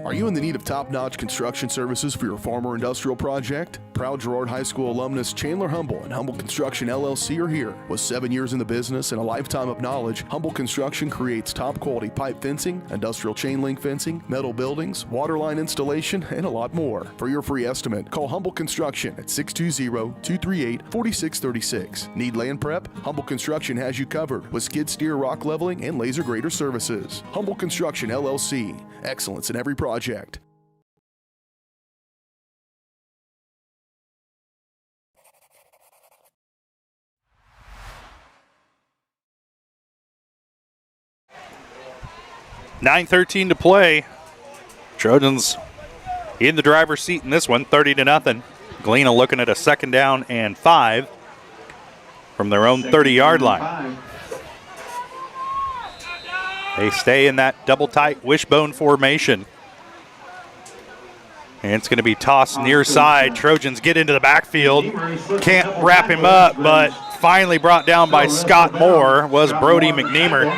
Are you in the need of top-notch construction services for your farm or industrial project? Proud Girard High School alumnus Chandler Humble and Humble Construction LLC are here. With 7 years in the business and a lifetime of knowledge, Humble Construction creates top-quality pipe fencing, industrial chain link fencing, metal buildings, water line installation, and a lot more. For your free estimate, call Humble Construction at 620-238-4636. Need land prep? Humble Construction has you covered with skid steer, rock leveling, and laser grader services. Humble Construction LLC. Excellence in every project. .9:13 to play. Trojans in the driver's seat in this one, 30-0. Galena looking at a 2nd down and 5 from their own 30-yard line. They stay in that double tight wishbone formation. And it's going to be tossed near side. Trojans get into the backfield. Can't wrap him up, but finally brought down by Scott Moore was Brody McNeamer.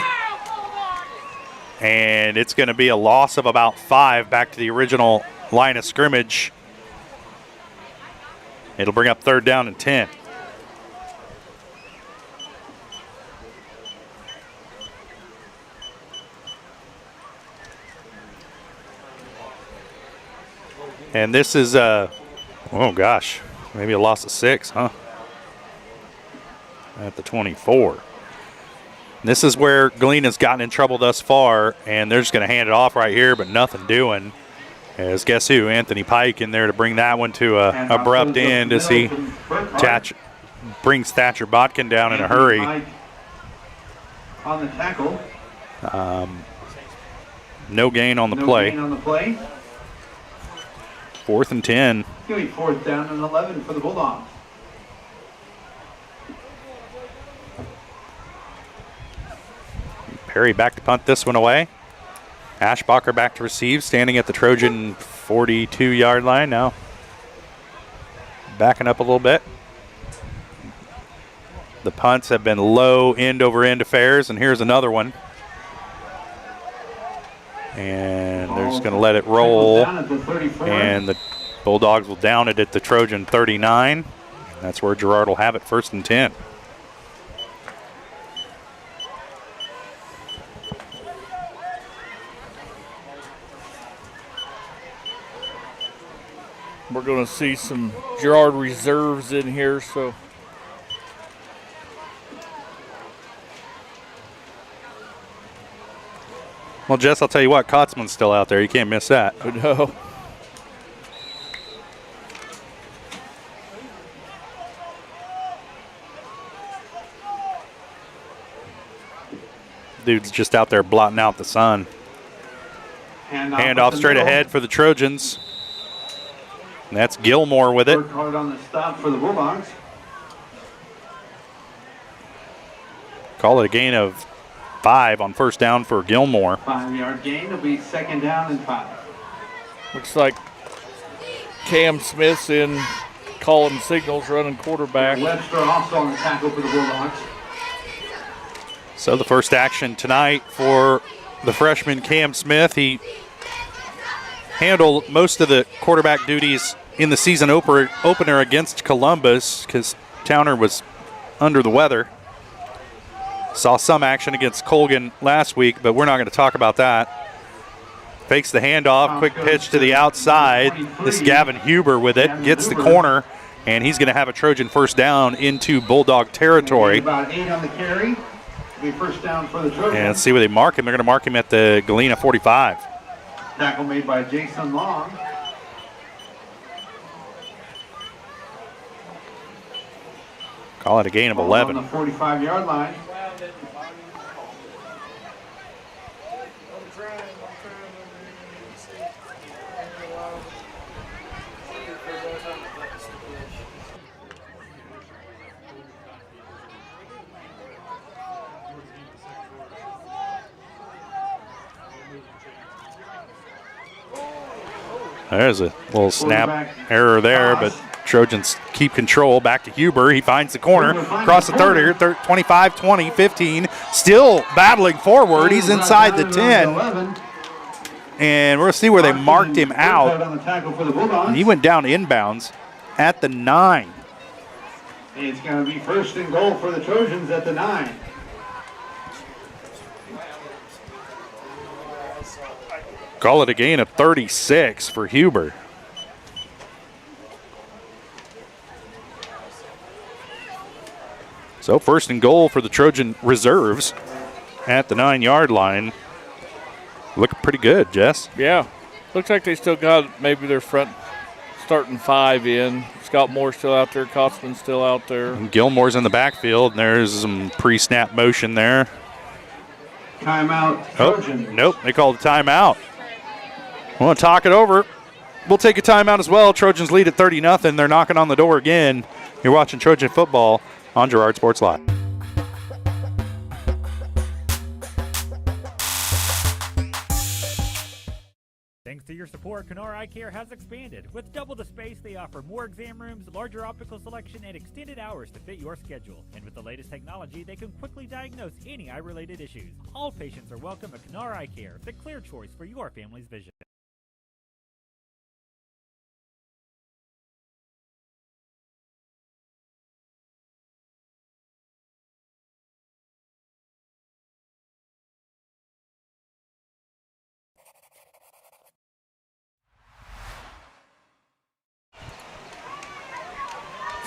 And it's going to be a loss of about 5 back to the original line of scrimmage. It'll bring up 3rd down and 10. And this is, oh gosh, maybe a loss of 6, huh? At the 24. This is where Galena's gotten in trouble thus far, and they're just going to hand it off right here, but nothing doing. As guess who? Anthony Pike in there to bring that one to a abrupt end as he brings Thatcher Botkin down in a hurry. On the tackle. No gain on the play. 4th and 10. Give me 4th down and 11 for the Bulldogs. Perry back to punt this one away. Ashbacher back to receive, standing at the Trojan 42-yard line now. Backing up a little bit. The punts have been low end-over-end affairs, and here's another one. And they're just going to let it roll. And the Bulldogs will down it at the Trojan 39. That's where Gerard will have it, 1st and 10. We're going to see some Girard reserves in here, so. Well, Jess, I'll tell you what, Kotzman's still out there. You can't miss that. No. Dude's just out there blotting out the sun. Handoff straight ahead for the Trojans. And that's Gilmore with it. Work hard on the stop for the Bulldogs. Call it a gain of 5 on 1st down for Gilmore. 5-yard gain. It'll be 2nd down and 5. Looks like Cam Smith's in calling signals, running quarterback. Webster also on the tackle for the Bulldogs. So the first action tonight for the freshman Cam Smith. He handled most of the quarterback duties in the season opener against Columbus because Towner was under the weather. Saw some action against Colgan last week, but we're not going to talk about that. Fakes the handoff, quick pitch to the outside. This is Gavin Huber with it, gets the corner, and he's going to have a Trojan 1st down into Bulldog territory. About 8 on the carry. It'll be 1st down for the Trojans. And let's see where they mark him. They're going to mark him at the Galena 45. Tackle made by Jason Long. Call it a gain of 11. On the 45-yard line. There's a little snap error there, but Trojans keep control. Back to Huber. He finds the corner. Across the 30, 25, 20, 15. Still battling forward. He's inside the 10. And we're going to see where they marked him out. On the tackle for the Bulldogs. And he went down inbounds at the 9. It's going to be 1st and goal for the Trojans at the 9. Call it a gain of 36 for Huber. So 1st and goal for the Trojan reserves at the 9-yard line. Looking pretty good, Jess. Yeah. Looks like they still got maybe their front starting 5 in. Scott Moore's still out there. Kotzman's still out there. And Gilmore's in the backfield, and there's some pre-snap motion there. Timeout, Trojans. Oh, nope, they called a timeout. Want to talk it over. We'll take a timeout as well. Trojans lead at 30-0. They're knocking on the door again. You're watching Trojan football on Girard Sports Live. Thanks to your support, Kenora Eye Care has expanded. With double the space, they offer more exam rooms, larger optical selection, and extended hours to fit your schedule. And with the latest technology, they can quickly diagnose any eye-related issues. All patients are welcome at Kenora Eye Care, the clear choice for your family's vision.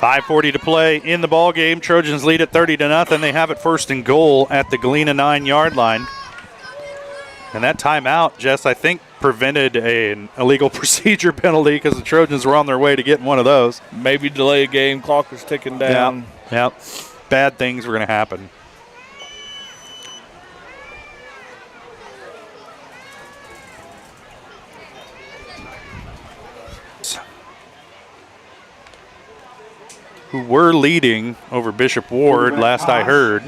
.540 to play in the ball game. Trojans lead at 30-0. They have it 1st and goal at the Galena 9-yard line. And that timeout, Jess, I think prevented an illegal procedure penalty because the Trojans were on their way to getting one of those. Maybe delay a game. Clock was ticking down. Yep. Bad things were going to happen. Who were leading over Bishop Ward, last I heard.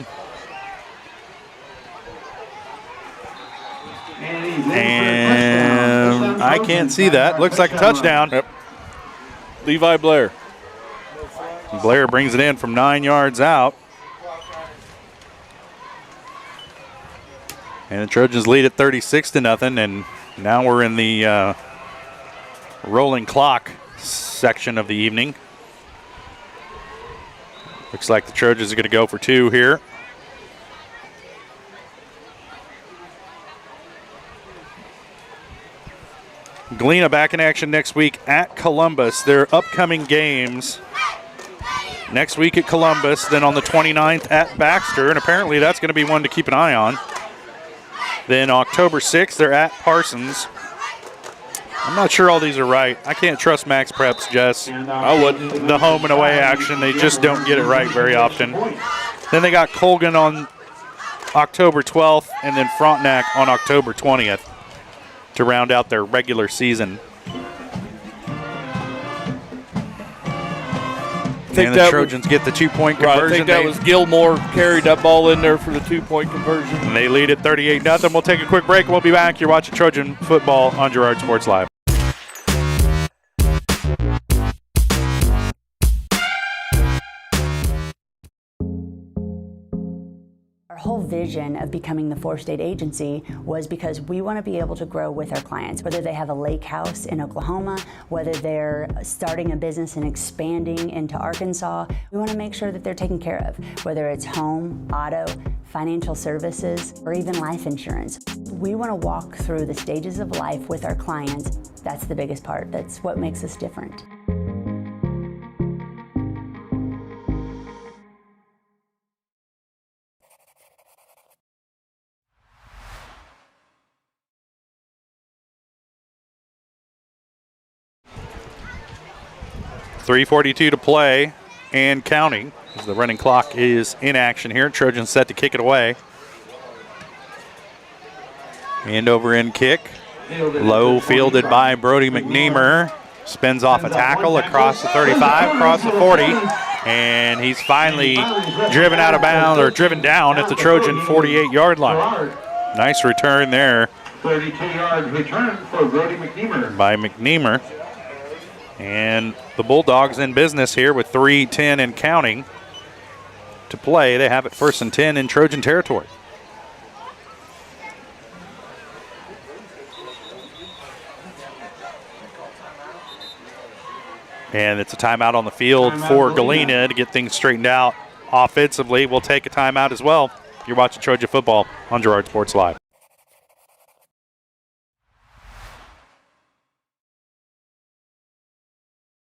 And I can't see that. Looks like a touchdown. Yep. Levi Blair. Blair brings it in from 9 yards out. And the Trojans lead at 36-0. And now we're in the rolling clock section of the evening. Looks like the Trojans are going to go for 2 here. Galena back in action next week at Columbus. Their upcoming games next week at Columbus, then on the 29th at Baxter, and apparently that's going to be one to keep an eye on. Then October 6th, they're at Parsons. I'm not sure all these are right. I can't trust Max Preps, Jess. I wouldn't. The home and away action, they just don't get it right very often. Then they got Colgan on October 12th and then Frontenac on October 20th to round out their regular season. And the Trojans get the 2-point conversion. I think that was Gilmore carried that ball in there for the 2-point conversion. And they lead at 38-0. We'll take a quick break and we'll be back. You're watching Trojan football on Girard Sports Live. Our whole vision of becoming the 4-state agency was because we want to be able to grow with our clients, whether they have a lake house in Oklahoma, whether they're starting a business and expanding into Arkansas. We want to make sure that they're taken care of, whether it's home, auto, financial services, or even life insurance. We want to walk through the stages of life with our clients. That's the biggest part. That's what makes us different. .342 to play and counting as the running clock is in action here. Trojans set to kick it away. And over in kick. Low fielded by Brody McNeamer. Spins off a tackle across the 35, across the 40. And he's finally driven out of bounds or driven down at the Trojan 48-yard line. Nice return there. 32-yard return for Brody McNeamer. By McNeamer. And the Bulldogs in business here with 3:10 and counting to play. They have it 1st and 10 in Trojan territory. And it's a timeout on the field for Galena to get things straightened out offensively. We'll take a timeout as well. You're watching Trojan football on Girard Sports Live.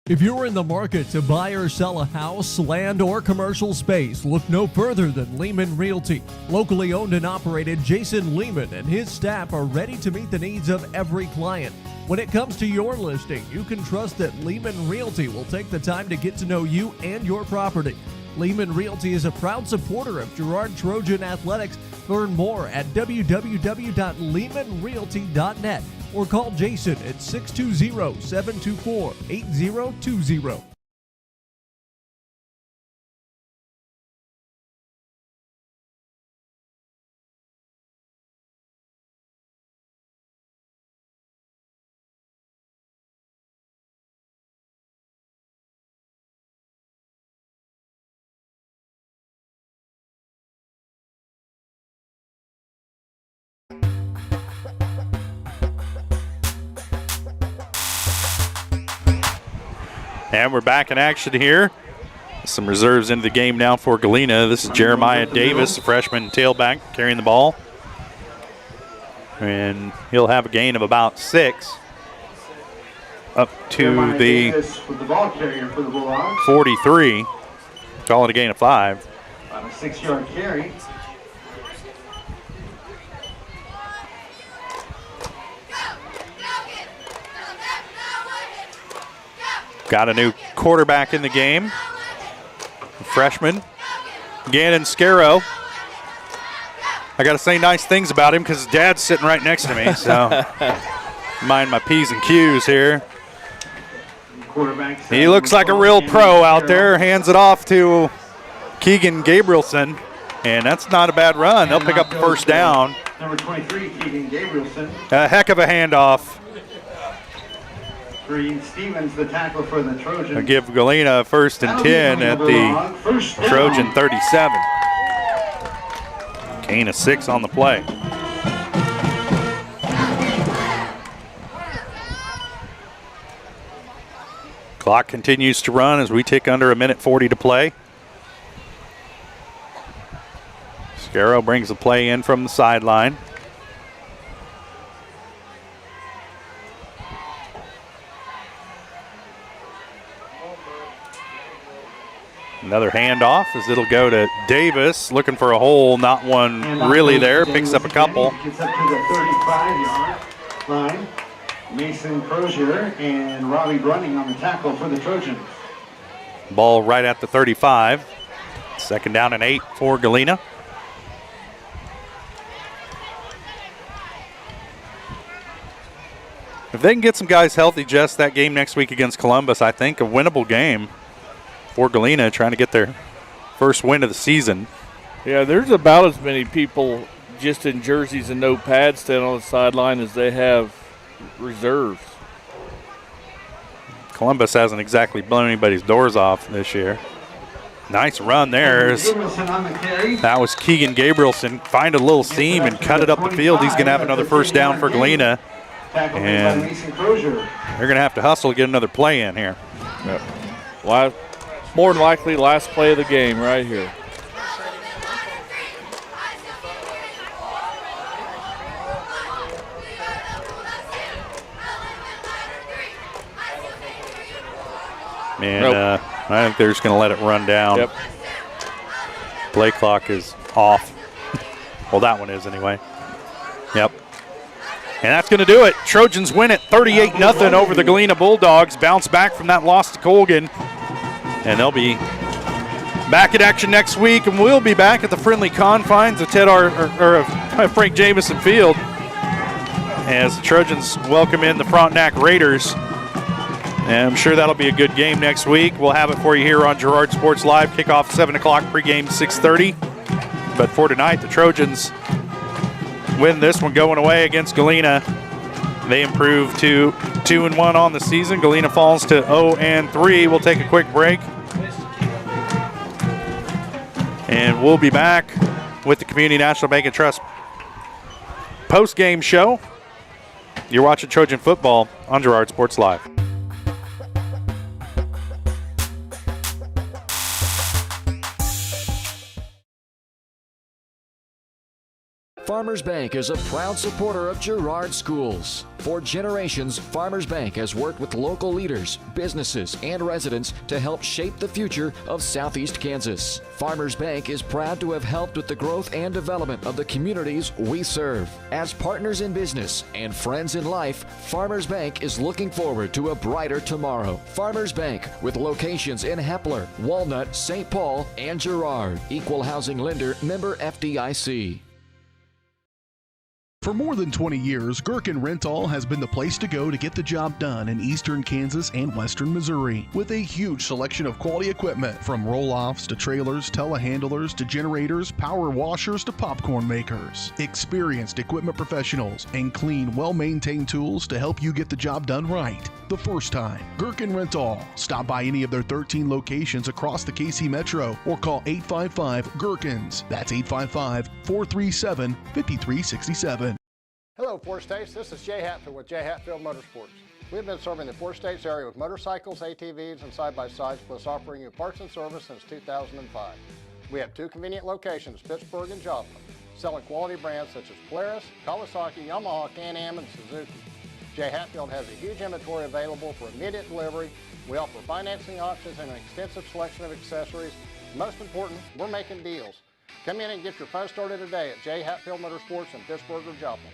If you're in the market to buy or sell a house, land, or commercial space, look no further than Lehman Realty. Locally owned and operated, Jason Lehman and his staff are ready to meet the needs of every client. When it comes to your listing, you can trust that Lehman Realty will take the time to get to know you and your property. Lehman Realty is a proud supporter of Girard Trojan Athletics. Learn more at www.lehmanrealty.net or call Jason at 620-724-8020. And we're back in action here. Some reserves into the game now for Galena. This is Jeremiah Davis, the freshman tailback, carrying the ball. And he'll have a gain of about 6. Up to the 43. Call it a gain of 5. About a 6-yard carry. Got a new quarterback in the game. Freshman, Gannon Scarrow. I got to say nice things about him because his dad's sitting right next to me. So mind my P's and Q's here. He looks like a real pro out there. Hands it off to Keegan Gabrielson. And that's not a bad run. They'll pick up the first down. Number 23, Keegan Gabrielson. A heck of a handoff. Stevens, the tackle for the Trojans. I'll give Galena a 1st and 10 at the Trojan 37. Gain of 6 on the play. Clock continues to run as we tick under 1:40 to play. Scarrow brings the play in from the sideline. Another handoff as it'll go to Davis, looking for a hole, not one really there, picks up a couple. Gets up to the 35-yard line. Mason Crozier and Robbie Brunning on the tackle for the Trojans. Ball right at the 35. 2nd down and 8 for Galena. If they can get some guys healthy, Jess, that game next week against Columbus, I think a winnable game for Galena, trying to get their first win of the season. Yeah, there's about as many people just in jerseys and no pads standing on the sideline as they have reserves. Columbus hasn't exactly blown anybody's doors off this year. Nice run there. That was Keegan Gabrielson. Find a little seam and cut it up the field. He's going to have another first down for Galena. And they're going to have to hustle to get another play in here. Yep. Well, more than likely, last play of the game right here. And I think they're just going to let it run down. Yep. Play clock is off. Well, that one is anyway. Yep. And that's going to do it. Trojans win it 38-0 over the Galena Bulldogs. Bounce back from that loss to Colgan. And they'll be back in action next week, and we'll be back at the friendly confines of Frank Jamison Field as the Trojans welcome in the Frontenac Raiders. And I'm sure that'll be a good game next week. We'll have it for you here on Girard Sports Live. Kickoff 7 o'clock, pregame 6:30. But for tonight, the Trojans win this one going away against Galena. They improve to 2-1 on the season. Galena falls to 0-3. We'll take a quick break. And we'll be back with the Community National Bank and Trust post-game show. You're watching Trojan football on Girard Sports Live. Farmers Bank is a proud supporter of Girard schools. For generations, Farmers Bank has worked with local leaders, businesses, and residents to help shape the future of Southeast Kansas. Farmers Bank is proud to have helped with the growth and development of the communities we serve. As partners in business and friends in life, Farmers Bank is looking forward to a brighter tomorrow. Farmers Bank, with locations in Hepler, Walnut, St. Paul, and Girard. Equal housing lender, member FDIC. For more than 20 years, Gherkin Rental has been the place to go to get the job done in eastern Kansas and western Missouri. With a huge selection of quality equipment, from roll-offs to trailers, telehandlers to generators, power washers to popcorn makers. Experienced equipment professionals and clean, well-maintained tools to help you get the job done right the first time. Gherkin Rental. Stop by any of their 13 locations across the KC Metro or call 855-GHERKINS. That's 855-437-5367. Hello, Four States. This is Jay Hatfield with Jay Hatfield Motorsports. We've been serving the Four States area with motorcycles, ATVs, and side-by-sides, plus offering you parts and service since 2005. We have 2 convenient locations, Pittsburgh and Joplin, selling quality brands such as Polaris, Kawasaki, Yamaha, Can-Am, and Suzuki. Jay Hatfield has a huge inventory available for immediate delivery. We offer financing options and an extensive selection of accessories. Most important, we're making deals. Come in and get your phone started today at Jay Hatfield Motorsports in Pittsburgh or Joplin.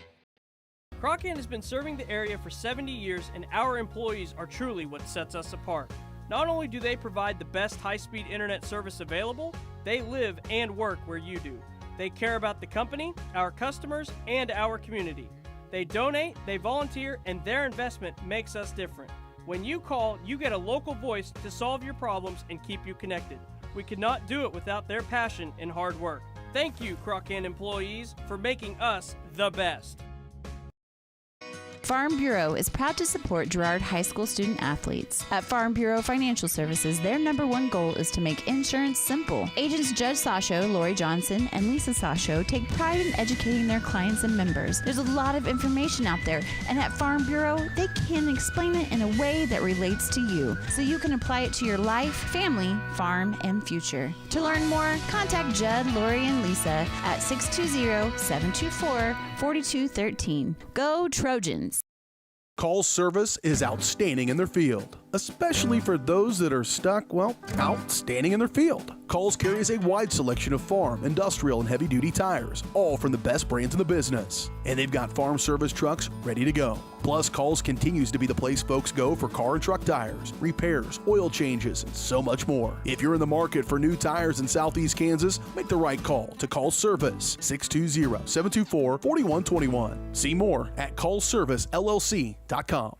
Croccan has been serving the area for 70 years, and our employees are truly what sets us apart. Not only do they provide the best high-speed internet service available, they live and work where you do. They care about the company, our customers, and our community. They donate, they volunteer, and their investment makes us different. When you call, you get a local voice to solve your problems and keep you connected. We could not do it without their passion and hard work. Thank you, Croccan employees, for making us the best. Farm Bureau is proud to support Girard High School student athletes. At Farm Bureau Financial Services, their #1 goal is to make insurance simple. Agents Judge Sasho, Lori Johnson, and Lisa Sasho take pride in educating their clients and members. There's a lot of information out there, and at Farm Bureau, they can explain it in a way that relates to you, so you can apply it to your life, family, farm, and future. To learn more, contact Judd, Lori, and Lisa at 620-724-4213. Go Trojans! Call's service is outstanding in their field, especially for those that are stuck, outstanding in their field. Call's carries a wide selection of farm, industrial, and heavy-duty tires, all from the best brands in the business. And they've got farm service trucks ready to go. Plus, Call's continues to be the place folks go for car and truck tires, repairs, oil changes, and so much more. If you're in the market for new tires in Southeast Kansas, make the right call to Call's Service, 620-724-4121. See more at callservicellc.com.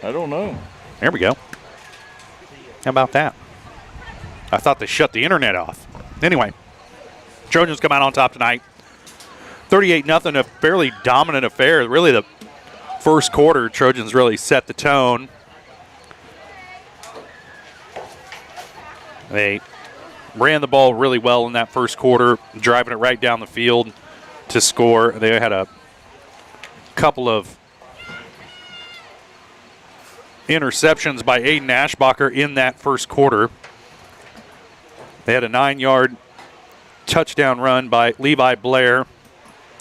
I don't know. There we go. How about that? I thought they shut the internet off. Anyway, Trojans come out on top tonight. 38-0, a fairly dominant affair. Really, the first quarter, Trojans really set the tone. They ran the ball really well in that first quarter, driving it right down the field to score. They had a couple of interceptions by Aiden Ashbacher in that first quarter. They had a 9-yard touchdown run by Levi Blair,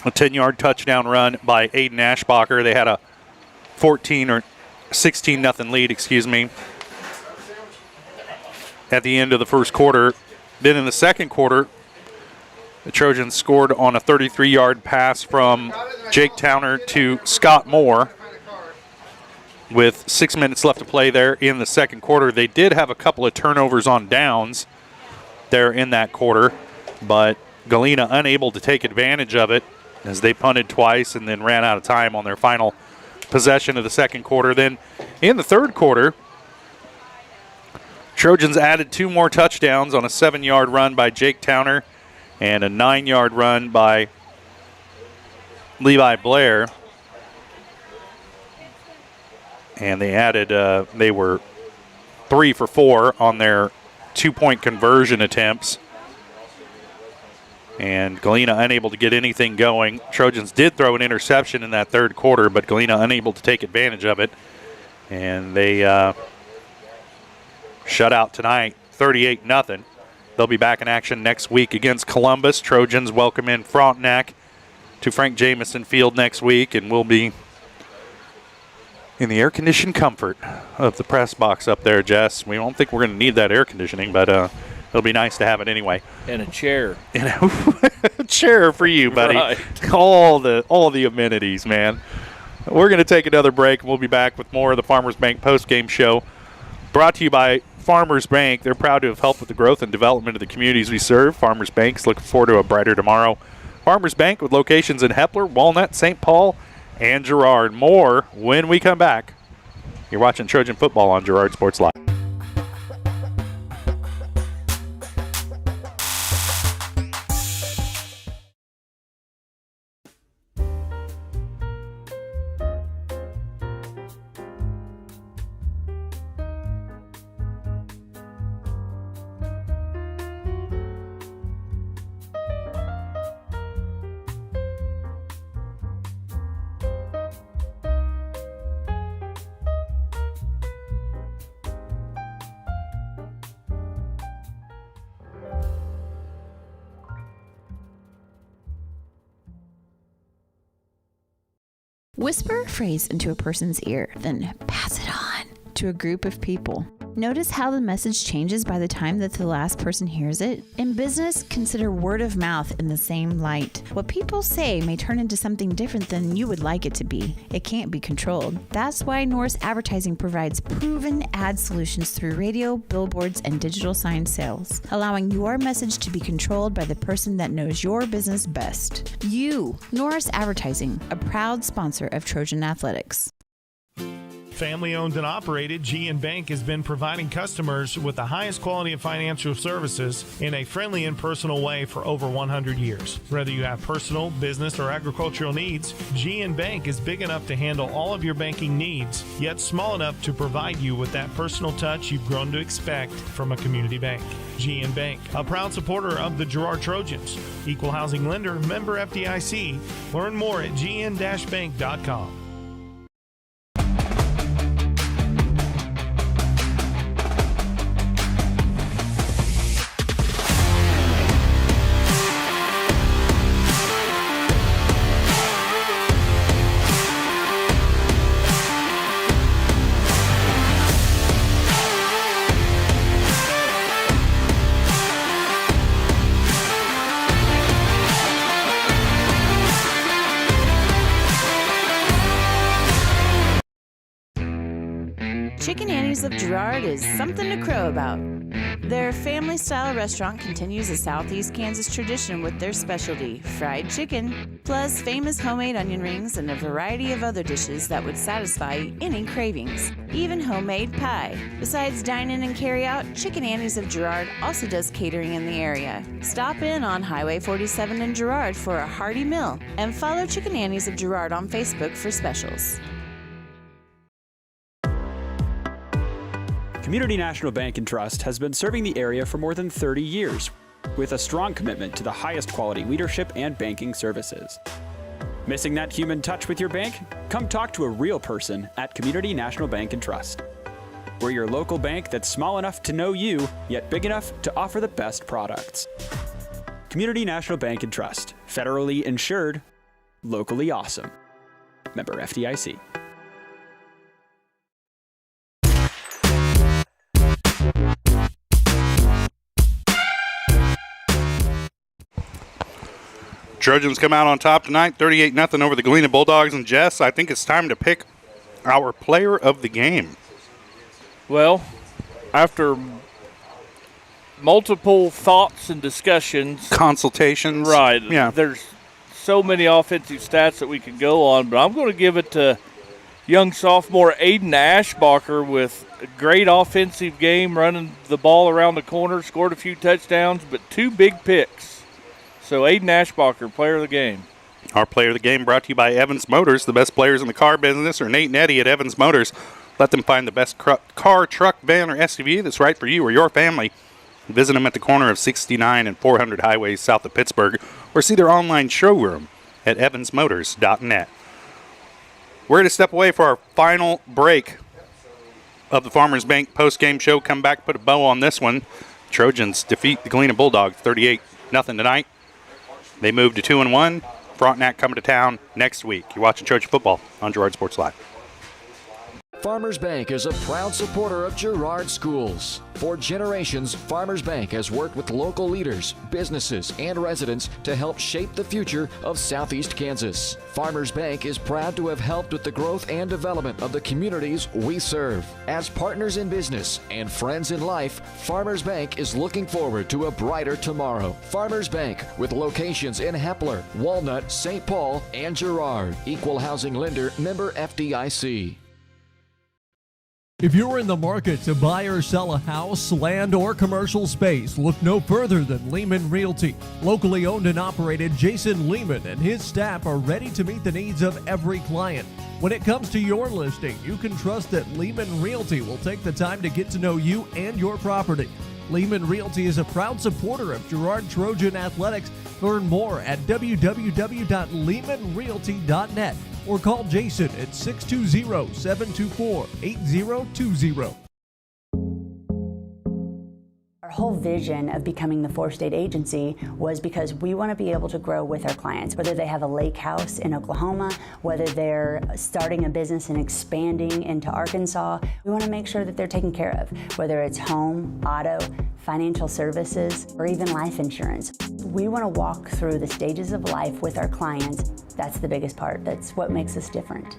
a 10-yard touchdown run by Aiden Ashbacher. They had a 16-0 lead, at the end of the first quarter. Then in the second quarter, the Trojans scored on a 33-yard pass from Jake Towner to Scott Moore. With 6 minutes left to play there in the second quarter. They did have a couple of turnovers on downs there in that quarter, but Galena unable to take advantage of it as they punted twice and then ran out of time on their final possession of the second quarter. Then in the third quarter, Trojans added 2 more touchdowns on a 7-yard run by Jake Towner and a 9-yard run by Levi Blair. And they were 3 for 4 on their 2-point conversion attempts. And Galena unable to get anything going. Trojans did throw an interception in that third quarter, but Galena unable to take advantage of it. And they shut out tonight, 38-0. They'll be back in action next week against Columbus. Trojans welcome in Frontenac to Frank Jameson Field next week, and we'll be in the air-conditioned comfort of the press box up there, Jess. We don't think we're going to need that air conditioning, but it'll be nice to have it anyway. And a chair. And a chair for you, buddy. Right. All the amenities, man. We're going to take another break, and we'll be back with more of the Farmers Bank postgame show. Brought to you by Farmers Bank. They're proud to have helped with the growth and development of the communities we serve. Farmers Bank's looking forward to a brighter tomorrow. Farmers Bank with locations in Hepler, Walnut, St. Paul, and Girard. More when we come back. You're watching Trojan football on Girard Sports Live. Whisper a phrase into a person's ear, then pass it on to a group of people. Notice how the message changes by the time that the last person hears it? In business, consider word of mouth in the same light. What people say may turn into something different than you would like it to be. It can't be controlled. That's why Norris Advertising provides proven ad solutions through radio, billboards, and digital sign sales, allowing your message to be controlled by the person that knows your business best. You, Norris Advertising, a proud sponsor of Trojan Athletics. Family owned and operated, G&N Bank has been providing customers with the highest quality of financial services in a friendly and personal way for over 100 years. Whether you have personal, business, or agricultural needs, G&N Bank is big enough to handle all of your banking needs, yet small enough to provide you with that personal touch you've grown to expect from a community bank. G&N Bank, a proud supporter of the Girard Trojans. Equal housing lender, member FDIC. Learn more at gn-bank.com. Chicken Annie's of Girard is something to crow about. Their family-style restaurant continues a Southeast Kansas tradition with their specialty, fried chicken, plus famous homemade onion rings and a variety of other dishes that would satisfy any cravings, even homemade pie. Besides dine-in and carry-out, Chicken Annie's of Girard also does catering in the area. Stop in on Highway 47 in Girard for a hearty meal, and follow Chicken Annie's of Girard on Facebook for specials. Community National Bank and Trust has been serving the area for more than 30 years, with a strong commitment to the highest quality leadership and banking services. Missing that human touch with your bank? Come talk to a real person at Community National Bank and Trust. We're your local bank that's small enough to know you, yet big enough to offer the best products. Community National Bank and Trust, federally insured, locally awesome. Member FDIC. Trojans come out on top tonight, 38-0 over the Galena Bulldogs. And Jess, I think it's time to pick our player of the game. Well, after multiple thoughts and discussions, consultations, right? Yeah, there's so many offensive stats that we could go on, but I'm going to give it to young sophomore Aiden Ashbacher with a great offensive game, running the ball around the corner, scored a few touchdowns, but 2 big picks. So Aiden Ashbacher, player of the game. Our player of the game brought to you by Evans Motors. The best players in the car business are Nate and Eddie at Evans Motors. Let them find the best car, truck, van, or SUV that's right for you or your family. Visit them at the corner of 69 and 400 highways south of Pittsburgh, or see their online showroom at evansmotors.net. We're going to step away for our final break of the Farmers Bank post-game show. Come back, put a bow on this one. Trojans defeat the Galena Bulldogs 38-0 tonight. They move to 2-1. Frontenac coming to town next week. You're watching Trojan football on Girard Sports Live. Farmers Bank is a proud supporter of Girard schools. For generations, Farmers Bank has worked with local leaders, businesses, and residents to help shape the future of Southeast Kansas. Farmers Bank is proud to have helped with the growth and development of the communities we serve. As partners in business and friends in life, Farmers Bank is looking forward to a brighter tomorrow. Farmers Bank, with locations in Hepler, Walnut, St. Paul, and Girard. Equal housing lender, member FDIC. If you're in the market to buy or sell a house, land, or commercial space, look no further than Lehman Realty. Locally owned and operated, Jason Lehman and his staff are ready to meet the needs of every client. When it comes to your listing, you can trust that Lehman Realty will take the time to get to know you and your property. Lehman Realty is a proud supporter of Girard Trojan Athletics. Learn more at www.lehmanrealty.net or call Jason at 620-724-8020. Our whole vision of becoming the 4-state agency was because we want to be able to grow with our clients, whether they have a lake house in Oklahoma, whether they're starting a business and expanding into Arkansas. We want to make sure that they're taken care of, whether it's home, auto, financial services, or even life insurance. We want to walk through the stages of life with our clients. That's the biggest part. That's what makes us different.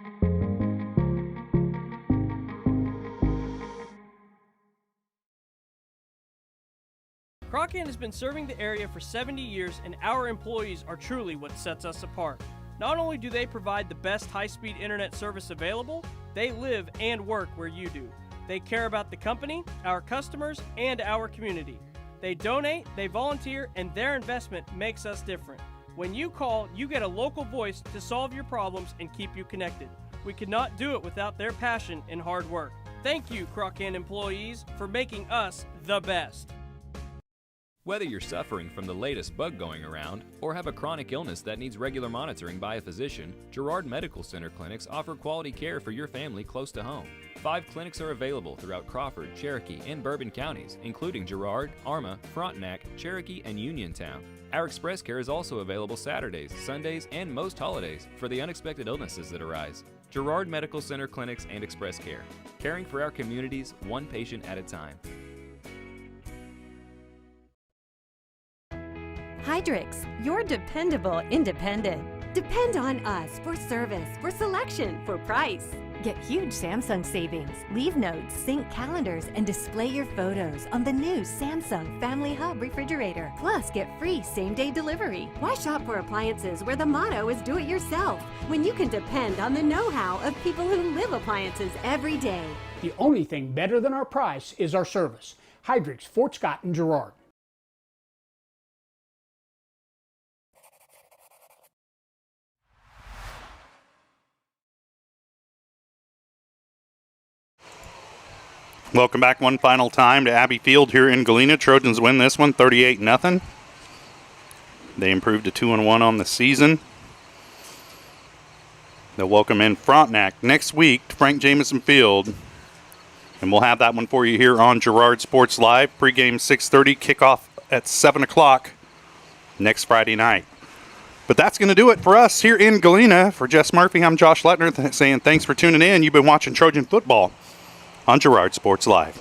Croccan has been serving the area for 70 years, and our employees are truly what sets us apart. Not only do they provide the best high-speed internet service available, they live and work where you do. They care about the company, our customers, and our community. They donate, they volunteer, and their investment makes us different. When you call, you get a local voice to solve your problems and keep you connected. We could not do it without their passion and hard work. Thank you, Croccan employees, for making us the best. Whether you're suffering from the latest bug going around or have a chronic illness that needs regular monitoring by a physician, Girard Medical Center clinics offer quality care for your family close to home. 5 clinics are available throughout Crawford, Cherokee, and Bourbon counties, including Girard, Arma, Frontenac, Cherokee, and Uniontown. Our express care is also available Saturdays, Sundays, and most holidays for the unexpected illnesses that arise. Girard Medical Center clinics and express care, caring for our communities one patient at a time. Hydrix, your dependable independent. Depend on us for service, for selection, for price. Get huge Samsung savings. Leave notes, sync calendars, and display your photos on the new Samsung Family Hub refrigerator. Plus, get free same-day delivery. Why shop for appliances where the motto is do it yourself when you can depend on the know-how of people who live appliances every day? The only thing better than our price is our service. Hydrix, Fort Scott, and Girard. Welcome back one final time to Abbey Field here in Galena. Trojans win this one 38-0. They improved to 2-1 on the season. They'll welcome in Frontenac next week to Frank Jameson Field. And we'll have that one for you here on Girard Sports Live. Pregame 6:30, kickoff at 7 o'clock next Friday night. But that's going to do it for us here in Galena. For Jess Murphy, I'm Josh Lettner saying thanks for tuning in. You've been watching Trojan football on Girard Sports Live.